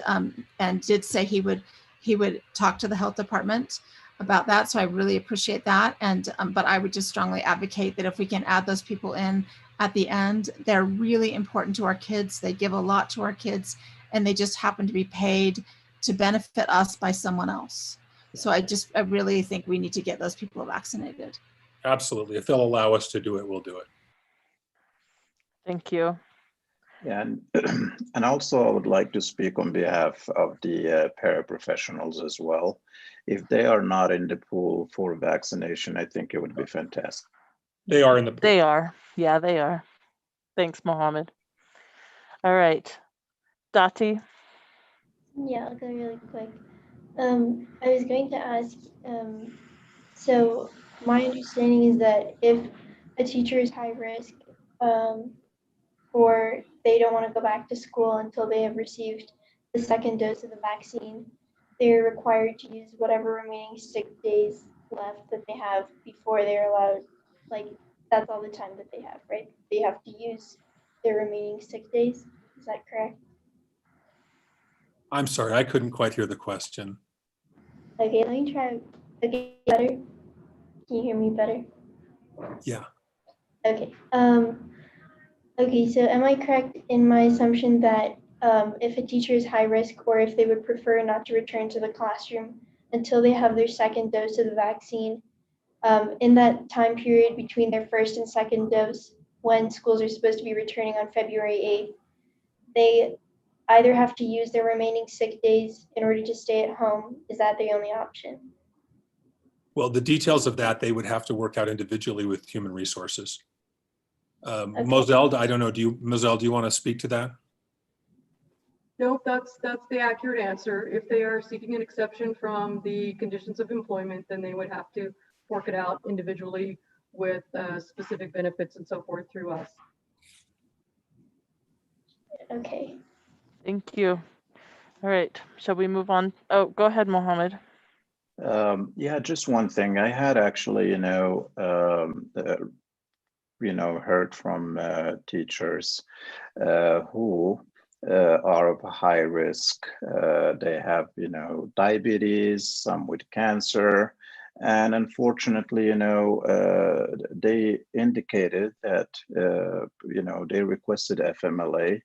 did say he he would talk to the health department about that. So I really appreciate that. And but I would just strongly advocate that if we can add those people in at the end, they're really important to our kids. They give a lot to our kids, and they just happen to be paid to benefit us by someone else. So I really think we need to get those people vaccinated. Absolutely. If they'll allow us to do it, we'll do it. Thank you. And and also I would like to speak on behalf of the paraprofessionals as well. If they are not in the pool for vaccination, I think it would be fantastic. They are in the pool. They are. Yeah, they are. Thanks, Mohammed. All right. Dati? Yeah, I'll go really quick. I was going to ask, so my understanding is that if a teacher is high risk, or they don't want to go back to school until they have received the second dose of the vaccine, they're required to use whatever remaining sick days left that they have before they're allowed, like, that's all the time that they have, right? They have to use their remaining sick days. Is that correct? I'm sorry, I couldn't quite hear the question. Okay, let me try again. Better? Can you hear me better? Yeah. Okay. Okay, so am I correct in my assumption that if a teacher is high risk, or if they would prefer not to return to the classroom until they have their second dose of the vaccine, in that time period between their first and second dose, when schools are supposed to be returning on February 8th, they either have to use their remaining sick days in order to stay at home? Is that the only option? Well, the details of that, they would have to work out individually with human resources. Okay. Moselle, I don't know, Moselle, do you want to speak to that? Nope, that's the accurate answer. If they are seeking an exception from the conditions of employment, then they would have to work it out individually with specific benefits and so forth through us. Okay. Thank you. All right. Shall we move on? Oh, go ahead, Mohammed. Yeah, just one thing. I had actually, heard from teachers who are of high risk. They have, diabetes, some with cancer. And unfortunately, they indicated that, they requested FMLA,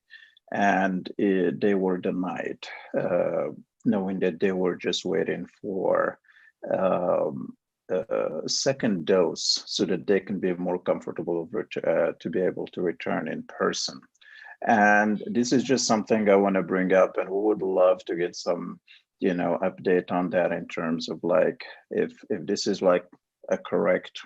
and they were denied, knowing that they were just waiting for second dose so that they can be more comfortable to be able to return in person. And this is just something I want to bring up, and we would love to get some, update on that in terms of like, if this is like a correct,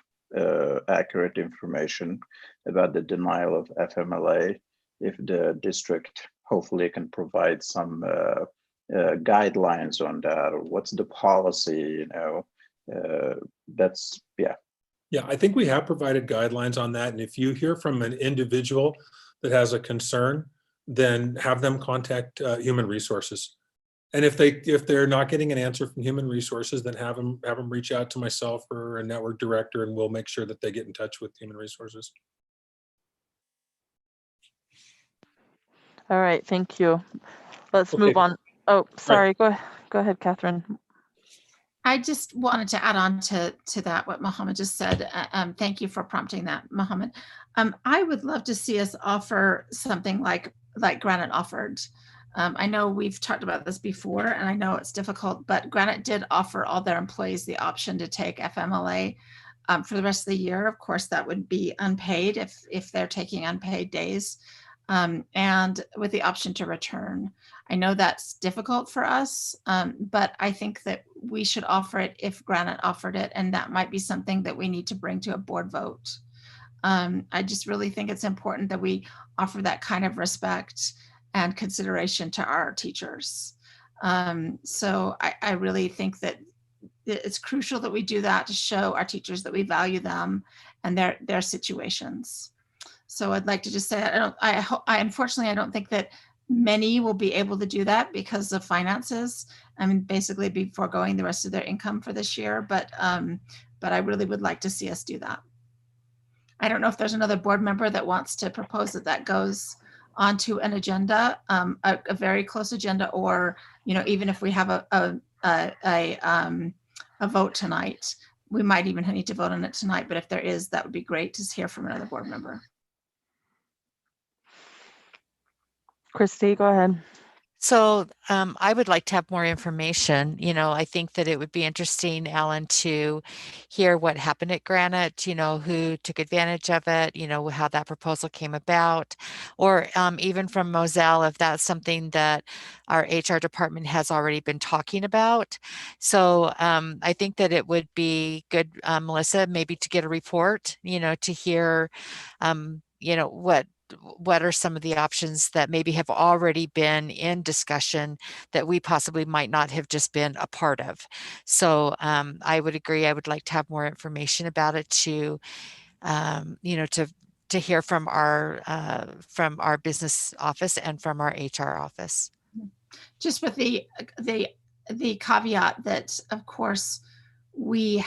accurate information about the denial of FMLA, if the district hopefully can provide some guidelines on that, or what's the policy, that's, yeah. Yeah, I think we have provided guidelines on that. And if you hear from an individual that has a concern, then have them contact human resources. And if they're not getting an answer from human resources, then have them reach out to myself or a network director, and we'll make sure that they get in touch with human resources. All right. Thank you. Let's Okay. move on. Oh, sorry. Go ahead, Catherine. I just wanted to add on to that, what Mohammed just said. Thank you for prompting that, Mohammed. I would love to see us offer something like Granite offered. I know we've talked about this before, and I know it's difficult, but Granite did offer all their employees the option to take FMLA for the rest of the year. Of course, that would be unpaid if they're taking unpaid days, and with the option to return. I know that's difficult for us, but I think that we should offer it if Granite offered it, and that might be something that we need to bring to a board vote. I just really think it's important that we offer that kind of respect and consideration to our teachers. So I really think that it's crucial that we do that to show our teachers that we value them and their situations. So I'd like to just say, unfortunately, I don't think that many will be able to do that because of finances. I mean, basically be foregoing the rest of their income for this year, but I really would like to see us do that. I don't know if there's another board member that wants to propose that goes onto an agenda, a very close agenda, or, even if we have a a vote tonight. We might even need to vote on it tonight, but if there is, that would be great to hear from another board member. Christy, go ahead. So I would like to have more information. I think that it would be interesting, Alan, to hear what happened at Granite, who took advantage of it, how that proposal came about, or even from Moselle, if that's something that our HR department has already been talking about. So I think that it would be good, Melissa, maybe to get a report, to hear, what are some of the options that maybe have already been in discussion that we possibly might not have just been a part of. So I would agree. I would like to have more information about it to hear from our business office and from our HR office. Just with the caveat that, of course, we're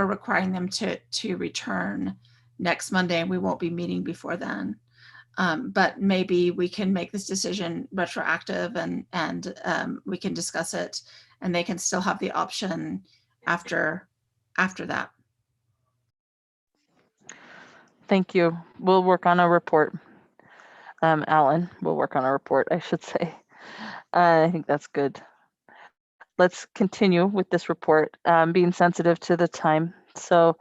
requiring them to return next Monday, and we won't be meeting before then. But maybe we can make this decision retroactive, and we can discuss it, and they can still have the option after that. Thank you. We'll work on a report. Alan, we'll work on a report, I should say. I think that's good. Let's continue with this report, being sensitive to the time. So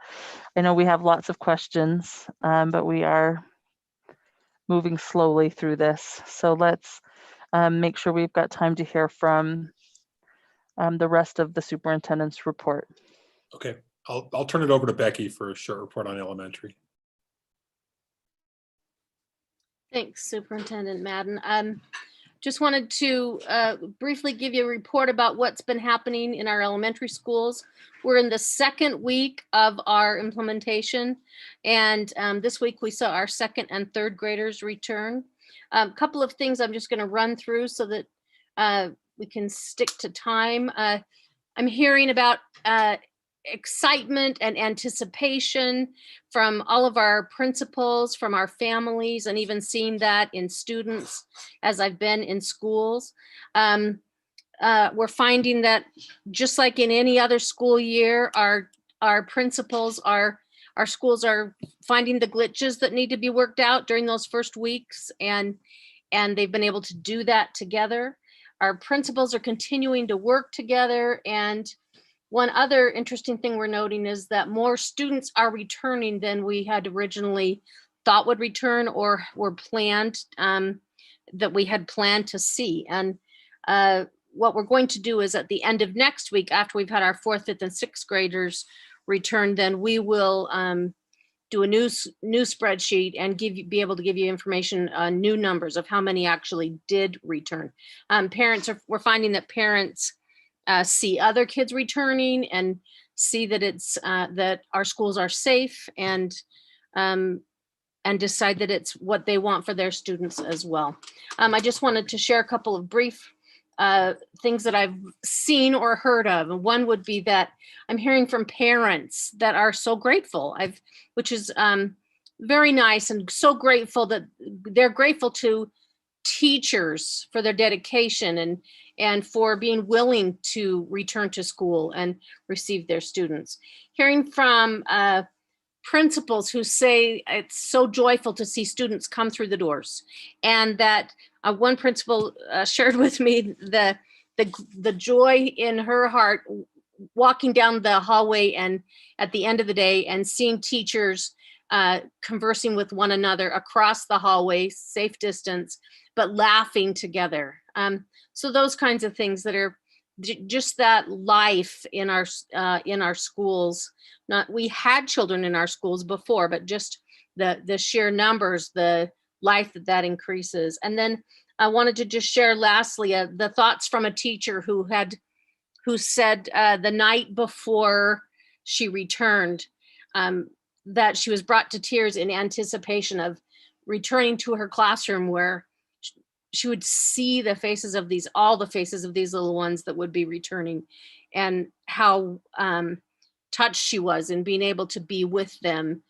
I know we have lots of questions, but we are moving slowly through this. So let's make sure we've got time to hear from the rest of the superintendent's report. Okay, I'll turn it over to Becky for a short report on elementary. Thanks, Superintendent Madden. Just wanted to briefly give you a report about what's been happening in our elementary schools. We're in the second week of our implementation, and this week we saw our second and third graders return. A couple of things I'm just going to run through so that we can stick to time. I'm hearing about excitement and anticipation from all of our principals, from our families, and even seeing that in students as I've been in schools. We're finding that just like in any other school year, our principals, our schools are finding the glitches that need to be worked out during those first weeks, and they've been able to do that together. Our principals are continuing to work together, and one other interesting thing we're noting is that more students are returning than we had originally thought would return or were planned, that we had planned to see. And what we're going to do is at the end of next week, after we've had our 4th, 5th, and 6th graders return, then we will do a new spreadsheet and be able to give you information on new numbers of how many actually did return. We're finding that parents see other kids returning and see that it's that our schools are safe, and decide that it's what they want for their students as well. I just wanted to share a couple of brief things that I've seen or heard of. And one would be that I'm hearing from parents that are so grateful, which is very nice, and so grateful that they're grateful to teachers for their dedication and for being willing to return to school and receive their students. Hearing from principals who say it's so joyful to see students come through the doors, and that one principal shared with me the joy in her heart walking down the hallway and at the end of the day and seeing teachers conversing with one another across the hallway, safe distance, but laughing together. So those kinds of things that are just that life in our schools. We had children in our schools before, but just the sheer numbers, the life that increases. And then I wanted to just share lastly the thoughts from a teacher who said the night before she returned that she was brought to tears in anticipation of returning to her classroom, where she would see all the faces of these little ones that would be returning, and how touched she was in being able to be with them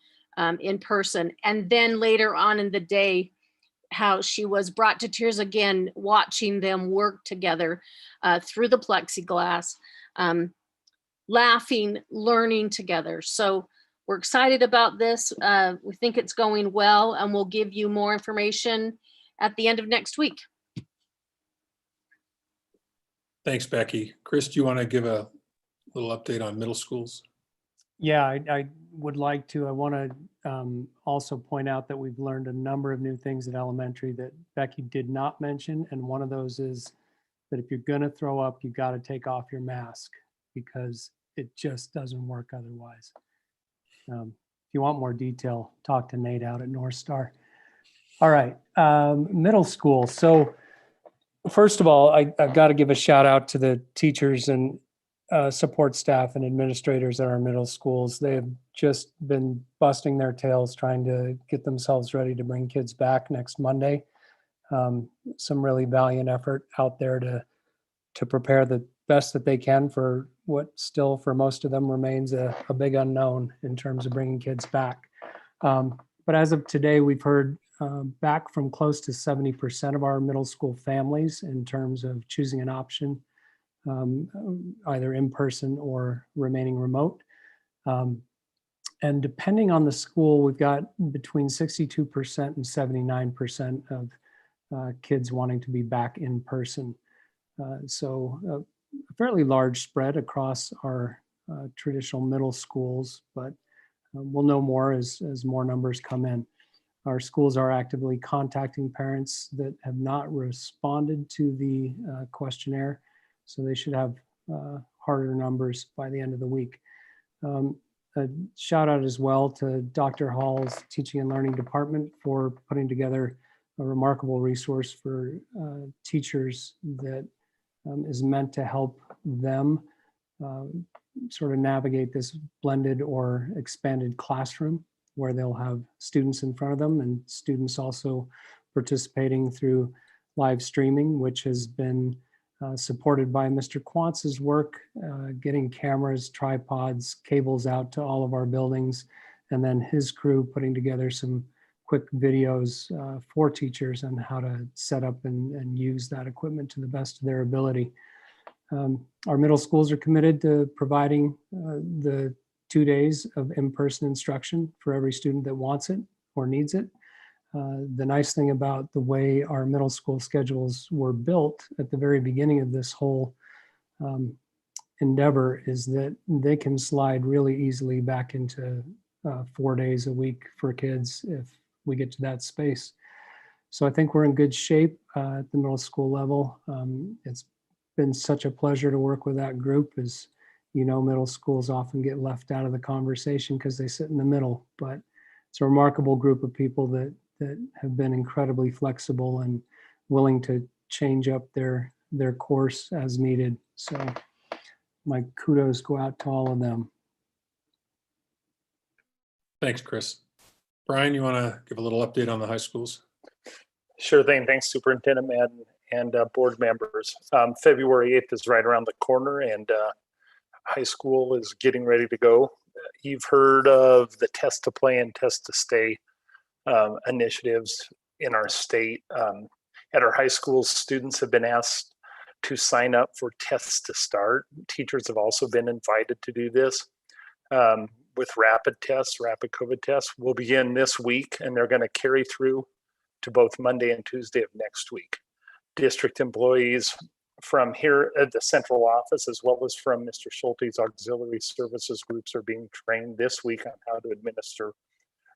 in person. And then later on in the day, how she was brought to tears again watching them work together through the plexiglass, laughing, learning together. So we're excited about this. We think it's going well, and we'll give you more information at the end of next week. Thanks, Becky. Chris, do you want to give a little update on middle schools? Yeah, I would like to. I want to also point out that we've learned a number of new things at elementary that Becky did not mention. And one of those is that if you're going to throw up, you got to take off your mask because it just doesn't work otherwise. If you want more detail, talk to Nate out at North Star. All right, middle school. So first of all, I've got to give a shout out to the teachers and support staff and administrators at our middle schools. They have just been busting their tails trying to get themselves ready to bring kids back next Monday. Some really valiant effort out there to prepare the best that they can for what still for most of them remains a big unknown in terms of bringing kids back. But as of today, we've heard back from close to 70% of our middle school families in terms of choosing an option, either in person or remaining remote. And depending on the school, we've got between 62% and 79% of kids wanting to be back in person. So a fairly large spread across our traditional middle schools, but we'll know more as more numbers come in. Our schools are actively contacting parents that have not responded to the questionnaire, so they should have harder numbers by the end of the week. A shout out as well to Dr. Hall's Teaching and Learning Department for putting together a remarkable resource for teachers that is meant to help them sort of navigate this blended or expanded classroom where they'll have students in front of them and students also participating through live streaming, which has been supported by Mr. Quantz's work, getting cameras, tripods, cables out to all of our buildings, and then his crew putting together some quick videos for teachers on how to set up and use that equipment to the best of their ability. Our middle schools are committed to providing the 2 days of in-person instruction for every student that wants it or needs it. The nice thing about the way our middle school schedules were built at the very beginning of this whole endeavor is that they can slide really easily back into 4 days a week for kids if we get to that space. So I think we're in good shape at the middle school level. It's been such a pleasure to work with that group. As you know, middle schools often get left out of the conversation because they sit in the middle, but it's a remarkable group of people that have been incredibly flexible and willing to change up their course as needed. So my kudos go out to all of them. Thanks, Chris. Brian, you want to give a little update on the high schools? Sure thing. Thanks, Superintendent Madden and board members. February 8th is right around the corner and high school is getting ready to go. You've heard of the test to play and test to stay initiatives in our state. At our high schools, students have been asked to sign up for tests to start. Teachers have also been invited to do this with rapid tests, rapid COVID tests. Will begin this week and they're going to carry through to both Monday and Tuesday of next week. District employees from here at the central office, as well as from Mr. Schulte's auxiliary services groups, are being trained this week on how to administer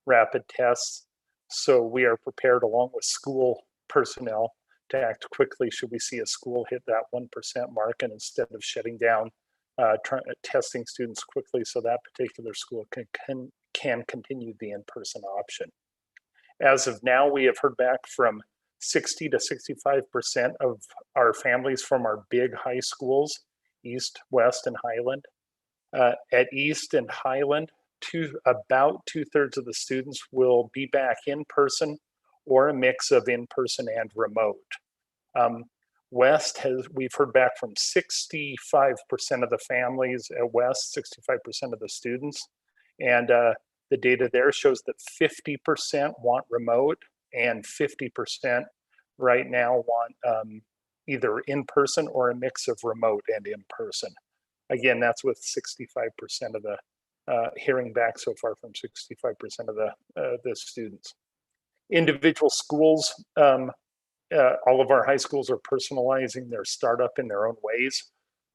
rapid tests. So we are prepared along with school personnel to act quickly should we see a school hit that 1% mark, and instead of shutting down, testing students quickly so that particular school can continue the in-person option. As of now, we have heard back from 60 to 65% of our families from our big high schools, East, West, and Highland. At East and Highland, about 2/3 of the students will be back in person or a mix of in-person and remote. West we've heard back from 65% of the families at West, 65% of the students. And the data there shows that 50% want remote and 50% right now want either in person or a mix of remote and in person. Again, that's with 65% of the hearing back so far from 65% of the students. Individual schools, all of our high schools are personalizing their startup in their own ways.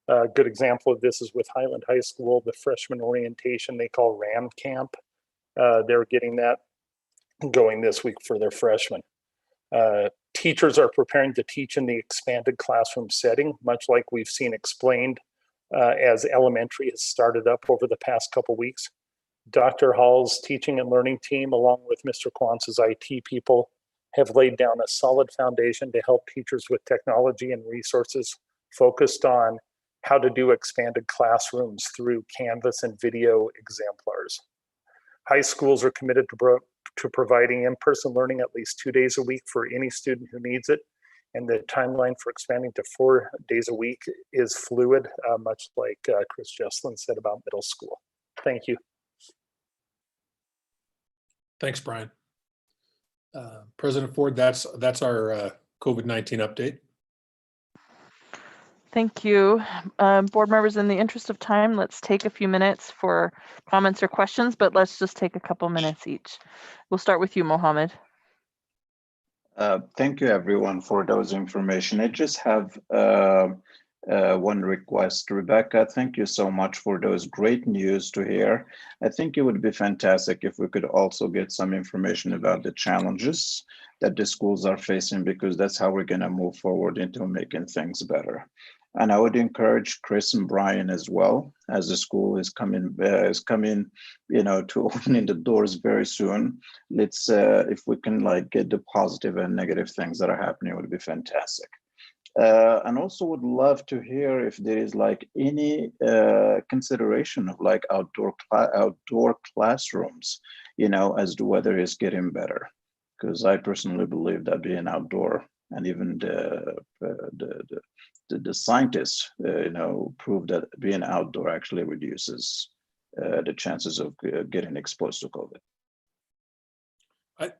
A good example of this is with Highland High School, the freshman orientation they call RAM Camp. They're getting that going this week for their freshmen. Teachers are preparing to teach in the expanded classroom setting, much like we've seen explained as elementary has started up over the past couple weeks. Dr. Hall's teaching and learning team, along with Mr. Kwanz's IT people, have laid down a solid foundation to help teachers with technology and resources focused on how to do expanded classrooms through Canvas and video exemplars. High schools are committed to providing in-person learning at least 2 days a week for any student who needs it. And the timeline for expanding to 4 days a week is fluid, much like Chris Jesslyn said about middle school. Thank you. Thanks, Brian. President Ford, that's our COVID-19 update. Thank you. Board members, in the interest of time, let's take a few minutes for comments or questions, but let's just take a couple minutes each. We'll start with you, Mohammed. Thank you, everyone, for those information. I just have one request. Rebecca, thank you so much for those great news to hear. I think it would be fantastic if we could also get some information about the challenges that the schools are facing, because that's how we're going to move forward into making things better. And I would encourage Chris and Brian as well, as the school is coming, to opening the doors very soon. Let's, if we can get the positive and negative things that are happening, it would be fantastic. And also would love to hear if there is any consideration of outdoor classrooms, as the weather is getting better. Because I personally believe that being outdoor, and even the scientists, prove that being outdoor actually reduces the chances of getting exposed to COVID.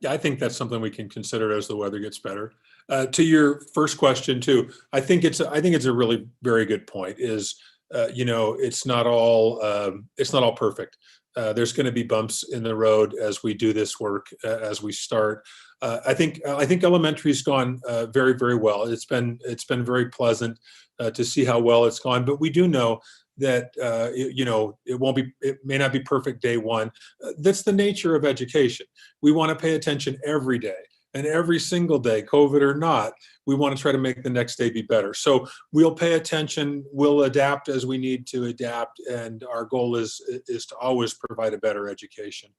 I think that's something we can consider as the weather gets better. To your first question too, I think it's a really very good point. Is it's not all perfect. There's going to be bumps in the road as we do this work, as we start. I think elementary's gone very, very well. It's been very pleasant to see how well it's gone. But we do know that it may not be perfect day one. That's the nature of education. We want to pay attention every day. And every single day, COVID or not, we want to try to make the next day be better. So we'll pay attention, we'll adapt as we need to adapt, and our goal is to always provide a better education.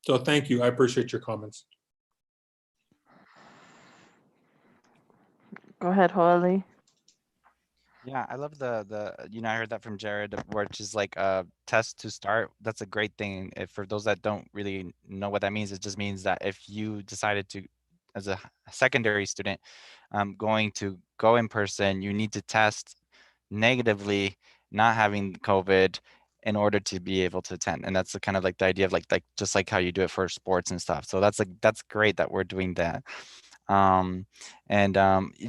So thank you, I appreciate your comments. Go ahead, Hoali. Yeah, I love I heard that from Jared, which is like a test to start. That's a great thing. For those that don't really know what that means, it just means that if you decided to, as a secondary student, going to go in person, you need to test negatively, not having COVID, in order to be able to attend. And that's kind of like the idea of like just like how you do it for sports and stuff. So that's great that we're doing that.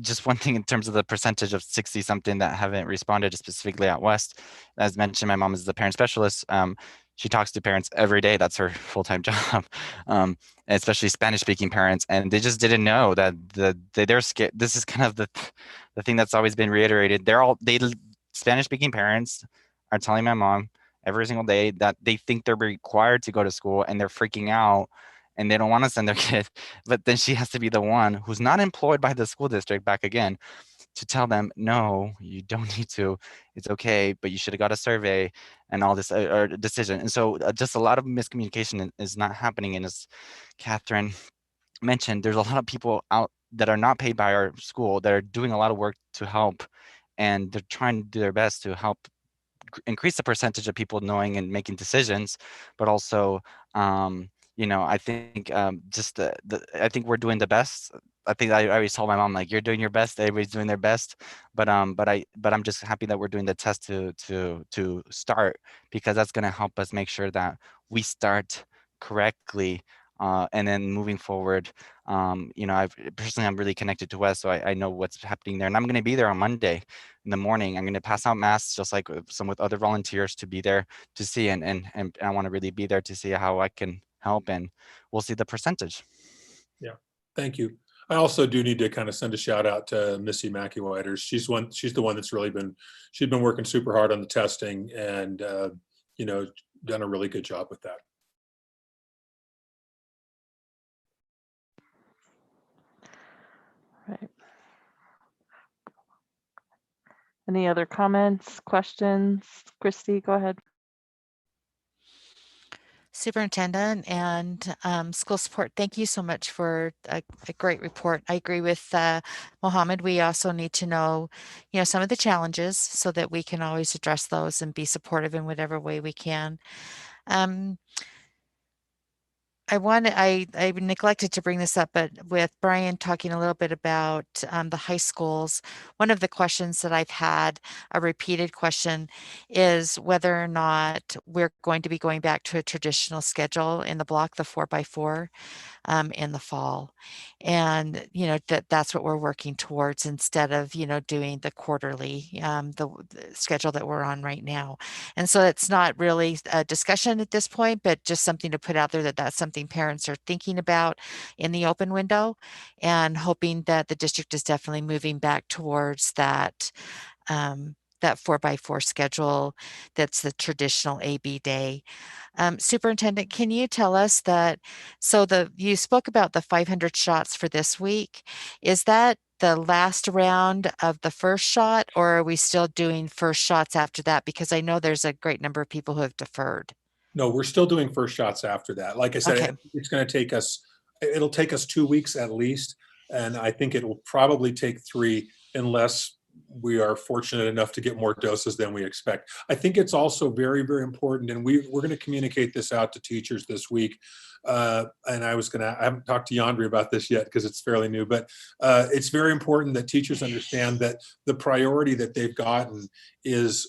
Just one thing in terms of the percentage of 60 something that haven't responded specifically out west, as mentioned, my mom is the parent specialist. She talks to parents every day. That's her full-time job, especially Spanish-speaking parents, and they just didn't know that they're scared. This is kind of the thing that's always been reiterated. Spanish-speaking parents are telling my mom every single day that they think they're required to go to school, and they're freaking out. And they don't want to send their kid, but then she has to be the one who's not employed by the school district, back again, to tell them, no, you don't need to, it's okay, but you should have got a survey and all this or decision. And so just a lot of miscommunication is not happening. And as Catherine mentioned, there's a lot of people out that are not paid by our school that are doing a lot of work to help, and they're trying to do their best to help increase the percentage of people knowing and making decisions, but also I think I think we're doing the best. I think I always told my mom, like, you're doing your best, everybody's doing their best, but I'm just happy that we're doing the test to start, because that's going to help us make sure that we start correctly And then moving forward, you know, I'm really connected to West, so I know what's happening there. And I'm going to be there on Monday in the morning. I'm going to pass out masks just like with other volunteers to be there to see, and I want to really be there to see how I can help, and we'll see the percentage. Yeah, thank you. I also do need to kind of send a shout out to Missy Mackey-Whiters. She's the one that's really she's been working super hard on the testing, and you know, done a really good job with that. Right. Any other comments, questions? Christy, go ahead. Superintendent and school support, thank you so much for a great report. I agree with Mohammed. We also need to know, you know, some of the challenges so that we can always address those and be supportive in whatever way we can. I neglected to bring this up, but with Brian talking a little bit about the high schools, one of the questions that I've had, a repeated question, is whether or not we're going to be going back to a traditional schedule in the block, the 4x4, in the fall. And, you know, that's what we're working towards instead of, you know, doing the quarterly, the schedule that we're on right now. And so it's not really a discussion at this point, but just something to put out there that that's something parents are thinking about in the open window, and hoping that the district is definitely moving back towards that, that 4x4 schedule. That's the traditional AB day. Superintendent, can you tell us that, so you spoke about the 500 shots for this week. Is that the last round of the first shot, or are we still doing first shots after that? Because I know there's a great number of people who have deferred. No, we're still doing first shots after that. Like I said, Okay. it's going to take us, it'll take us 2 weeks at least. And I think it will probably take 3 unless we are fortunate enough to get more doses than we expect. I think it's also very, very important, and we're going to communicate this out to teachers this week. And I haven't talked to Yandri about this yet because it's fairly new, but it's very important that teachers understand that the priority that they've gotten is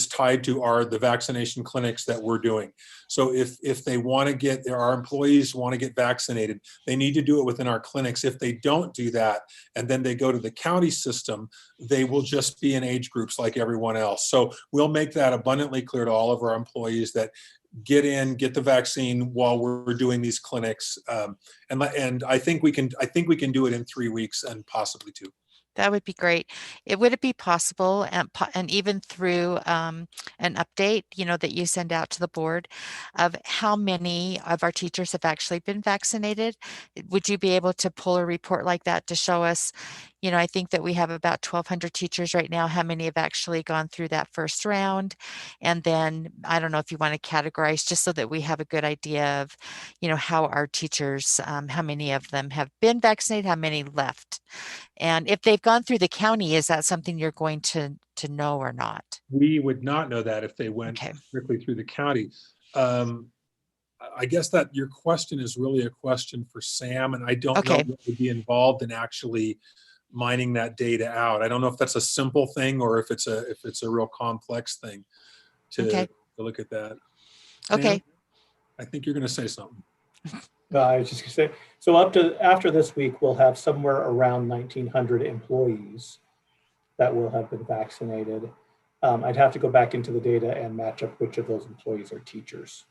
tied to the vaccination clinics that we're doing. So if they want to get, our employees want to get vaccinated, they need to do it within our clinics. If they don't do that, and then they go to the county system, they will just be in age groups like everyone else. So we'll make that abundantly clear to all of our employees that get the vaccine while we're doing these clinics. And I think we can do it in 3 weeks and possibly 2. That would be great. Would it be possible, and even through an update, you know, that you send out to the board, of how many of our teachers have actually been vaccinated? Would you be able to pull a report like that to show us, you know, I think that we have about 1,200 teachers right now, how many have actually gone through that first round? And then I don't know if you want to categorize, just so that we have a good idea of, you know, how our teachers, how many of them have been vaccinated, how many left? And if they've gone through the county, is that something you're going to know or not? We would not know that if they went strictly through the county. I guess that your question is really a question for Sam, and I don't know what would be involved in actually mining that data out. I don't know if that's a simple thing or if it's a real complex thing to look at that. Okay. Sam, I think you're going to say something. No, I was just going to say, so after this week, we'll have somewhere around 1,900 employees that will have been vaccinated. I'd have to go back into the data and match up which of those employees are teachers.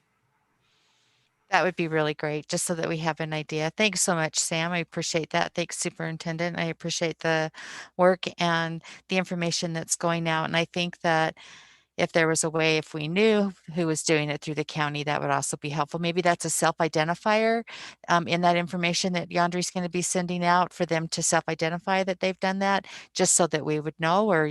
That would be really great, just so that we have an idea. Thanks so much, Sam. I appreciate that. Thanks, Superintendent. I appreciate the work and the information that's going out. And I think that if there was a way, if we knew who was doing it through the county, that would also be helpful. Maybe that's a self-identifier in that information that Yandri's going to be sending out for them to self-identify that they've done that, just so that we would know. Or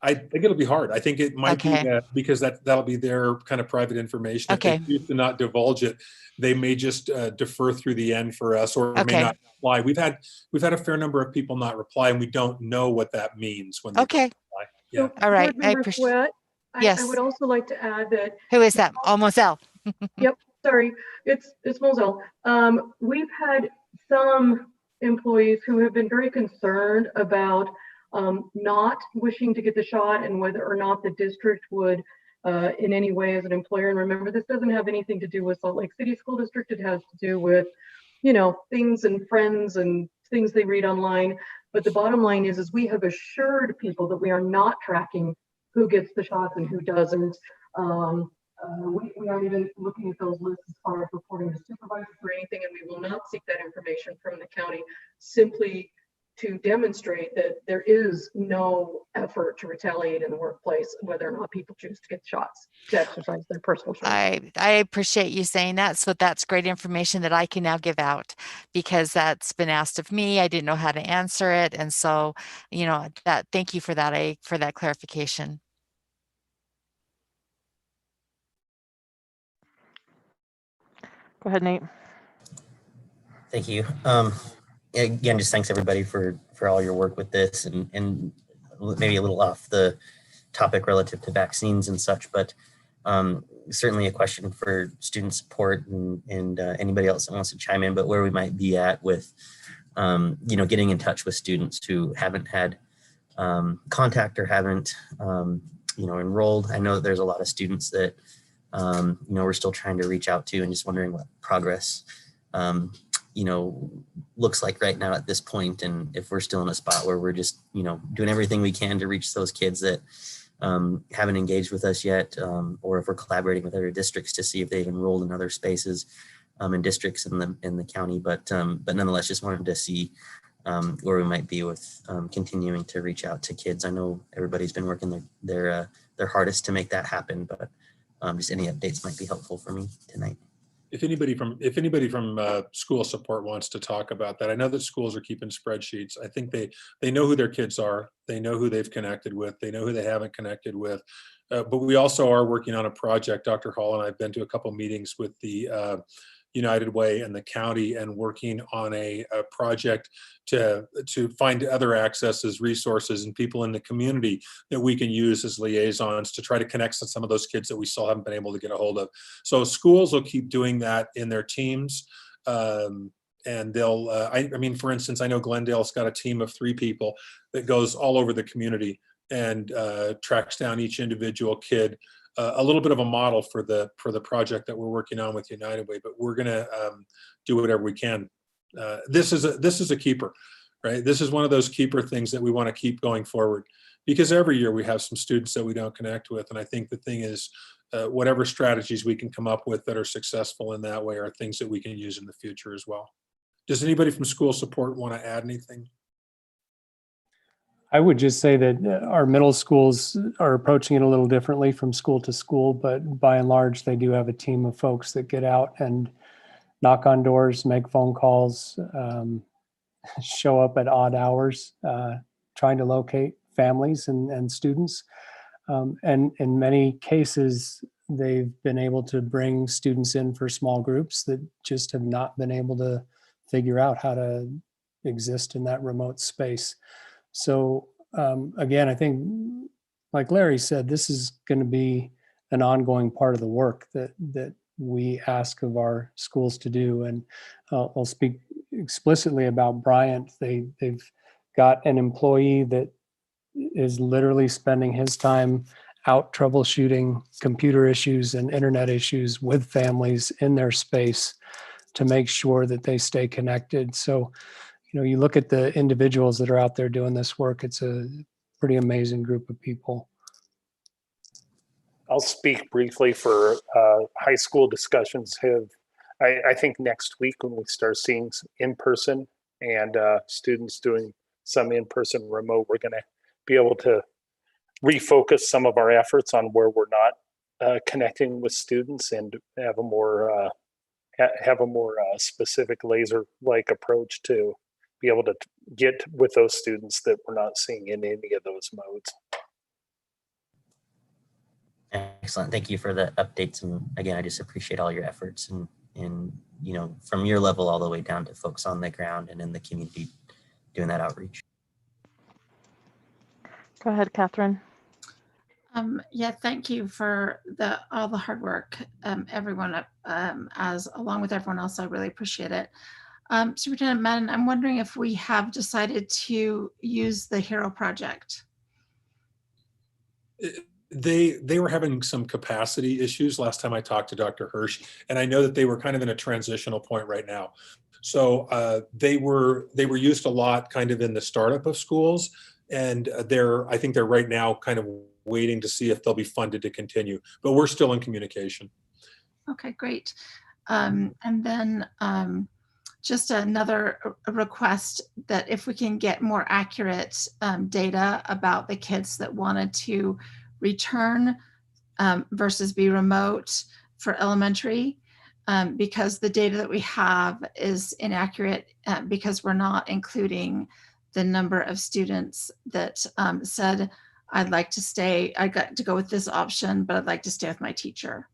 I think it'll be hard. I think it might be because that'll be their kind of private information. If they choose to not divulge it, they may just defer through the end for us, or may not reply. We've had a fair number of people not reply, and we don't know what that means when they reply. Yeah. So, all right. I appreciate. Yes. I would also like to add that. Who is that? Oh, Moselle. Yep. Sorry, it's Moselle. We've had some employees who have been very concerned about not wishing to get the shot and whether or not the district would in any way as an employer. And remember, this doesn't have anything to do with Salt Lake City School District. It has to do with, you know, things and friends and things they read online. But the bottom line is we have assured people that we are not tracking who gets the shots and who doesn't. We aren't even looking at those lists as far as reporting to supervisors or anything, and we will not seek that information from the county, simply to demonstrate that there is no effort to retaliate in the workplace, whether or not people choose to get shots to exercise their personal choice. I appreciate you saying that. So that's great information that I can now give out, because that's been asked of me. I didn't know how to answer it. And so, you know, that, thank you for that, for that clarification. Go ahead, Nate. Thank you. Again, just thanks everybody for all your work with this, and maybe a little off the topic relative to vaccines and such, but certainly a question for student support and anybody else that wants to chime in, but where we might be at with, you know, getting in touch with students who haven't had contact or haven't, you know, enrolled. I know that there's a lot of students that, you know, we're still trying to reach out to, and just wondering what progress, you know, looks like right now at this point, and if we're still in a spot where we're just, you know, doing everything we can to reach those kids that haven't engaged with us yet, or if we're collaborating with other districts to see if they've enrolled in other spaces in districts in the county. But nonetheless, just wanted to see where we might be with continuing to reach out to kids. I know everybody's been working their hardest to make that happen, but just any updates might be helpful for me tonight. If anybody from school support wants to talk about that, I know that schools are keeping spreadsheets. I think they know who their kids are. They know who they've connected with. They know who they haven't connected with. But we also are working on a project. Dr. Hall and I have been to a couple meetings with the United Way and the county, and working on a project to find other accesses, resources, and people in the community that we can use as liaisons to try to connect to some of those kids that we still haven't been able to get a hold of. So schools will keep doing that in their teams. And they'll, I mean, for instance, I know Glendale's got a team of 3 people that goes all over the community and tracks down each individual kid. A little bit of a model for the project that we're working on with United Way, but we're gonna do whatever we can. This is a keeper, right? This is one of those keeper things that we want to keep going forward, because every year we have some students that we don't connect with, and I think the thing is, whatever strategies we can come up with that are successful in that way are things that we can use in the future as well. Does anybody from school support want to add anything? I would just say that our middle schools are approaching it a little differently from school to school, but by and large, they do have a team of folks that get out and knock on doors, make phone calls, show up at odd hours, trying to locate families and students. And in many cases, they've been able to bring students in for small groups that just have not been able to figure out how to exist in that remote space. So again, I think, like Larry said, this is going to be an ongoing part of the work that we ask of our schools to do. And I'll speak explicitly about Bryant. They've got an employee that is literally spending his time out troubleshooting computer issues and internet issues with families in their space to make sure that they stay connected. So, you know, you look at the individuals that are out there doing this work, it's a pretty amazing group of people. I'll speak briefly for high school discussions I think next week when we start seeing in-person and students doing some in-person remote, we're going to be able to refocus some of our efforts on where we're not connecting with students and have a more specific laser-like approach to be able to get with those students that we're not seeing in any of those modes. Excellent. Thank you for the updates. And again, I just appreciate all your efforts and you know, from your level all the way down to folks on the ground and in the community doing that outreach. Go ahead, Catherine. Yeah, thank you for all the hard work, everyone, along with everyone else. I really appreciate it. Superintendent Madden, I'm wondering if we have decided to use the HERO project. They were having some capacity issues last time I talked to Dr. Hirsch, and I know that they were kind of in a transitional point right now. So they were used a lot kind of in the startup of schools, and I think they're right now kind of waiting to see if they'll be funded to continue, but we're still in communication. Okay, great. And then just another request that if we can get more accurate data about the kids that wanted to return versus be remote for elementary, because the data that we have is inaccurate because we're not including the number of students that said, I'd like to stay, I got to go with this option, but I'd like to stay with my teacher.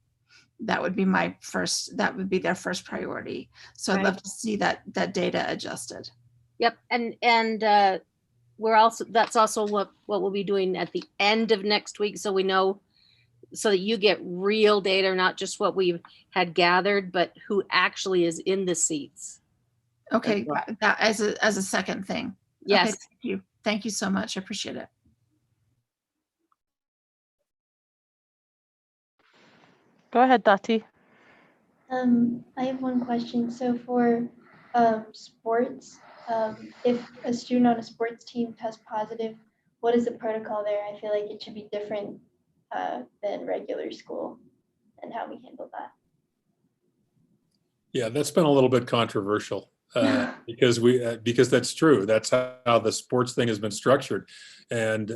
That would be that would be their first priority. So I'd love to see that data adjusted. Yep, and that's also what we'll be doing at the end of next week, so we know, so that you get real data, not just what we had gathered, but who actually is in the seats. Okay, that as a second thing. Yes. Okay, thank you so much. I appreciate it. Go ahead, Dati. I have one question. So for sports, if a student on a sports team tests positive, what is the protocol there? I feel like it should be different than regular school and how we handle that. Yeah, that's been a little bit controversial because that's true. That's how the sports thing has been structured, and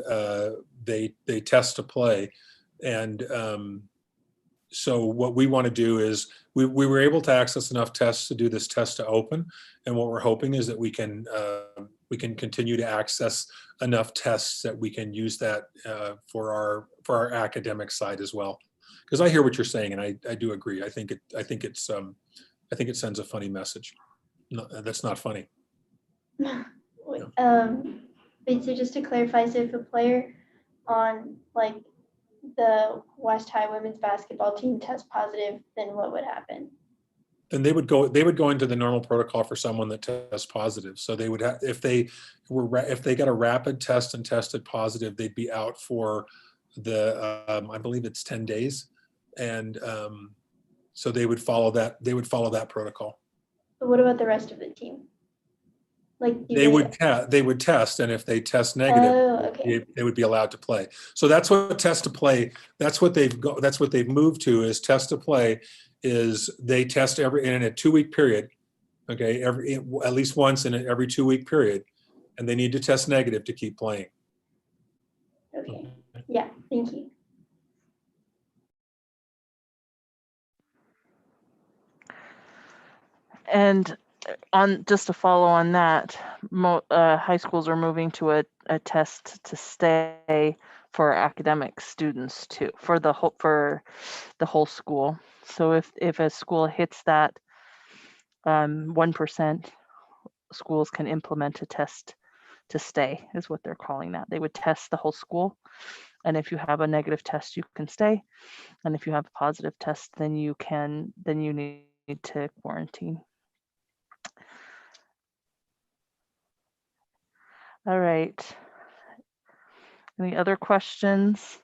they test to play, and so what we want to do is we were able to access enough tests to do this test to open, and what we're hoping is that we can continue to access enough tests that we can use that for our academic side as well. Because I hear what you're saying, and I do agree. I think it sends a funny message. No, that's not funny. Wait, so just to clarify, so if a player on like the West High women's basketball team tests positive, then what would happen? Then they would go into the normal protocol for someone that tests positive. So they would have, if they got a rapid test and tested positive, they'd be out for I believe it's 10 days. And so they would follow that protocol. But what about the rest of the team? Like they would test, and if they test negative, they would be allowed to play. So that's what test to play. That's what they've moved to, is test to play. Is they test in a 2-week period, okay, at least once in every 2-week period, and they need to test negative to keep playing. Okay. Yeah. Thank you. And on just to follow on that, high schools are moving to a test to stay for academic students too, for the whole school. So if a school hits that 1%, schools can implement a test to stay, is what they're calling that. They would test the whole school, and if you have a negative test, you can stay, and if you have a positive test, then you need to quarantine. All right. Any other questions?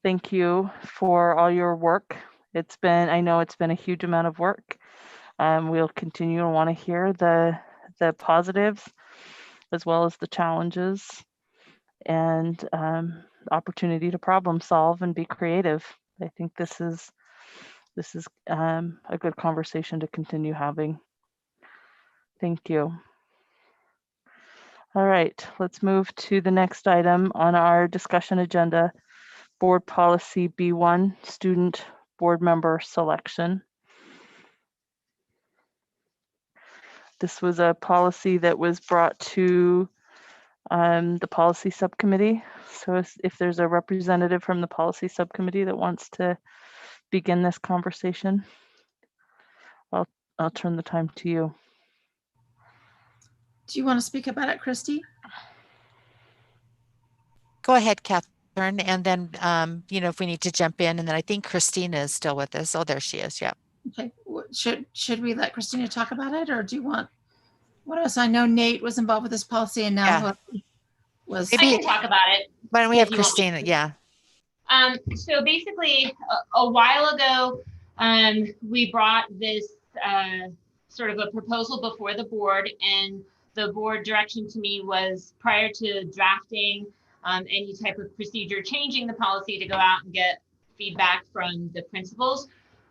Thank you for all your work. I know it's been a huge amount of work. We'll continue to want to hear the positives as well as the challenges, and opportunity to problem solve and be creative. I think this is a good conversation to continue having. Thank you. All right, let's move to the next item on our discussion agenda, Board Policy B1, Student Board Member Selection. This was a policy that was brought to the Policy Subcommittee. So if there's a representative from the Policy Subcommittee that wants to begin this conversation, I'll turn the time to you. Do you want to speak about it, Christy? Go ahead, Catherine, and then if we need to jump in, and then I think Christina is still with us. Oh, there she is. Yeah. Okay. Should we let Christina talk about it, or do you want? What else? I know Nate was involved with this policy, and now I can talk about it. Why don't we Yeah, have do you want me Christina? to? Yeah. So basically, a while ago, we brought this sort of a proposal before the board, and the board direction to me was, prior to drafting any type of procedure changing the policy, to go out and get feedback from the principals,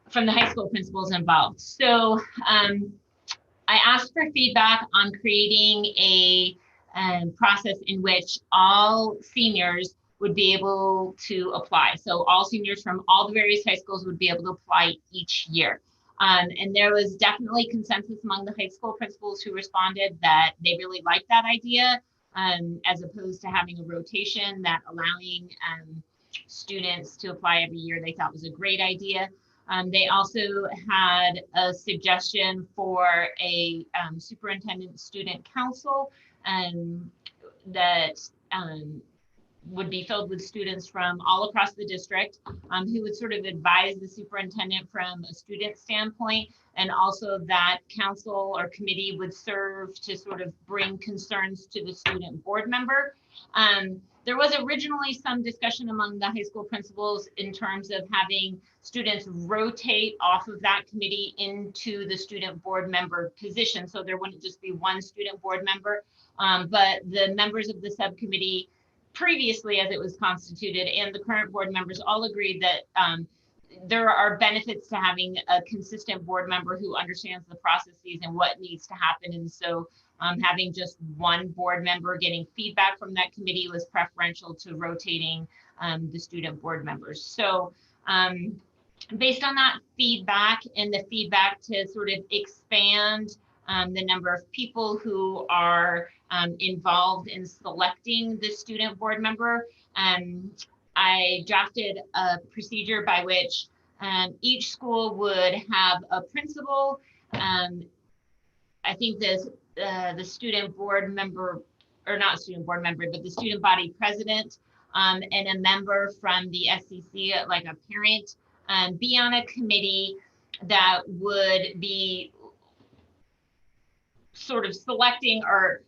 from the high school principals involved. So I asked for feedback on creating a process in which all seniors would be able to apply. So all seniors from all the various high schools would be able to apply each year. And there was definitely consensus among the high school principals who responded that they really liked that idea, as opposed to having a rotation, that allowing students to apply every year they thought was a great idea. They also had a suggestion for a superintendent student council that would be filled with students from all across the district, who would sort of advise the superintendent from a student standpoint, and also that council or committee would serve to sort of bring concerns to the student board member. There was originally some discussion among the high school principals in terms of having students rotate off of that committee into the student board member position, so there wouldn't just be one student board member. But the members of the subcommittee previously, as it was constituted, and the current board members all agreed that there are benefits to having a consistent board member who understands the processes and what needs to happen. And so having just one board member getting feedback from that committee was preferential to rotating the student board members. So based on that feedback and the feedback to sort of expand the number of people who are involved in selecting the student board member, I drafted a procedure by which each school would have a principal. I think the student board member, or not student board member, but the student body president, and a member from the SCC, like a parent, be on a committee that would be sort of selecting or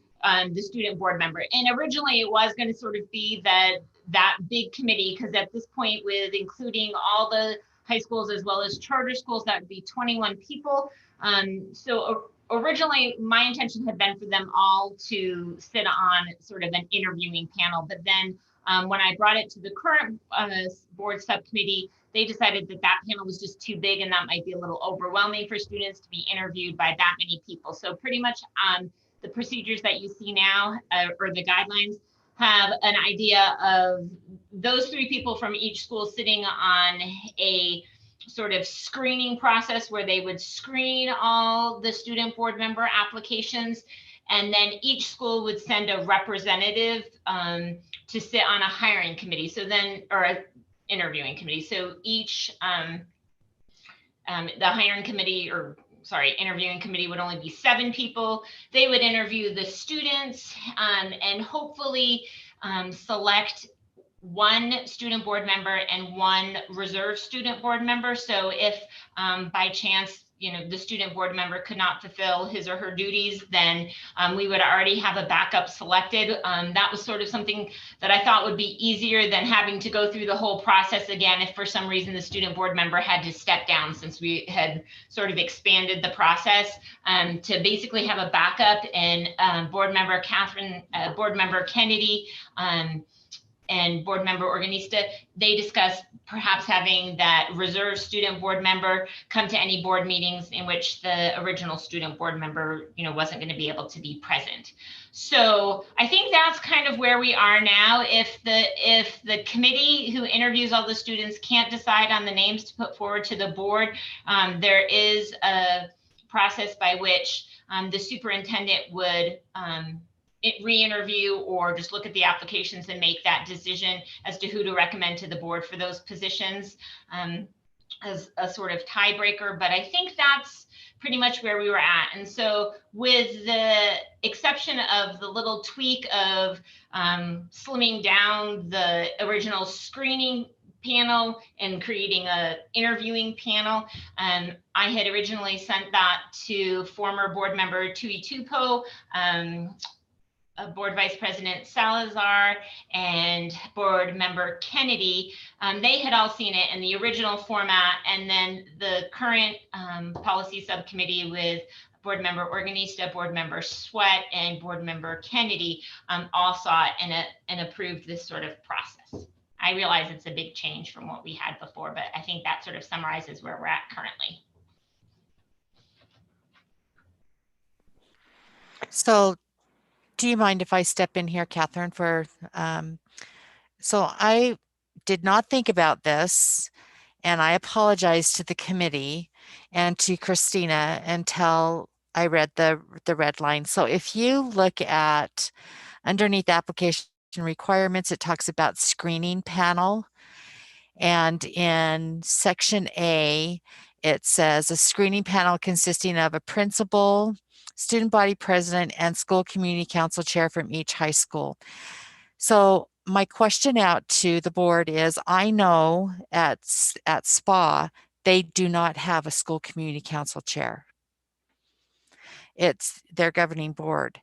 the student board member. And originally it was going to sort of be that big committee, because at this point, with including all the high schools as well as charter schools, that would be 21 people. So originally my intention had been for them all to sit on sort of an interviewing panel, but then when I brought it to the current board subcommittee, they decided that that panel was just too big and that might be a little overwhelming for students to be interviewed by that many people. So pretty much the procedures that you see now, or the guidelines, have an idea of those 3 people from each school sitting on a sort of screening process where they would screen all the student board member applications, and then each school would send a representative to sit on a hiring committee. So then, or a interviewing committee. So each, the hiring committee, or sorry, interviewing committee would only be 7 people. They would interview the students and hopefully select 1 student board member and 1 reserve student board member. So if by chance, the student board member could not fulfill his or her duties, then we would already have a backup selected. That was sort of something that I thought would be easier than having to go through the whole process again if for some reason the student board member had to step down, since we had sort of expanded the process to basically have a backup. And board member Catherine, board member Kennedy, and board member Organista, they discussed perhaps having that reserve student board member come to any board meetings in which the original student board member, wasn't going to be able to be present. So I think that's kind of where we are now. If the committee who interviews all the students can't decide on the names to put forward to the board, there is a process by which the superintendent would re-interview or just look at the applications and make that decision as to who to recommend to the board for those positions as a sort of tiebreaker. But I think that's pretty much where we were at. And so with the exception of the little tweak of slimming down the original screening panel and creating a interviewing panel, I had originally sent that to former board member Tui Tupo, Board Vice President Salazar and Board Member Kennedy, they had all seen it in the original format, and then the current policy subcommittee with Board Member Organista, Board Member Sweat, and Board Member Kennedy all saw it and approved this sort of process. I realize it's a big change from what we had before, but I think that sort of summarizes where we're at currently. So do you mind if I step in here, Catherine, for, so I did not think about this, and I apologize to the committee and to Christina until I read the red line. So if you look at underneath application requirements, it talks about screening panel. And in section A, it says a screening panel consisting of a principal, student body president, and school community council chair from each high school. So my question out to the board is, I know at SPA, they do not have a school community council chair. It's their governing board.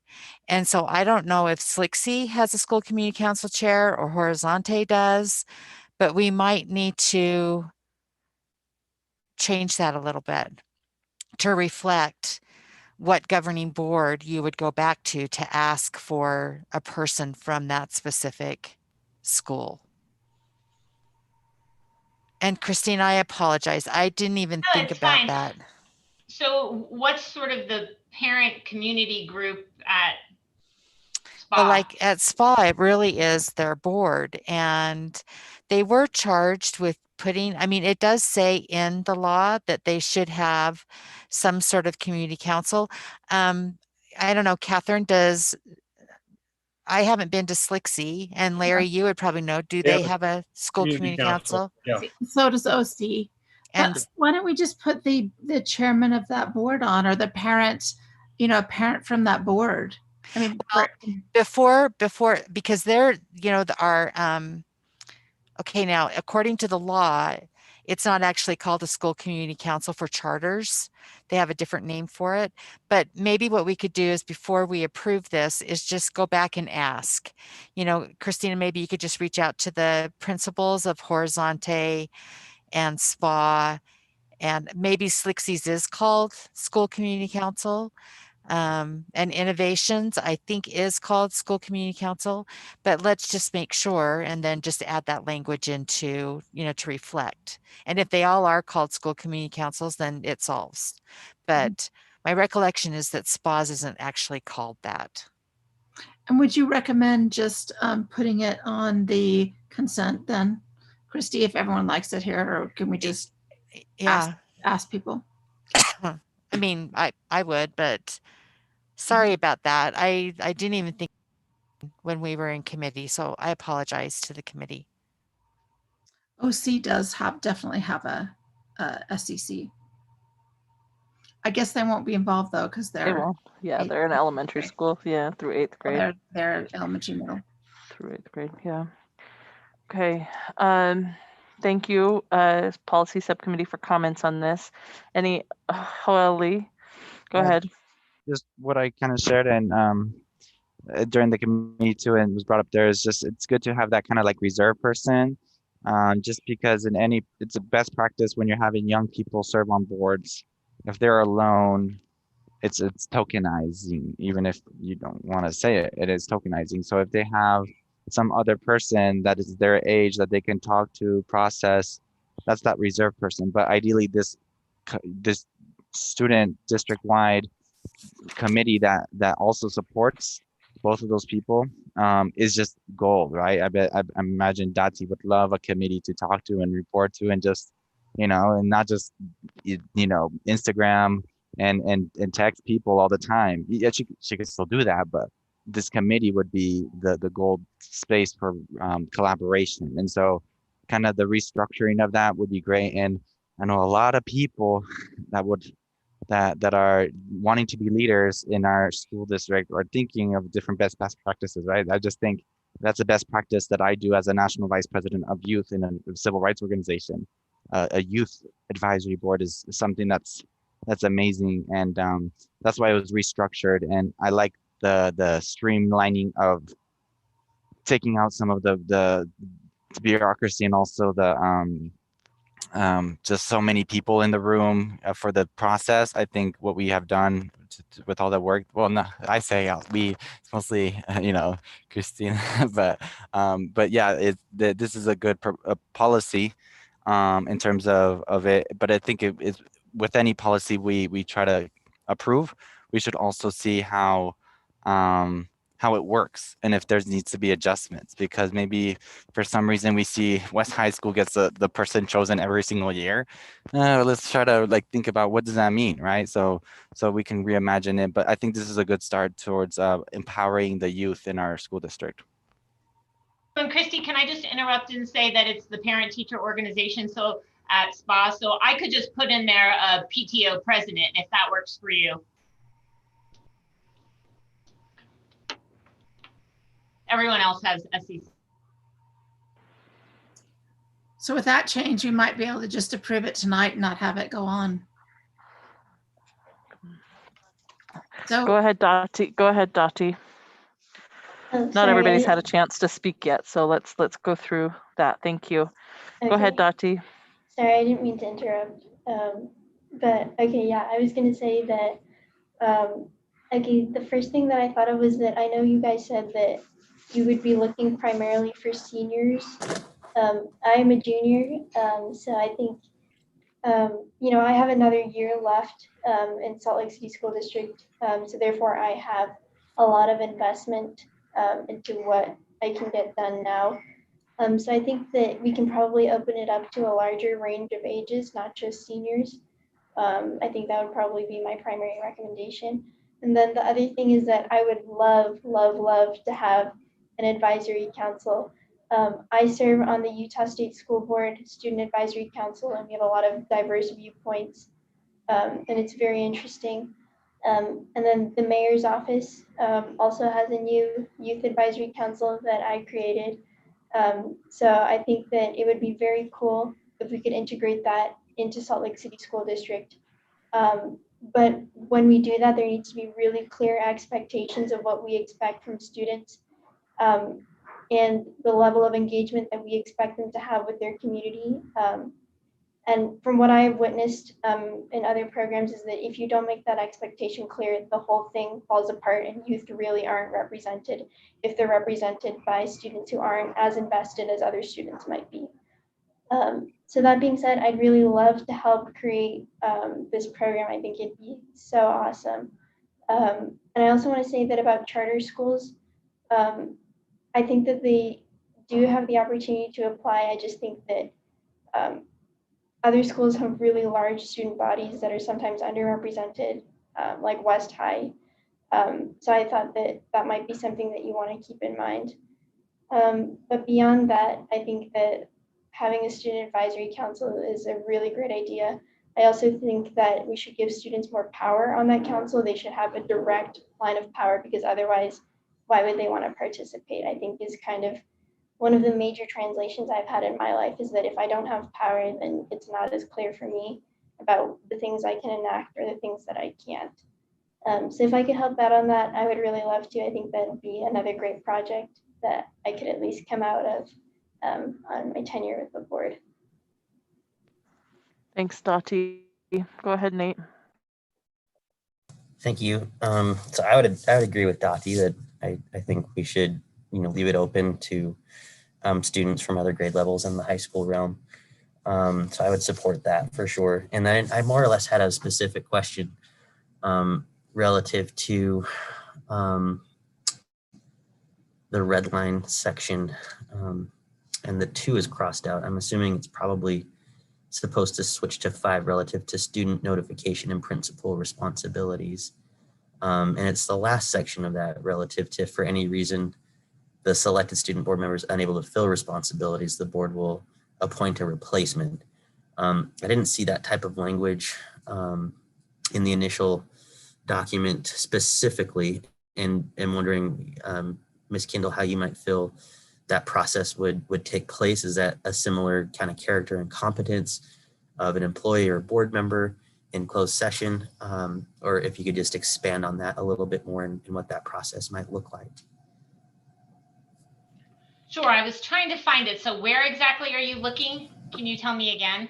And so I don't know if SLCSD has a school community council chair or Horizonte does, but we might need to change that a little bit to reflect what governing board you would go back to ask for a person from that specific school. And Christine, I apologize. I didn't even think about Fine. that. So what's sort of the parent community group at SPA? Well, like at SPA, it really is their board, and they were charged with putting, I mean, it does say in the law that they should have some sort of community council. I don't know, Catherine, I haven't been to SLCSD, and Larry, you would probably know, do they have a school community council? Yeah. So does OC. And But why don't we just put the chairman of that board on, or the parent, a parent from that board? I mean, before, because they're, okay, now, according to the law, it's not actually called a school community council for charters. They have a different name for it. But maybe what we could do is, before we approve this, is just go back and ask. Christina, maybe you could just reach out to the principals of Horizonte and SPA, and maybe SLCSD is called School Community Council. And Innovations, I think, is called School Community Council, but let's just make sure, and then just add that language into, to reflect. And if they all are called school community councils, then it solves. But my recollection is that SPAs isn't actually called that. And would you recommend just putting it on the consent then, Christy, if everyone likes it here, or can we just ask people? I mean, I would, but sorry about that. I didn't even think when we were in committee, so I apologize to the committee. OC does definitely have a SEC. I guess they won't be involved though, because They won't. Yeah, they're in elementary school. Yeah, through 8th grade. They're elementary middle. Through 8th grade. Yeah. Okay. Thank you, policy subcommittee, for comments on this. Any, Hoeli, go ahead. Just what I kind of shared and during the committee too, and was brought up there, is just, it's good to have that kind of like reserve person, just because it's a best practice when you're having young people serve on boards. If they're alone, it's tokenizing, even if you don't want to say it, it is tokenizing. So if they have some other person that is their age that they can talk to, process, that's that reserve person. But ideally, this student district-wide committee that also supports both of those people is just gold, right? I imagine Dati would love a committee to talk to and report to, and just, and not just, Instagram and text people all the time. Yeah, she could still do that, but this committee would be the gold space for collaboration. And so kind of the restructuring of that would be great. And I know a lot of people that are wanting to be leaders in our school district are thinking of different best practices, right? I just think that's the best practice that I do as a national vice president of youth in a civil rights organization. A youth advisory board is something that's amazing, and that's why it was restructured. And I like the streamlining of taking out some of the bureaucracy, and also the just so many people in the room for the process. I think what we have done with all the work, well, no, I say we, it's mostly, Christine, but yeah, this is a good policy in terms of it. But I think it is, with any policy we try to approve, we should also see how it works, and if there needs to be adjustments, because maybe for some reason we see West High School gets the person chosen every single year. Let's try to think about what does that mean, right? So we can reimagine it. But I think this is a good start towards empowering the youth in our school district. And Christy, can I just interrupt and say that it's the parent teacher organization, so at SPA, so I could just put in there a PTO president if that works for you. Everyone else has SEC. So with that change, we might be able to just approve it tonight and not have it go on. So Go ahead, Dottie. Go ahead, Dottie. Oh, Not sorry, everybody's had a chance to speak yet, so let's go through that. Thank you. Go ahead, Okay. Dottie. Sorry, I didn't mean to interrupt. But okay, yeah, I was gonna say that, okay, the first thing that I thought of was that I know you guys said that you would be looking primarily for seniors. I'm a junior, so I think, I have another year left in Salt Lake City School District. So therefore I have a lot of investment into what I can get done now. So I think that we can probably open it up to a larger range of ages, not just seniors. I think that would probably be my primary recommendation. And then the other thing is that I would love, love, love to have an advisory council. I serve on the Utah State School Board Student Advisory Council, and we have a lot of diverse viewpoints, and it's very interesting. And then the mayor's office also has a new youth advisory council that I created. So I think that it would be very cool if we could integrate that into Salt Lake City School District. But when we do that, there needs to be really clear expectations of what we expect from students, and the level of engagement that we expect them to have with their community. And from what I've witnessed in other programs is that if you don't make that expectation clear, the whole thing falls apart and youth really aren't represented if they're represented by students who aren't as invested as other students might be. So that being said, I'd really love to help create this program. I think it'd be so awesome. And I also want to say that about charter schools, I think that they do have the opportunity to apply. I just think that other schools have really large student bodies that are sometimes underrepresented, like West High. So I thought that that might be something that you want to keep in mind. But beyond that, I think that having a student advisory council is a really great idea. I also think that we should give students more power on that council. They should have a direct line of power, because otherwise, why would they want to participate? I think is kind of one of the major translations I've had in my life, is that if I don't have power, then it's not as clear for me about the things I can enact or the things that I can't. So if I could help out on that, I would really love to. I think that would be another great project that I could at least come out of on my tenure with the board. Thanks, Dottie. Go ahead, Nate. Thank you. So I would agree with Dottie that I think we should leave it open to students from other grade levels in the high school realm. So I would support that for sure. And then I more or less had a specific question relative to the red line section, and the 2 is crossed out. I'm assuming it's probably supposed to switch to 5 relative to student notification and principal responsibilities. And it's the last section of that relative to, for any reason, the selected student board members unable to fill responsibilities, the board will appoint a replacement. I didn't see that type of language in the initial document specifically, and I'm wondering, Ms. Kindle, how you might feel that process would take place. Is that a similar kind of character and competence of an employee or board member? in closed session, or if you could just expand on that a little bit more and what that process might look like. Sure, I was trying to find it. So where exactly are you looking? Can you tell me again?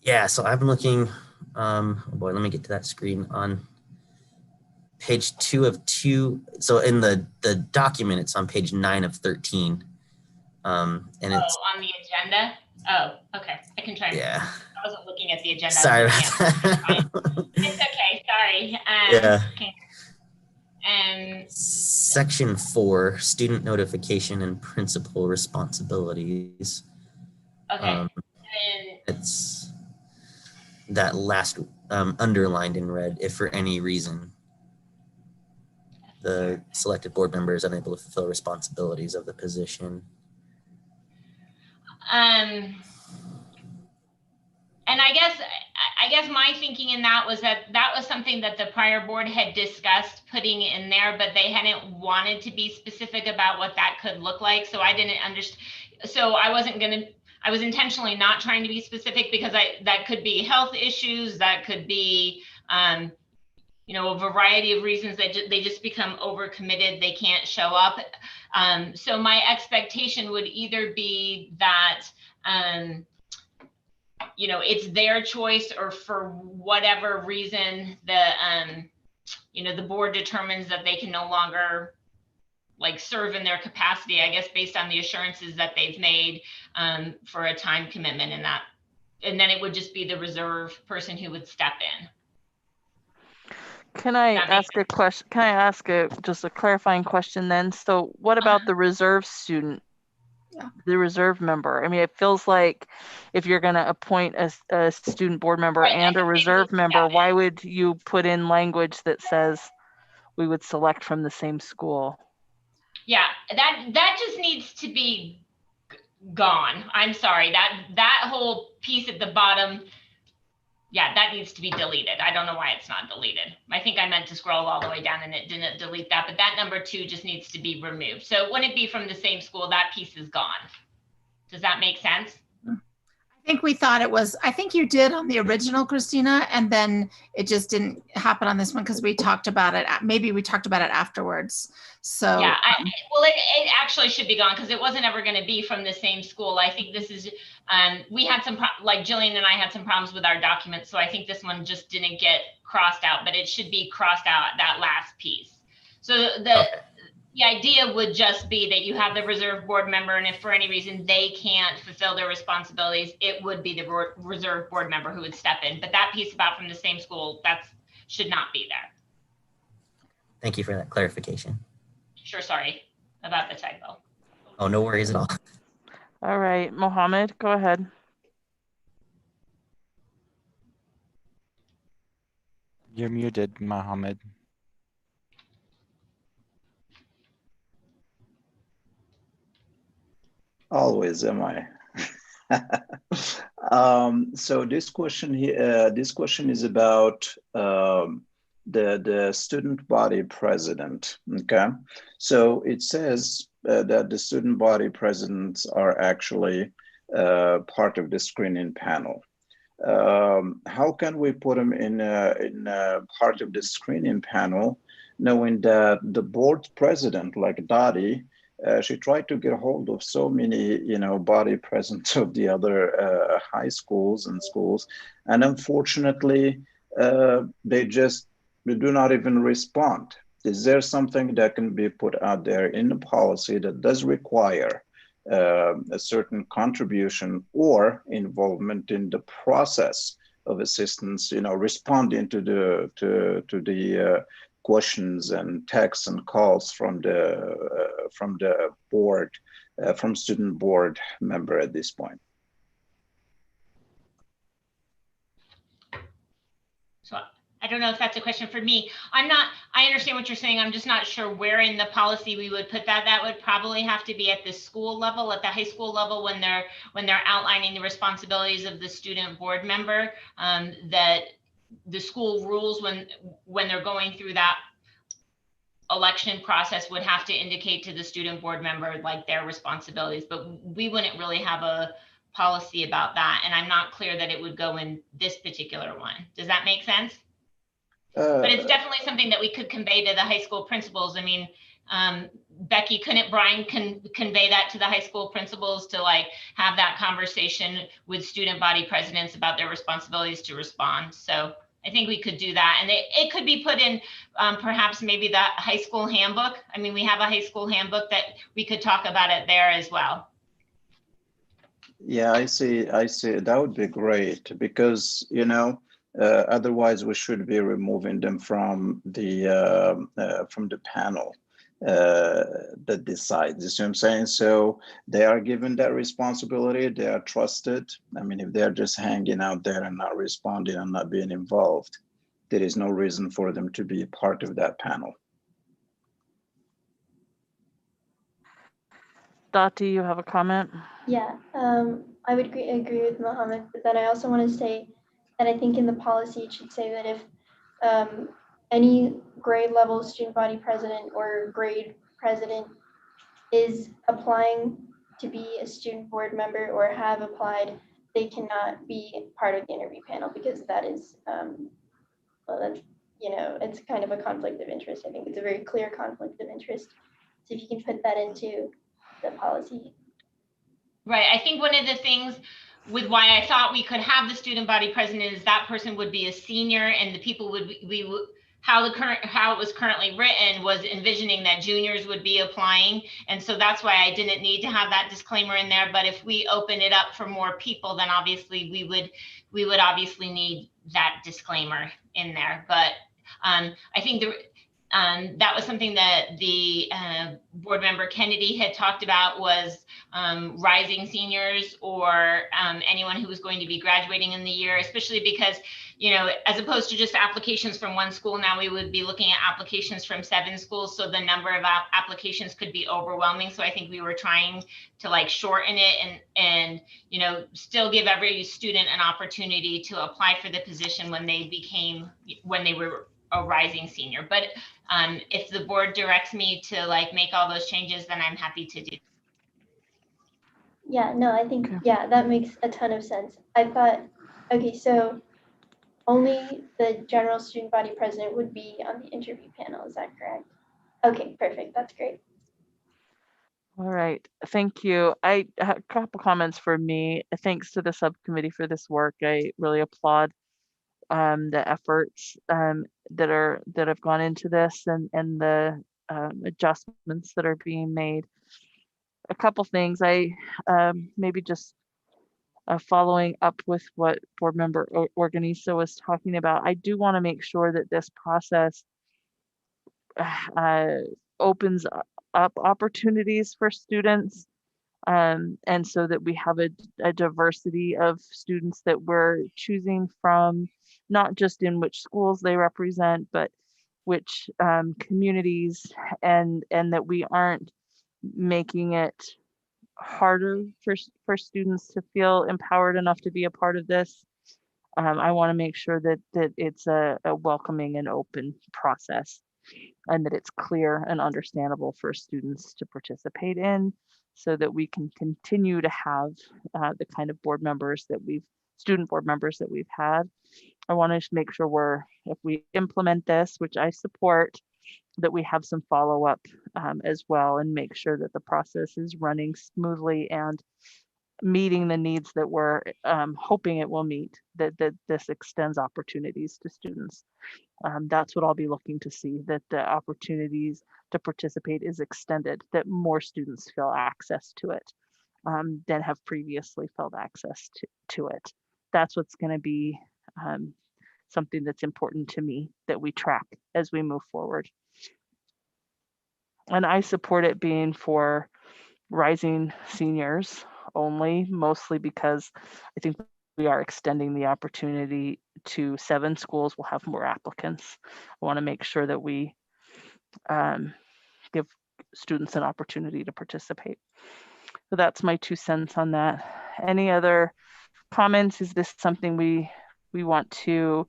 Yeah, so I'm looking, oh boy, let me get to that screen on page 2 of 2. So in the document, it's on page 9 of 13. And it's on the agenda. Oh, okay. I can try. Yeah. I wasn't looking at the agenda. Sorry I was looking about at it's okay. Sorry. Yeah. Okay. And Section 4, student notification and principal responsibilities. okay. And It's that last underlined in red, if for any reason the selected board member is unable to fulfill responsibilities of the position. and I guess my thinking in that was that was something that the prior board had discussed putting in there, but they hadn't wanted to be specific about what that could look like. So I didn't understand. So I was intentionally not trying to be specific because that could be health issues, that could be, you know, a variety of reasons that they just become overcommitted, they can't show up. So my expectation would either be that, you know, it's their choice, or for whatever reason, you know, the board determines that they can no longer like serve in their capacity, I guess, based on the assurances that they've made for a time commitment in that. And then it would just be the reserve person who would step in. Can I ask a question? Can I ask just a clarifying question then? So what about the reserve student? Yeah. The reserve member. I mean, it feels like if you're going to appoint a student board member and a reserve member, why would you put in language that says we would select from the same school? Yeah, that just needs to be gone. I'm sorry, that whole piece at the bottom, yeah, that needs to be deleted. I don't know why it's not deleted. I think I meant to scroll all the way down and it didn't delete that, but that number 2 just needs to be removed. So it wouldn't be from the same school, that piece is gone. Does that make sense? I think we thought it was, I think you did on the original, Christina, and then it just didn't happen on this one because we talked about it. Maybe we talked about it afterwards. So yeah, well, it actually should be gone because it wasn't ever going to be from the same school. I think this is, we had some, like Jillian and I had some problems with our documents. So I think this one just didn't get crossed out, but it should be crossed out, that last piece. So the idea would just be that you have the reserve board member, and if for any reason they can't fulfill their responsibilities, it would be the reserve board member who would step in. But that piece about from the same school, that should not be there. Thank you for that clarification. Sure, sorry about the typo. Oh, no worries at all. All right, Mohammed, go ahead. You're muted, Mohammed. Always am I. So this question here, this question is about the student body president. Okay, so it says that the student body presidents are actually part of the screening panel. How can we put them in part of the screening panel, knowing that the board president, like Dottie, she tried to get a hold of so many, you know, body presidents of the other high schools and schools, and unfortunately, they do not even respond. Is there something that can be put out there in the policy that does require a certain contribution or involvement in the process of assistance, you know, responding to the questions and texts and calls from the board, from student board member at this point? So I don't know if that's a question for me. I understand what you're saying. I'm just not sure where in the policy we would put that. That would probably have to be at the school level, at the high school level, when they're outlining the responsibilities of the student board member, that the school rules when they're going through that election process would have to indicate to the student board member like their responsibilities, but we wouldn't really have a policy about that. And I'm not clear that it would go in this particular one. Does that make sense? But it's definitely something that we could convey to the high school principals. I mean, Becky, couldn't Brian convey that to the high school principals to like have that conversation with student body presidents about their responsibilities to respond? So I think we could do that. And it could be put in perhaps maybe that high school handbook. I mean, we have a high school handbook that we could talk about it there as well. Yeah, I see. That would be great because, you know, otherwise we should be removing them from the panel that decides. You see what I'm saying? So they are given that responsibility. They are trusted. I mean, if they're just hanging out there and not responding and not being involved, there is no reason for them to be part of that panel. Dottie, you have a comment? Yeah, I would agree with Mohammed, but then I also want to say that I think in the policy it should say that if any grade level student body president or grade president is applying to be a student board member or have applied, they cannot be part of the interview panel because that is, well, that's, you know, it's kind of a conflict of interest. I think it's a very clear conflict of interest. So if you can put that into the policy. Right. I think one of the things with why I thought we could have the student body president is that person would be a senior, and the people would how it was currently written was envisioning that juniors would be applying. And so that's why I didn't need to have that disclaimer in there. But if we open it up for more people, then obviously we would obviously need that disclaimer in there. But I think that was something that the board member Kennedy had talked about was rising seniors or anyone who was going to be graduating in the year, especially because, you know, as opposed to just applications from one school, now we would be looking at applications from 7 schools. So the number of applications could be overwhelming. So I think we were trying to like shorten it and, you know, still give every student an opportunity to apply for the position when they were a rising senior. But if the board directs me to like make all those changes, then I'm happy to do. Yeah, no, I think, yeah, that makes a ton of sense. I thought, okay, so only the general student body president would be on the interview panel, is that correct? Okay, perfect, that's great. All right, thank you. I have a couple comments for me. Thanks to the subcommittee for this work. I really applaud the efforts that have gone into this and the adjustments that are being made. A couple things I maybe just following up with what board member Organisa was talking about. I do want to make sure that this process opens up opportunities for students, and so that we have a diversity of students that we're choosing from, not just in which schools they represent, but which communities, and that we aren't making it harder for students to feel empowered enough to be a part of this. I want to make sure that it's a welcoming and open process, and that it's clear and understandable for students to participate in, so that we can continue to have the kind of student board members that we've had. I want to make sure if we implement this, which I support, that we have some follow-up as well, and make sure that the process is running smoothly and meeting the needs that we're hoping it will meet, that this extends opportunities to students. That's what I'll be looking to see, that the opportunities to participate is extended, that more students feel access to it than have previously felt access to it. That's what's going to be something that's important to me, that we track as we move forward. And I support it being for rising seniors only, mostly because I think we are extending the opportunity to 7 schools. Will have more applicants. I want to make sure that we give students an opportunity to participate. So that's my 2 cents on that. Any other comments? Is this something we want to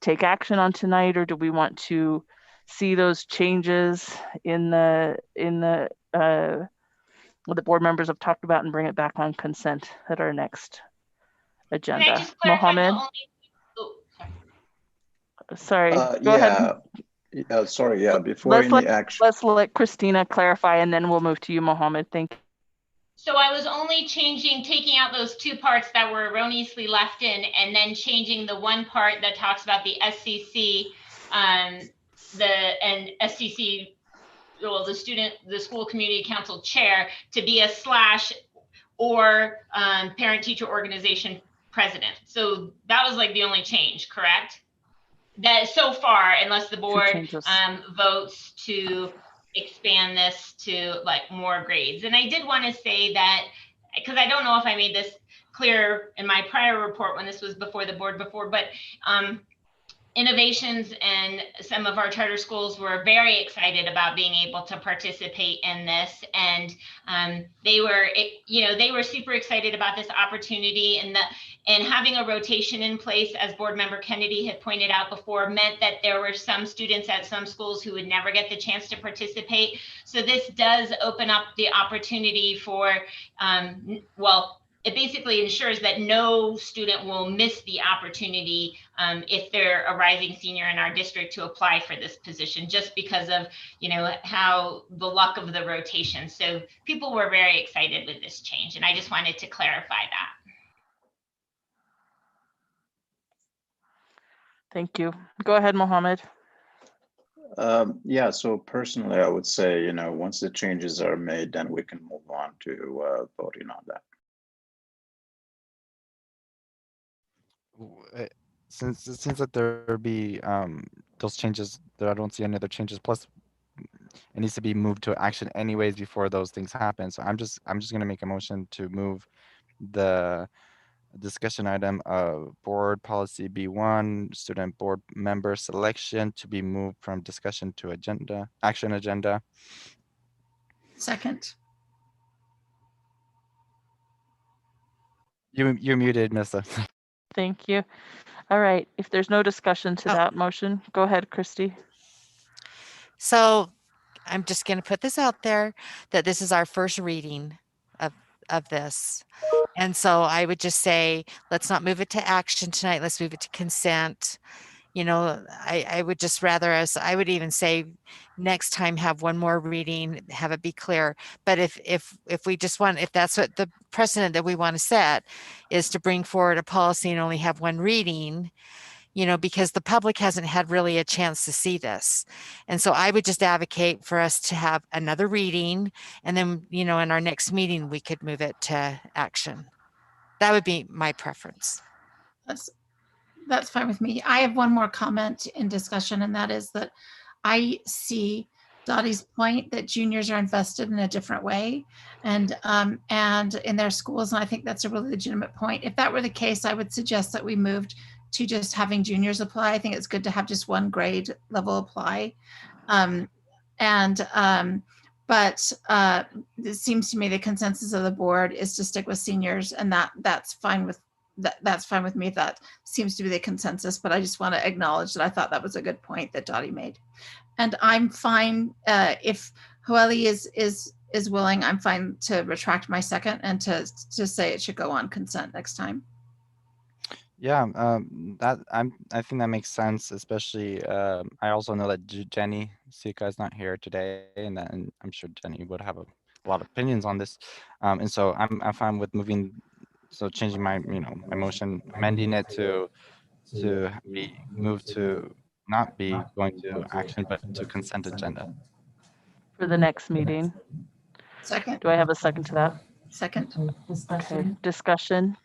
take action on tonight, or do we want to see those changes in the what the board members have talked about and bring it back on consent at our next Can I agenda. just clarify the Mohammed, only, oh, sorry, go ahead. Sorry, before any action. Let's let Christina clarify, and then we'll move to you, Mohammed. Thank you. So I was only taking out those two parts that were erroneously left in, and then changing the one part that talks about the SCC, and SCC, well, the school community council chair, to be a / or parent teacher organization president. So that was like the only change, correct? That so far, unless the board votes to expand this to like more grades. And I did want to say that, because I don't know if I made this clear in my prior report when this was before the board before, but Innovations and some of our charter schools were very excited about being able to participate in this, and they were super excited about this opportunity, and having a rotation in place, as board member Kennedy had pointed out before, meant that there were some students at some schools who would never get the chance to participate. So this does open up the opportunity for, it basically ensures that no student will miss the opportunity if they're a rising senior in our district to apply for this position, just because of how the luck of the rotation. So people were very excited with this change, and I just wanted to clarify that. Thank you. Go ahead, Mohammed. So personally, I would say, once the changes are made, then we can move on to voting on that. Since it seems that there will be those changes, that I don't see any other changes. Plus, it needs to be moved to action anyways before those things happen. So I'm just going to make a motion to move the discussion item of board policy B1, student board member selection, to be moved from discussion to action agenda. Second. You're muted, Missa. Thank you. All right. If there's no discussion to that motion, go ahead, Christy. So I'm just going to put this out there that this is our first reading of this. And so I would just say, let's not move it to action tonight. Let's move it to consent. I would just rather I would even say next time have one more reading, have it be clear. But if we just want, if that's what the precedent that we want to set is to bring forward a policy and only have one reading, because the public hasn't had really a chance to see this. And so I would just advocate for us to have another reading, and then, in our next meeting, we could move it to action. That would be my preference. That's fine with me. I have one more comment in discussion, and that is that I see Dottie's point that juniors are invested in a different way and in their schools. And I think that's a really legitimate point. If that were the case, I would suggest that we moved to just having juniors apply. I think it's good to have just one grade level apply. But it seems to me the consensus of the board is to stick with seniors, and that's fine with that's fine with me. That seems to be the consensus, but I just want to acknowledge that I thought that was a good point that Dottie made. And I'm fine if Hoeli is willing, I'm fine to retract my second and to say it should go on consent next time. Yeah, I think that makes sense, especially I also know that Jenny Sika is not here today, and I'm sure Jenny would have a lot of opinions on this, and so I'm fine with moving, so changing my my motion, amending it to be moved to not be going to action but to consent agenda for the next meeting. Second. Do I have a second to that? Second. Okay, discussion.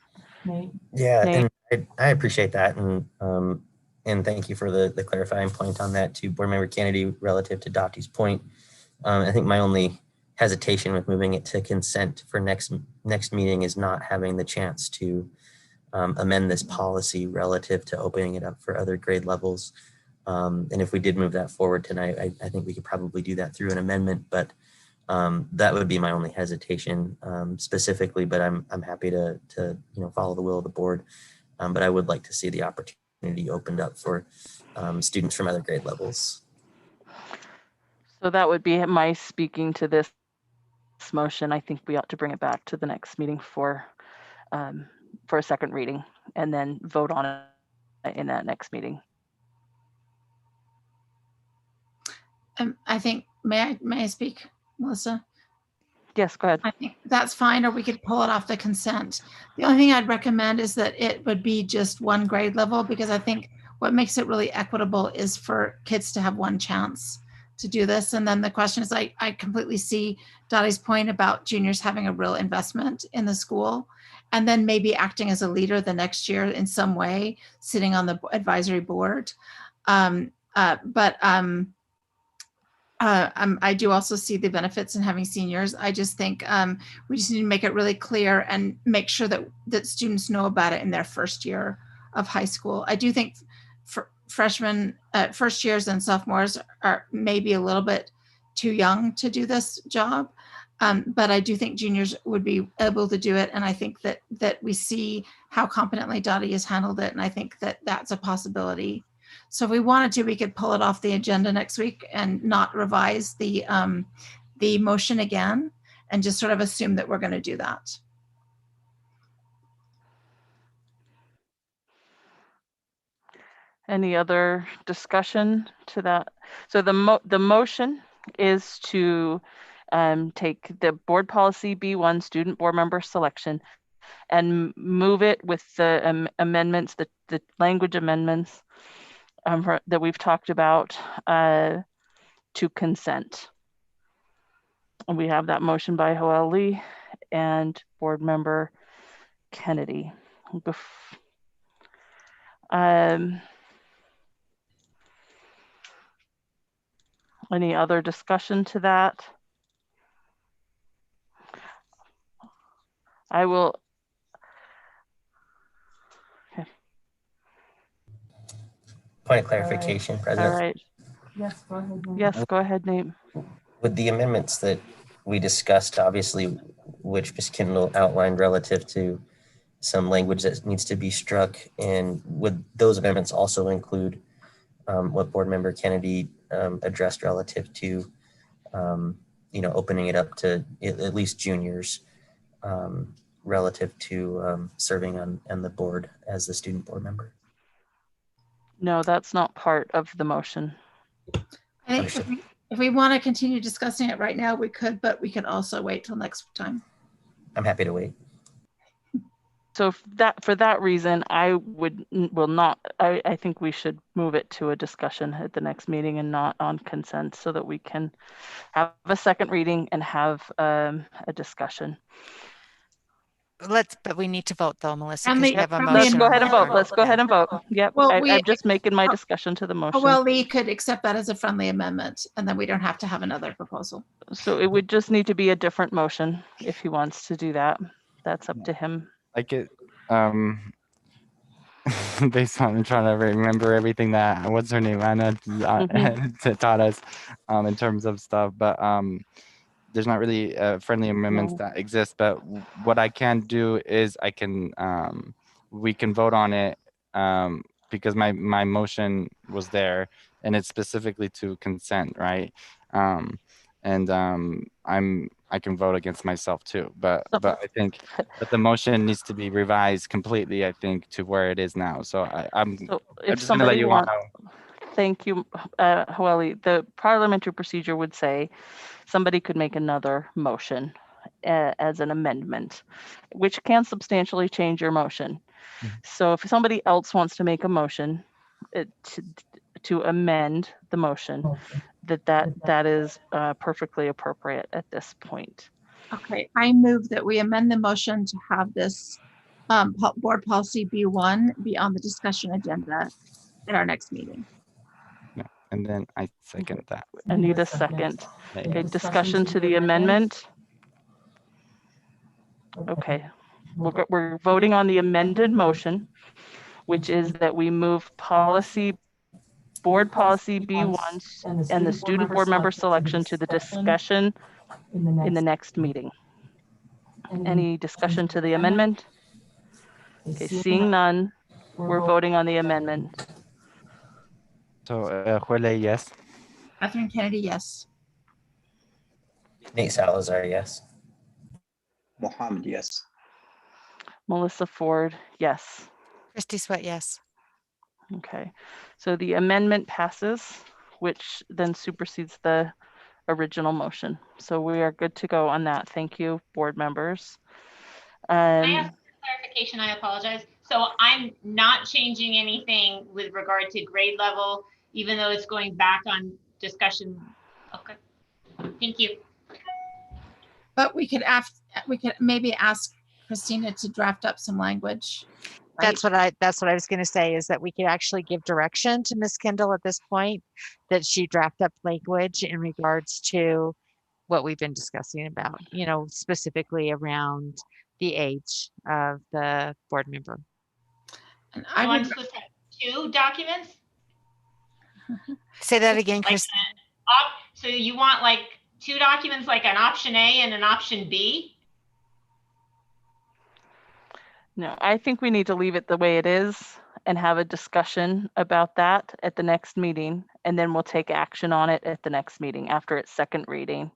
Yeah, Nate? and I appreciate that, and thank you for the clarifying point on that to Board Member Kennedy relative to Dottie's point. I think my only hesitation with moving it to consent for next meeting is not having the chance to amend this policy relative to opening it up for other grade levels. And if we did move that forward tonight, I think we could probably do that through an amendment, but that would be my only hesitation specifically, but I'm happy to follow the will of the board. But I would like to see the opportunity opened up for students from other grade levels. So that would be my speaking to this motion, I think we ought to bring it back to the next meeting for a second reading and then vote on it in that next meeting. I think, may I speak, Melissa? Yes, go ahead. I think that's fine, or we could pull it off the consent. The only thing I'd recommend is that it would be just one grade level, because I think what makes it really equitable is for kids to have one chance to do this. And then the question is, I completely see Dottie's point about juniors having a real investment in the school, and then maybe acting as a leader the next year in some way, sitting on the advisory board. I do also see the benefits in having seniors. I just think we just need to make it really clear and make sure that students know about it in their first year of high school. I do think freshmen, first years and sophomores are maybe a little bit too young to do this job. But I do think juniors would be able to do it. And I think that we see how competently Dottie has handled it. And I think that that's a possibility. So if we wanted to, we could pull it off the agenda next week and not revise the motion again, and just sort of assume that we're going to do that. Any other discussion to that? So the motion is to take the board policy B1 student board member selection and move it with the amendments, the language amendments that we've talked about to consent. And we have that motion by Hoel Lee and board member Kennedy. Any other discussion to that? I will. Okay. Point of clarification, President. All right. Yes, go ahead. Nate. Yes, go ahead, Nate. With the amendments that we discussed, obviously, which Ms. Kendall outlined relative to some language that needs to be struck, and would those amendments also include what Board Member Kennedy addressed relative to, opening it up to at least juniors relative to serving on the board as the student board member? No, that's not part of the motion. I think if we want to continue discussing it right now, we could, but we could also wait till next time. I'm happy to wait. So for that reason, I think we should move it to a discussion at the next meeting and not on consent, so that we can have a second reading and have a discussion. But we need to vote though, Melissa, because we have a motion. Let's go ahead and vote. Let's go ahead and vote. Yep. Well, I'm just making my discussion to the motion. Well, Lee could accept that as a friendly amendment, and then we don't have to have another proposal. So it would just need to be a different motion if he wants to do that. That's up to him. Like it, based on trying to remember everything that, what's her name, Anna taught us in terms of stuff, but there's not really friendly amendments that exist. But what I can do is we can vote on it because my motion was there, and it's specifically to consent, right? I can vote against myself too, but I think that the motion needs to be revised completely, I think, to where it is now. So I'm just gonna let you know. Thank you, Hoeli. The parliamentary procedure would say somebody could make another motion as an amendment, which can substantially change your motion. So if somebody else wants to make a motion to amend the motion, that is perfectly appropriate at this point. Okay, I move that we amend the motion to have this board policy B1 be on the discussion agenda at our next meeting. Yeah, and then I second that. I need a second. Okay, discussion to the amendment. Okay, we're voting on the amended motion, which is that we move board policy B1 and the student board member selection to the discussion in the next meeting. Any discussion to the amendment? Okay, seeing none, we're voting on the amendment. So Huele, yes. Catherine Kennedy, yes. Nate Salazar, yes. Mohammed, yes. Melissa Ford, yes. Christy Sweat, yes. Okay, so the amendment passes, which then supersedes the original motion. So we are good to go on that. Thank you, board members. Can I ask for clarification? I apologize. So I'm not changing anything with regard to grade level, even though it's going back on discussion. Okay, thank you. But we could maybe ask Christina to draft up some language. Right? That's what I was going to say, is that we could actually give direction to Ms. Kendall at this point, that she draft up language in regards to what we've been discussing about, you know, specifically around the age of the board member. And I want to put 2 documents. Say that again, Like Chris. So you want like 2 documents, like an option A and an option B? No, I think we need to leave it the way it is and have a discussion about that at the next meeting, and then we'll take action on it at the next meeting after its second reading.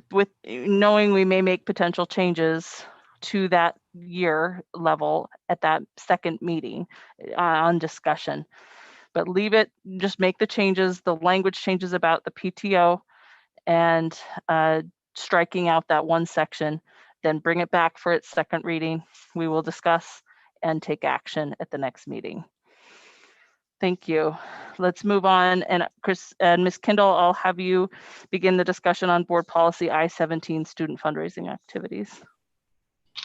With knowing we may make potential changes to that year level at that second meeting on discussion, but leave it, just make the changes, the language changes about the PTO and striking out that one section, then bring it back for its second reading. We will discuss and take action at the next meeting. Thank you. Let's move on. And Chris and Ms. Kendall, I'll have you begin the discussion on board policy I-17 student fundraising activities.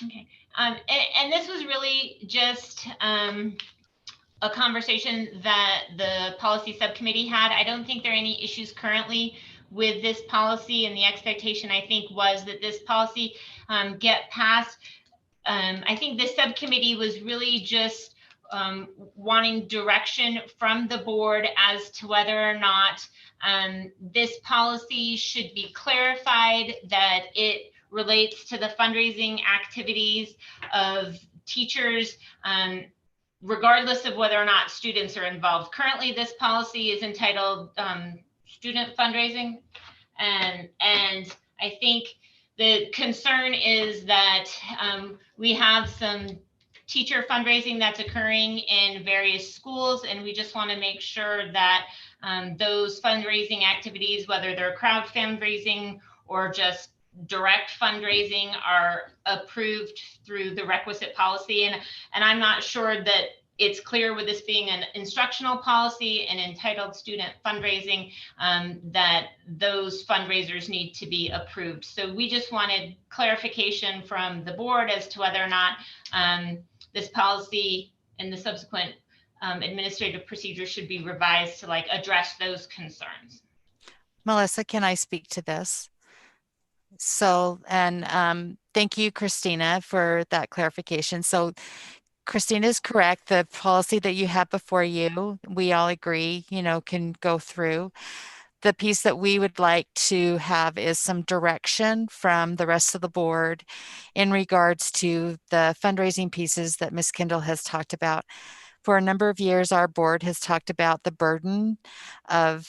Okay. And this was really just a conversation that the policy subcommittee had. I don't think there are any issues currently with this policy, and the expectation, I think, was that this policy get passed. I think the subcommittee was really just wanting direction from the board as to whether or not this policy should be clarified, that it relates to the fundraising activities of teachers, regardless of whether or not students are involved. Currently, this policy is entitled student fundraising. And I think the concern is that we have some teacher fundraising that's occurring in various schools, and we just want to make sure that those fundraising activities, whether they're crowd fundraising or just direct fundraising, are approved through the requisite policy. And I'm not sure that it's clear with this being an instructional policy and entitled student fundraising that those fundraisers need to be approved. So we just wanted clarification from the board as to whether or not this policy and the subsequent administrative procedures should be revised to like address those concerns. Melissa, can I speak to this? So, and thank you, Christina, for that clarification. So Christina is correct. The policy that you have before you, we all agree, you know, can go through. The piece that we would like to have is some direction from the rest of the board in regards to the fundraising pieces that Ms. Kendall has talked about. For a number of years, our board has talked about the burden of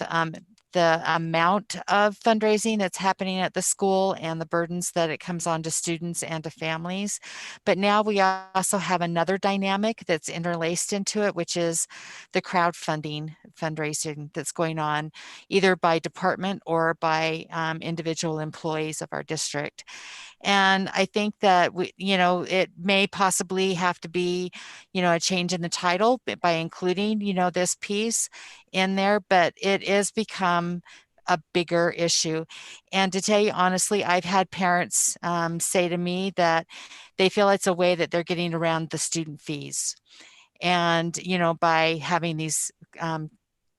the amount of fundraising that's happening at the school and the burdens that it comes on to students and to families. But now we also have another dynamic that's interlaced into it, which is the crowdfunding fundraising that's going on either by department or by individual employees of our district. And I think that we, you know, it may possibly have to be, you know, a change in the title by including, you know, this piece in there, but it is become a bigger issue. And to tell you honestly, I've had parents say to me that they feel it's a way that they're getting around the student fees. And, you know, by having these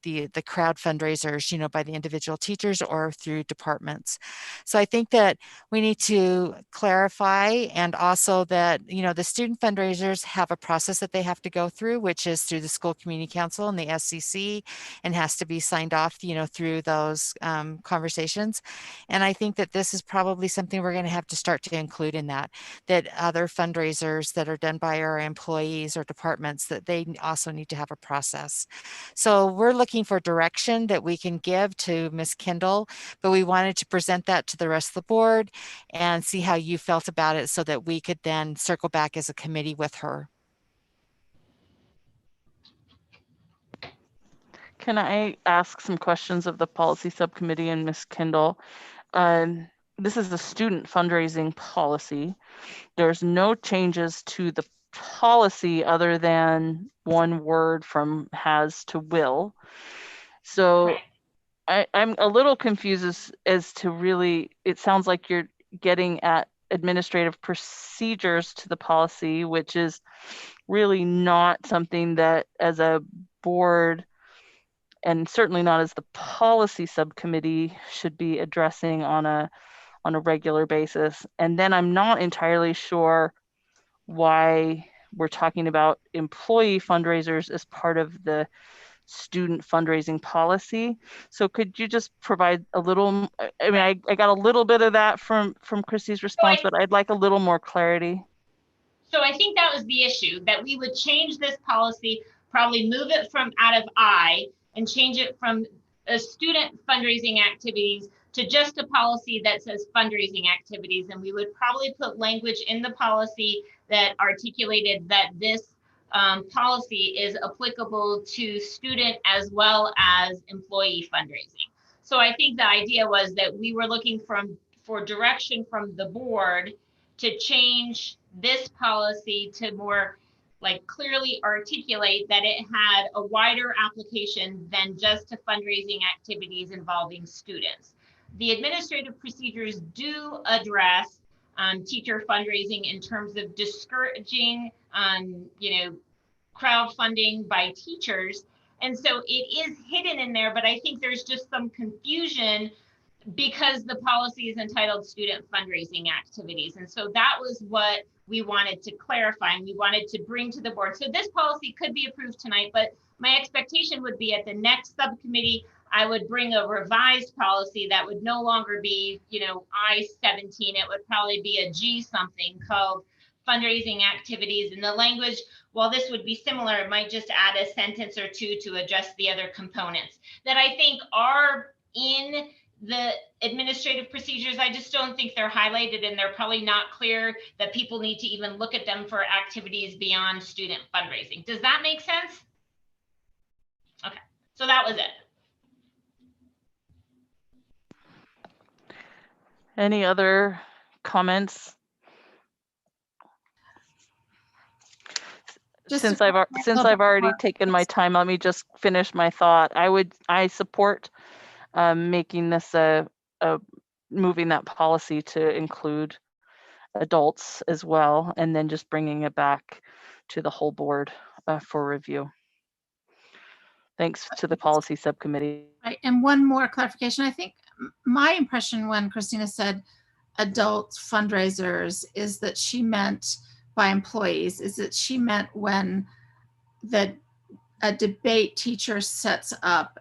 the crowd fundraisers, you know, by the individual teachers or through departments. So I think that we need to clarify, and also that, you know, the student fundraisers have a process that they have to go through, which is through the school community council and the SCC, and has to be signed off, you know, through those conversations. And I think that this is probably something we're going to have to start to include in that other fundraisers that are done by our employees or departments, that they also need to have a process. So we're looking looking for direction that we can give to Ms. Kendall, but we wanted to present that to the rest of the board and see how you felt about it so that we could then circle back as a committee with her. Can I ask some questions of the policy subcommittee and Ms. Kendall? This is the student fundraising policy. There's no changes to the policy other than one word from has to will. So I'm a little confused as to really, it sounds like you're getting at administrative procedures to the policy, which is really not something that as a board and certainly not as the policy subcommittee should be addressing on a regular basis. And then I'm not entirely sure why we're talking about employee fundraisers as part of the student fundraising policy. So could you just provide a little, I mean, I got a little bit of that from Christy's response, but I'd like a little more clarity. So I think that was the issue, that we would change this policy, probably move it from out of I and change it from student fundraising activities to just a policy that says fundraising activities. And we would probably put language in the policy that articulated that this policy is applicable to student as well as employee fundraising. So I think the idea was that we were looking for direction from the board to change this policy to more like clearly articulate that it had a wider application than just to fundraising activities involving students. The administrative procedures do address teacher fundraising in terms of discouraging, crowdfunding by teachers. And so it is hidden in there, but I think there's just some confusion because the policy is entitled student fundraising activities. And so that was what we wanted to clarify and we wanted to bring to the board. So this policy could be approved tonight, but my expectation would be at the next subcommittee, I would bring a revised policy that would no longer be, I-17, it would probably be a G something called fundraising activities. And the language, while this would be similar, it might just add a sentence or two to address the other components that I think are in the administrative procedures. I just don't think they're highlighted and they're probably not clear that people need to even look at them for activities beyond student fundraising. Does that make sense? Okay, so that was it. Any other comments? Since I've already taken my time, let me just finish my thought. I support making this moving that policy to include adults as well, and then just bringing it back to the whole board for review. Thanks to the policy subcommittee. Right, and one more clarification. I think my impression when Christina said adult fundraisers is that she meant by employees, is that she meant when a debate teacher sets up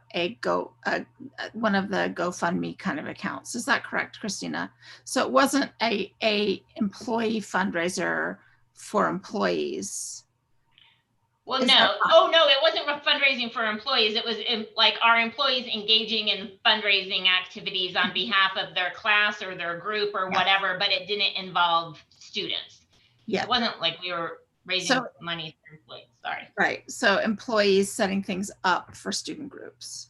one of the GoFundMe kind of accounts. Is that correct, Christina? So it wasn't a employee fundraiser for employees. Well, no. Oh, no, it wasn't fundraising for employees. It was like our employees engaging in fundraising activities on behalf of their class or their group or whatever, but it didn't involve students. Yeah. It wasn't like we were raising money for employees. Sorry. Right. So employees setting things up for student groups.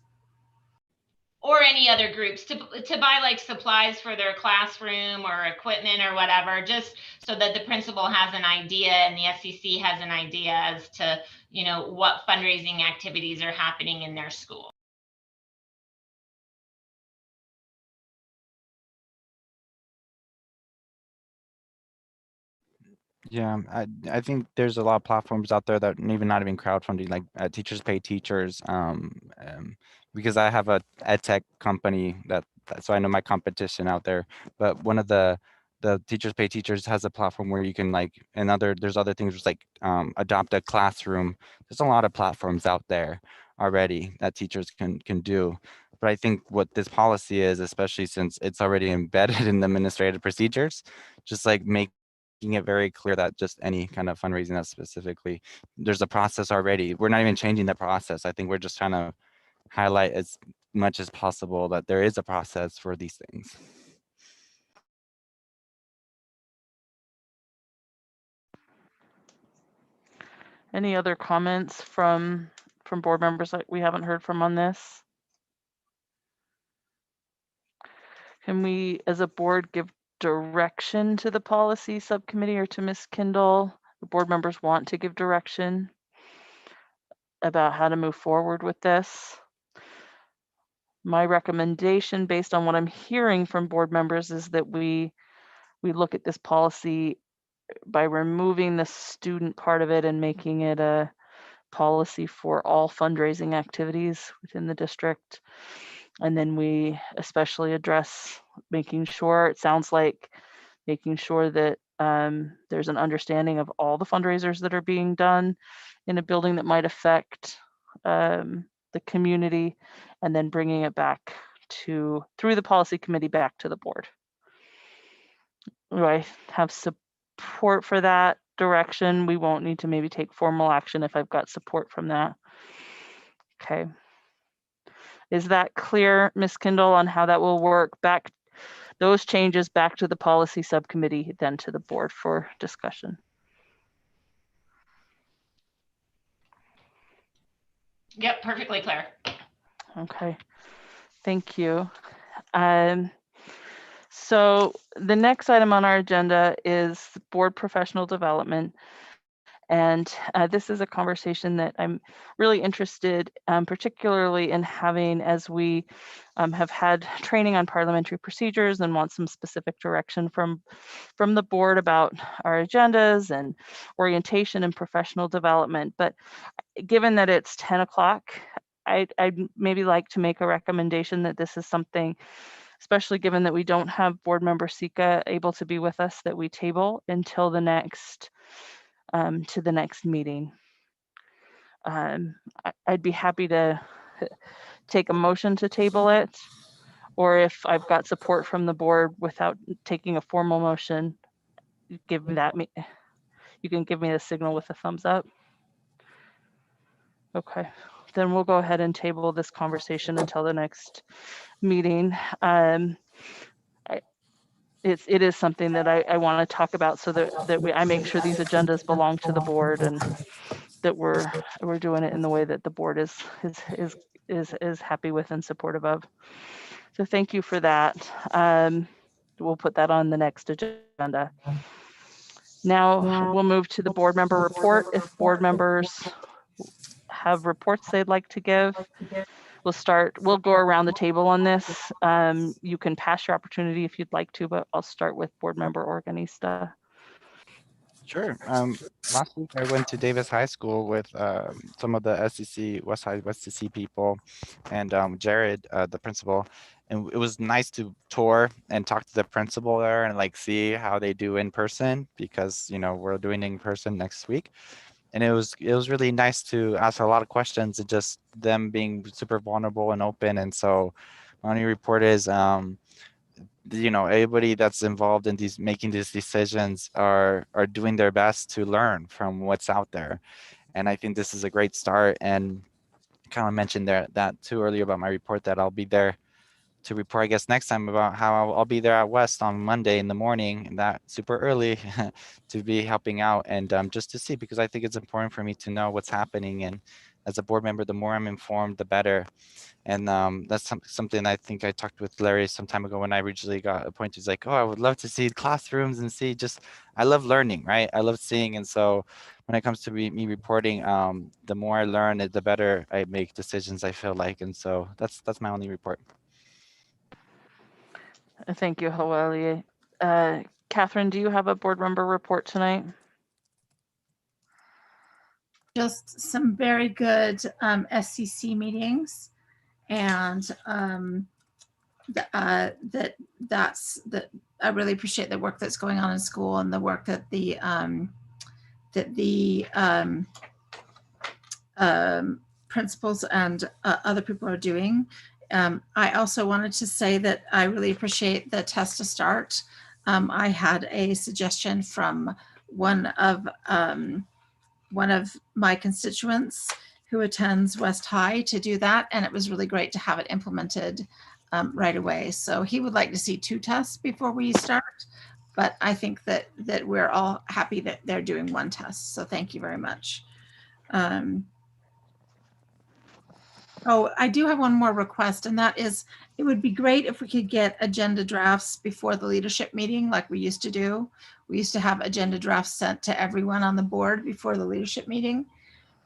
Or any other groups to buy like supplies for their classroom or equipment or whatever, just so that the principal has an idea and the SEC has an idea as to, what fundraising activities are happening in their school. Yeah, I think there's a lot of platforms out there that even not even crowdfunding, like Teachers Pay Teachers, because I have a ed tech company so I know my competition out there. But one of the Teachers Pay Teachers has a platform where you can there's other things like adopt a classroom. There's a lot of platforms out there already that teachers can do. But I think what this policy is, especially since it's already embedded in the administrative procedures, just like making it very clear that just any kind of fundraising that specifically, there's a process already. We're not even changing the process. I think we're just trying to highlight as much as possible that there is a process for these things. Any other comments from board members that we haven't heard from on this? Can we, as a board, give direction to the policy subcommittee or to Ms. Kindle? The board members want to give direction about how to move forward with this. My recommendation, based on what I'm hearing from board members, is that we look at this policy by removing the student part of it and making it a policy for all fundraising activities within the district. And then we especially address making sure, it sounds like making sure that there's an understanding of all the fundraisers that are being done in a building that might affect the community, and then bringing it back through the policy committee back to the board. Do I have support for that direction? We won't need to maybe take formal action if I've got support from that. Okay. Is that clear, Ms. Kindle, on how that will work back, those changes back to the policy subcommittee, then to the board for discussion? Yep, perfectly clear. Okay, thank you. So the next item on our agenda is board professional development. And this is a conversation that I'm really interested, particularly in having, as we have had training on parliamentary procedures and want some specific direction from the board about our agendas and orientation and professional development. But given that it's 10 o'clock, I'd maybe like to make a recommendation that this is something, especially given that we don't have board member Sika able to be with us, that we table until the next to the next meeting. I'd be happy to take a motion to table it, or if I've got support from the board without taking a formal motion, give me that. You can give me a signal with a thumbs up. Okay, then we'll go ahead and table this conversation until the next meeting. It is something that I want to talk about, so that I make sure these agendas belong to the board, and that we're doing it in the way that the board is happy with and supportive of. So thank you for that. We'll put that on the next agenda. Now we'll move to the board member report. If board members have reports they'd like to give, we'll go around the table on this. You can pass your opportunity if you'd like to, but I'll start with board member Organista. Sure. Last week I went to Davis High School with some of the SCC, West SCC people, and Jared, the principal. And it was nice to tour and talk to the principal there and like see how they do in person, because we're doing in person next week. And it was really nice to ask a lot of questions, and just them being super vulnerable and open. And so my only report is everybody that's involved in making these decisions are doing their best to learn from what's out there. And I think this is a great start. And kind of mentioned that too earlier about my report, that I'll be there to report, I guess, next time about how I'll be there at West on Monday in the morning, and that super early to be helping out, and just to see, because I think it's important for me to know what's happening. And as a board member, the more I'm informed, the better. And that's something I think I talked with Larry some time ago when I originally got appointed. He's like, oh, I would love to see classrooms and see I love learning, right? I love seeing. And so when it comes to me reporting, the more I learn, the better I make decisions, I feel like. And so that's my only report. Thank you, Hawaii. Catherine, do you have a board member report tonight? Just some very good SCC meetings, and I really appreciate the work that's going on in school, and the work that the principals and other people are doing. I also wanted to say that I really appreciate the Test to Start. I had a suggestion from one of my constituents, who attends West High to do that. And it was really great to have it implemented right away. So he would like to see 2 tests before we start. But I think that we're all happy that they're doing 1 test. So thank you very much. Oh, I do have one more request, and that is it would be great if we could get agenda drafts before the leadership meeting like we used to do. We used to have agenda drafts sent to everyone on the board before the leadership meeting.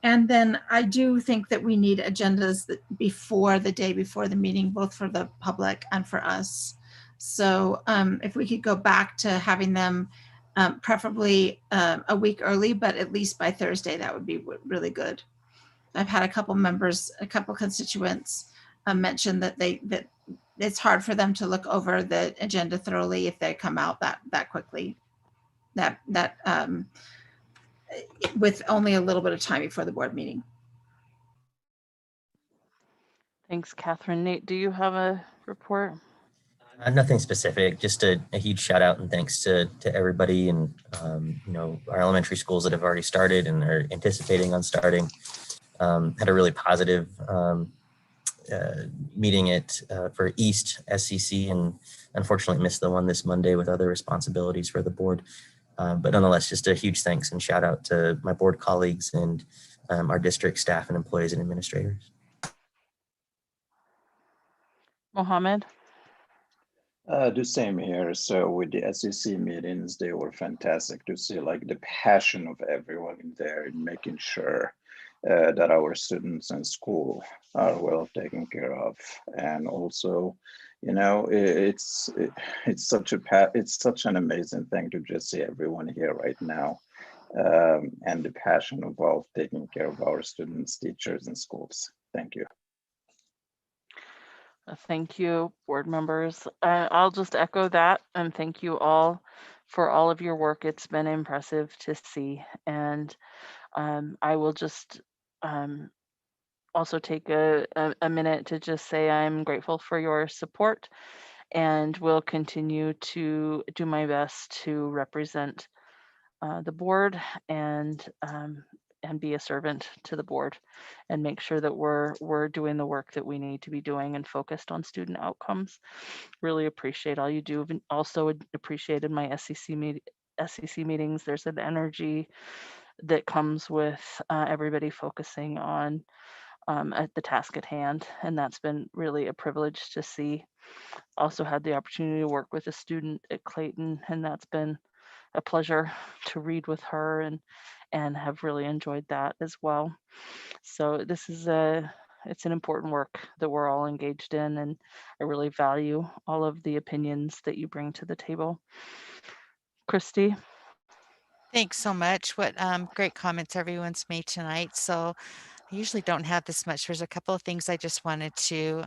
And then I do think that we need agendas that before the day before the meeting, both for the public and for us. So if we could go back to having them preferably a week early, but at least by Thursday, that would be really good. I've had a couple members, a couple constituents mention that that it's hard for them to look over the agenda thoroughly if they come out that quickly. With only a little bit of time before the board meeting. Thanks, Catherine. Nate, do you have a report? Nothing specific, just a huge shout out and thanks to everybody and you know, our elementary schools that have already started and are anticipating on starting. Had a really positive meeting for East SCC and unfortunately missed the one this Monday with other responsibilities for the board. But nonetheless, just a huge thanks and shout out to my board colleagues and our district staff and employees and administrators. Mohammed? The same here. So with the SEC meetings, they were fantastic to see like the passion of everyone in there in making sure that our students in school are well taken care of. And also, you know, it's such an amazing thing to just see everyone here right now. And the passion of taking care of our students, teachers, and schools. Thank you. Thank you, board members. I'll just echo that and thank you all for all of your work. It's been impressive to see. And I will just also take a minute to just say I'm grateful for your support and will continue to do my best to represent the board and be a servant to the board and make sure that we're doing the work that we need to be doing and focused on student outcomes. Really appreciate all you do. Also appreciated my SEC meetings. There's an energy that comes with everybody focusing on at the task at hand, and that's been really a privilege to see. Also had the opportunity to work with a student at Clayton, and that's been a pleasure to read with her and have really enjoyed that as well. So this is it's an important work that we're all engaged in, and I really value all of the opinions that you bring to the table. Christy? Thanks so much. What great comments everyone's made tonight. So I usually don't have this much. There's a couple of things I just wanted to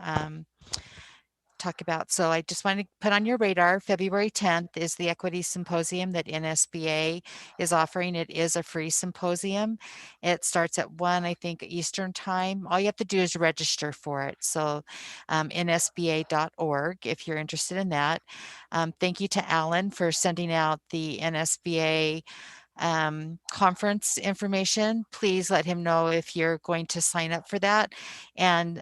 talk about. So I just wanted to put on your radar, February 10th is the Equity Symposium that NSBA is offering. It is a free symposium. It starts at 1, I think, Eastern time. All you have to do is register for it. So nsba.org if you're interested in that. Thank you to Alan for sending out the NSBA conference information. Please let him know if you're going to sign up for that. And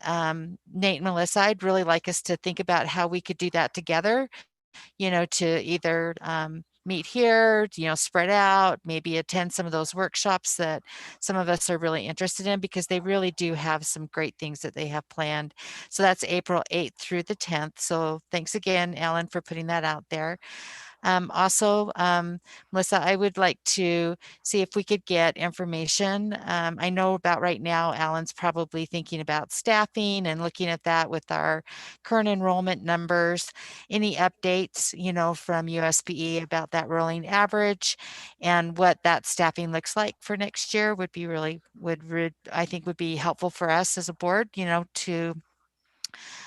Nate and Melissa, I'd really like us to think about how we could do that together, you know, to either meet here, you know, spread out, maybe attend some of those workshops that some of us are really interested in, because they really do have some great things that they have planned. So that's April 8th through the 10th. So thanks again, Alan, for putting that out there. Also, Melissa, I would like to see if we could get information. I know about right now, Alan's probably thinking about staffing and looking at that with our current enrollment numbers. Any updates, you know, from USPE about that rolling average and what that staffing looks like for next year would be really, I think would be helpful for us as a board, you know, to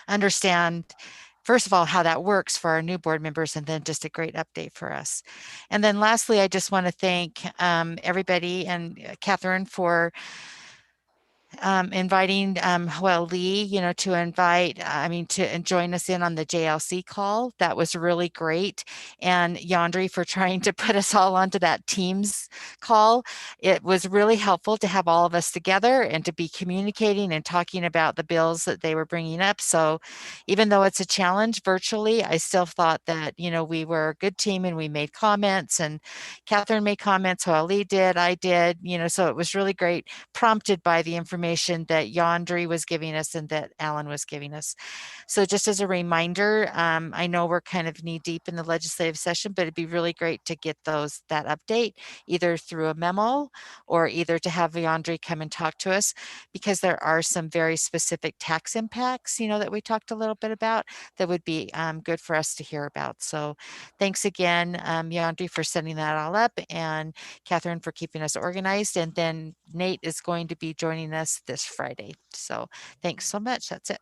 understand first of all, how that works for our new board members, and then just a great update for us. And then lastly, I just want to thank everybody and Catherine for inviting Lee, to invite, to join us in on the JLC call. That was really great. And Yandri for trying to put us all onto that Teams call. It was really helpful to have all of us together and to be communicating and talking about the bills that they were bringing up. So even though it's a challenge virtually, I still thought that, we were a good team and we made comments, and Catherine made comments, Lee did, I did, so it was really great, prompted by the information that Yandri was giving us and that Alan was giving us. So just as a reminder, I know we're kind of knee deep in the legislative session, but it'd be really great to get that update either through a memo or either to have Yandri come and talk to us, because there are some very specific tax impacts, that we talked a little bit about that would be good for us to hear about. So thanks again, Yandri, for setting that all up, and Catherine for keeping us organized. And then Nate is going to be joining us this Friday. So thanks so much. That's it.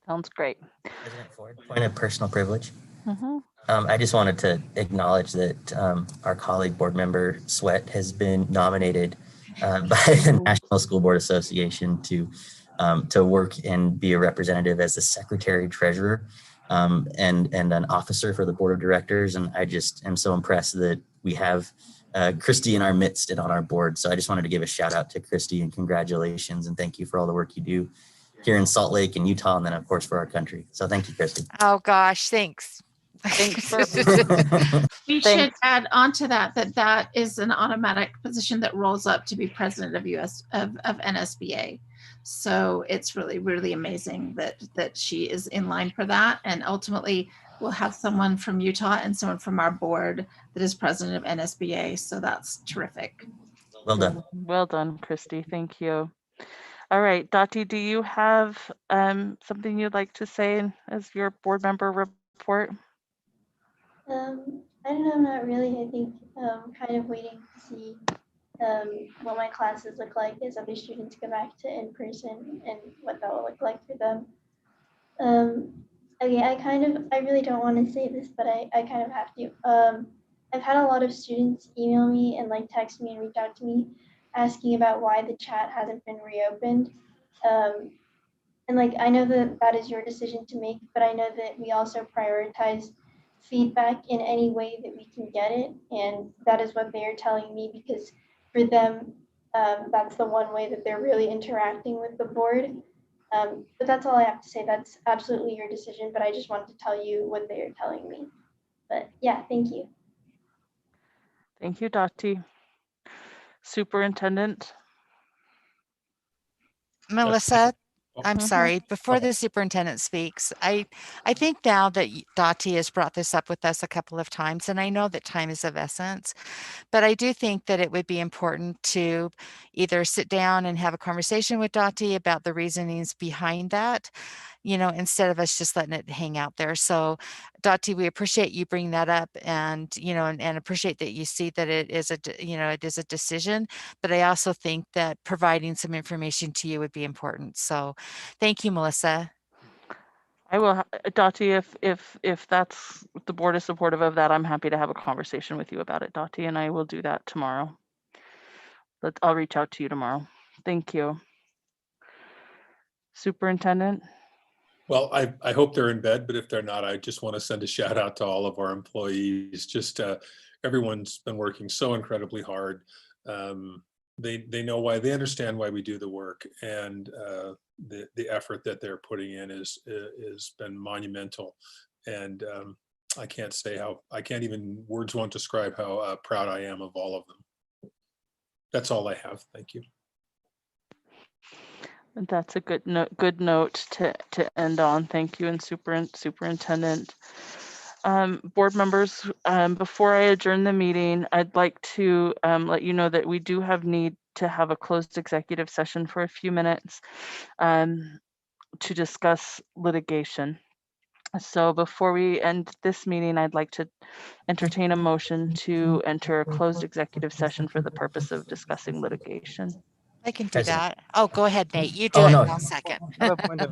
Sounds great. President Ford, point of personal privilege. Mm-hmm. I just wanted to acknowledge that our colleague board member Sweat has been nominated by the National School Board Association to work and be a representative as the secretary treasurer and an officer for the board of directors. And I just am so impressed that we have Christy in our midst and on our board. So I just wanted to give a shout out to Christy and congratulations and thank you for all the work you do here in Salt Lake and Utah, and then of course for our country. So thank you, Christy. Oh gosh, thanks. Thanks for We should add on to that is an automatic position that rolls up to be president of NSBA. So it's really, really amazing that she is in line for that. And ultimately we'll have someone from Utah and someone from our board that is president of NSBA. So that's terrific. Well done. Well done, Christy. Thank you. All right, Dottie, do you have something you'd like to say as your board member report? I don't know, not really. I think kind of waiting to see what my classes look like as other students go back to in person and what that will look like for them. Okay, I really don't want to say this, but I kind of have to. I've had a lot of students email me and text me and reach out to me asking about why the chat hasn't been reopened. And I know that is your decision to make, but I know that we also prioritize feedback in any way that we can get it. And that is what they are telling me, because for them, that's the one way that they're really interacting with the board. But that's all I have to say. That's absolutely your decision, but I just wanted to tell you what they are telling me. But yeah, thank you. Thank you, Dottie. Superintendent? Melissa, I'm sorry, before the superintendent speaks, I think now that Dottie has brought this up with us a couple of times, and I know that time is of essence, but I do think that it would be important to either sit down and have a conversation with Dottie about the reasonings behind that, instead of us just letting it hang out there. So Dottie, we appreciate you bringing that up, and, and appreciate that you see that it is a decision, but I also think that providing some information to you would be important. So thank you, Melissa. I will, Dottie, if that's, if the board is supportive of that, I'm happy to have a conversation with you about it, Dottie, and I will do that tomorrow. I'll reach out to you tomorrow. Thank you. Superintendent? Well, I hope they're in bed, but if they're not, I just want to send a shout out to all of our employees. Just everyone's been working so incredibly hard. They know why, they understand why we do the work, and the effort that they're putting in is been monumental. And I can't say how, words won't describe how proud I am of all of them. That's all I have. Thank you. That's a good note to end on. Thank you, and Superintendent. Board members, before I adjourn the meeting, I'd like to let you know that we do need to have a closed executive session for a few minutes to discuss litigation. So before we end this meeting, I'd like to entertain a motion to enter a closed executive session for the purpose of discussing litigation. I can do that. Oh, go ahead, Nate. You do it. No. I'll second. I have a point of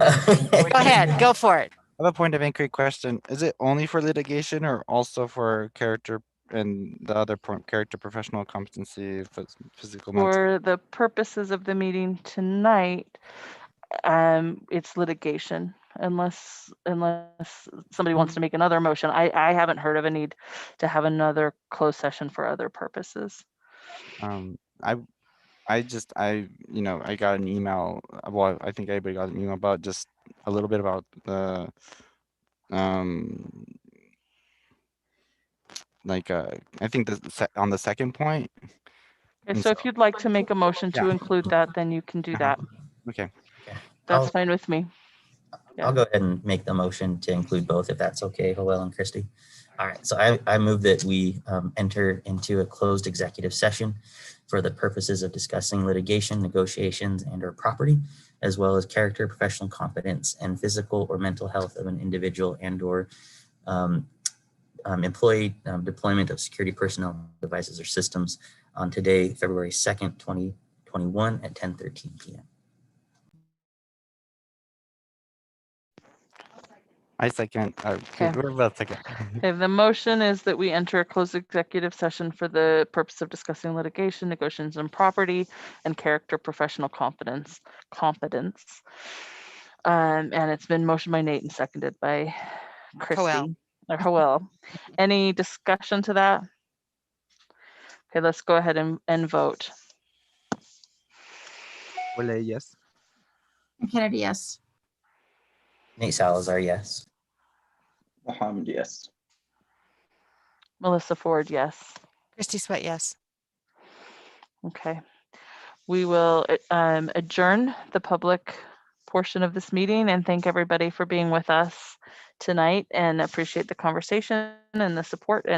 Go ahead. Go for it. I have a point of inquiry question. Is it only for litigation or also for character and the other character, professional competency, physical, mental. For the purposes of the meeting tonight, it's litigation unless somebody wants to make another motion. I haven't heard of a need to have another closed session for other purposes. I got an email. Well, I think everybody got an email about just a little bit about the I think on the second point. Okay, so if you'd like to make a motion to include that, then you can do that. Okay. That's fine with me. I'll go ahead and make the motion to include both, if that's okay, Joel and Christy. All right, so I move that we enter into a closed executive session for the purposes of discussing litigation, negotiations, and or property, as well as character, professional competence, and physical or mental health of an individual and or employee, deployment of security personnel, devices, or systems on today, February 2nd, 2021 at 10:13 p.m. I second. Okay. We're both second. Okay, the motion is that we enter a closed executive session for the purpose of discussing litigation, negotiations, and property, and character, professional competence. And it's been motioned by Nate and seconded by Christy or Joel. Any discussion to that? Okay, let's go ahead and vote. Wole, yes. Kennedy, yes. Nate Salazar, yes. Mohammed, yes. Melissa Ford, yes. Christy Sweat, yes. Okay. We will adjourn the public portion of this meeting and thank everybody for being with us tonight and appreciate the conversation and the support. And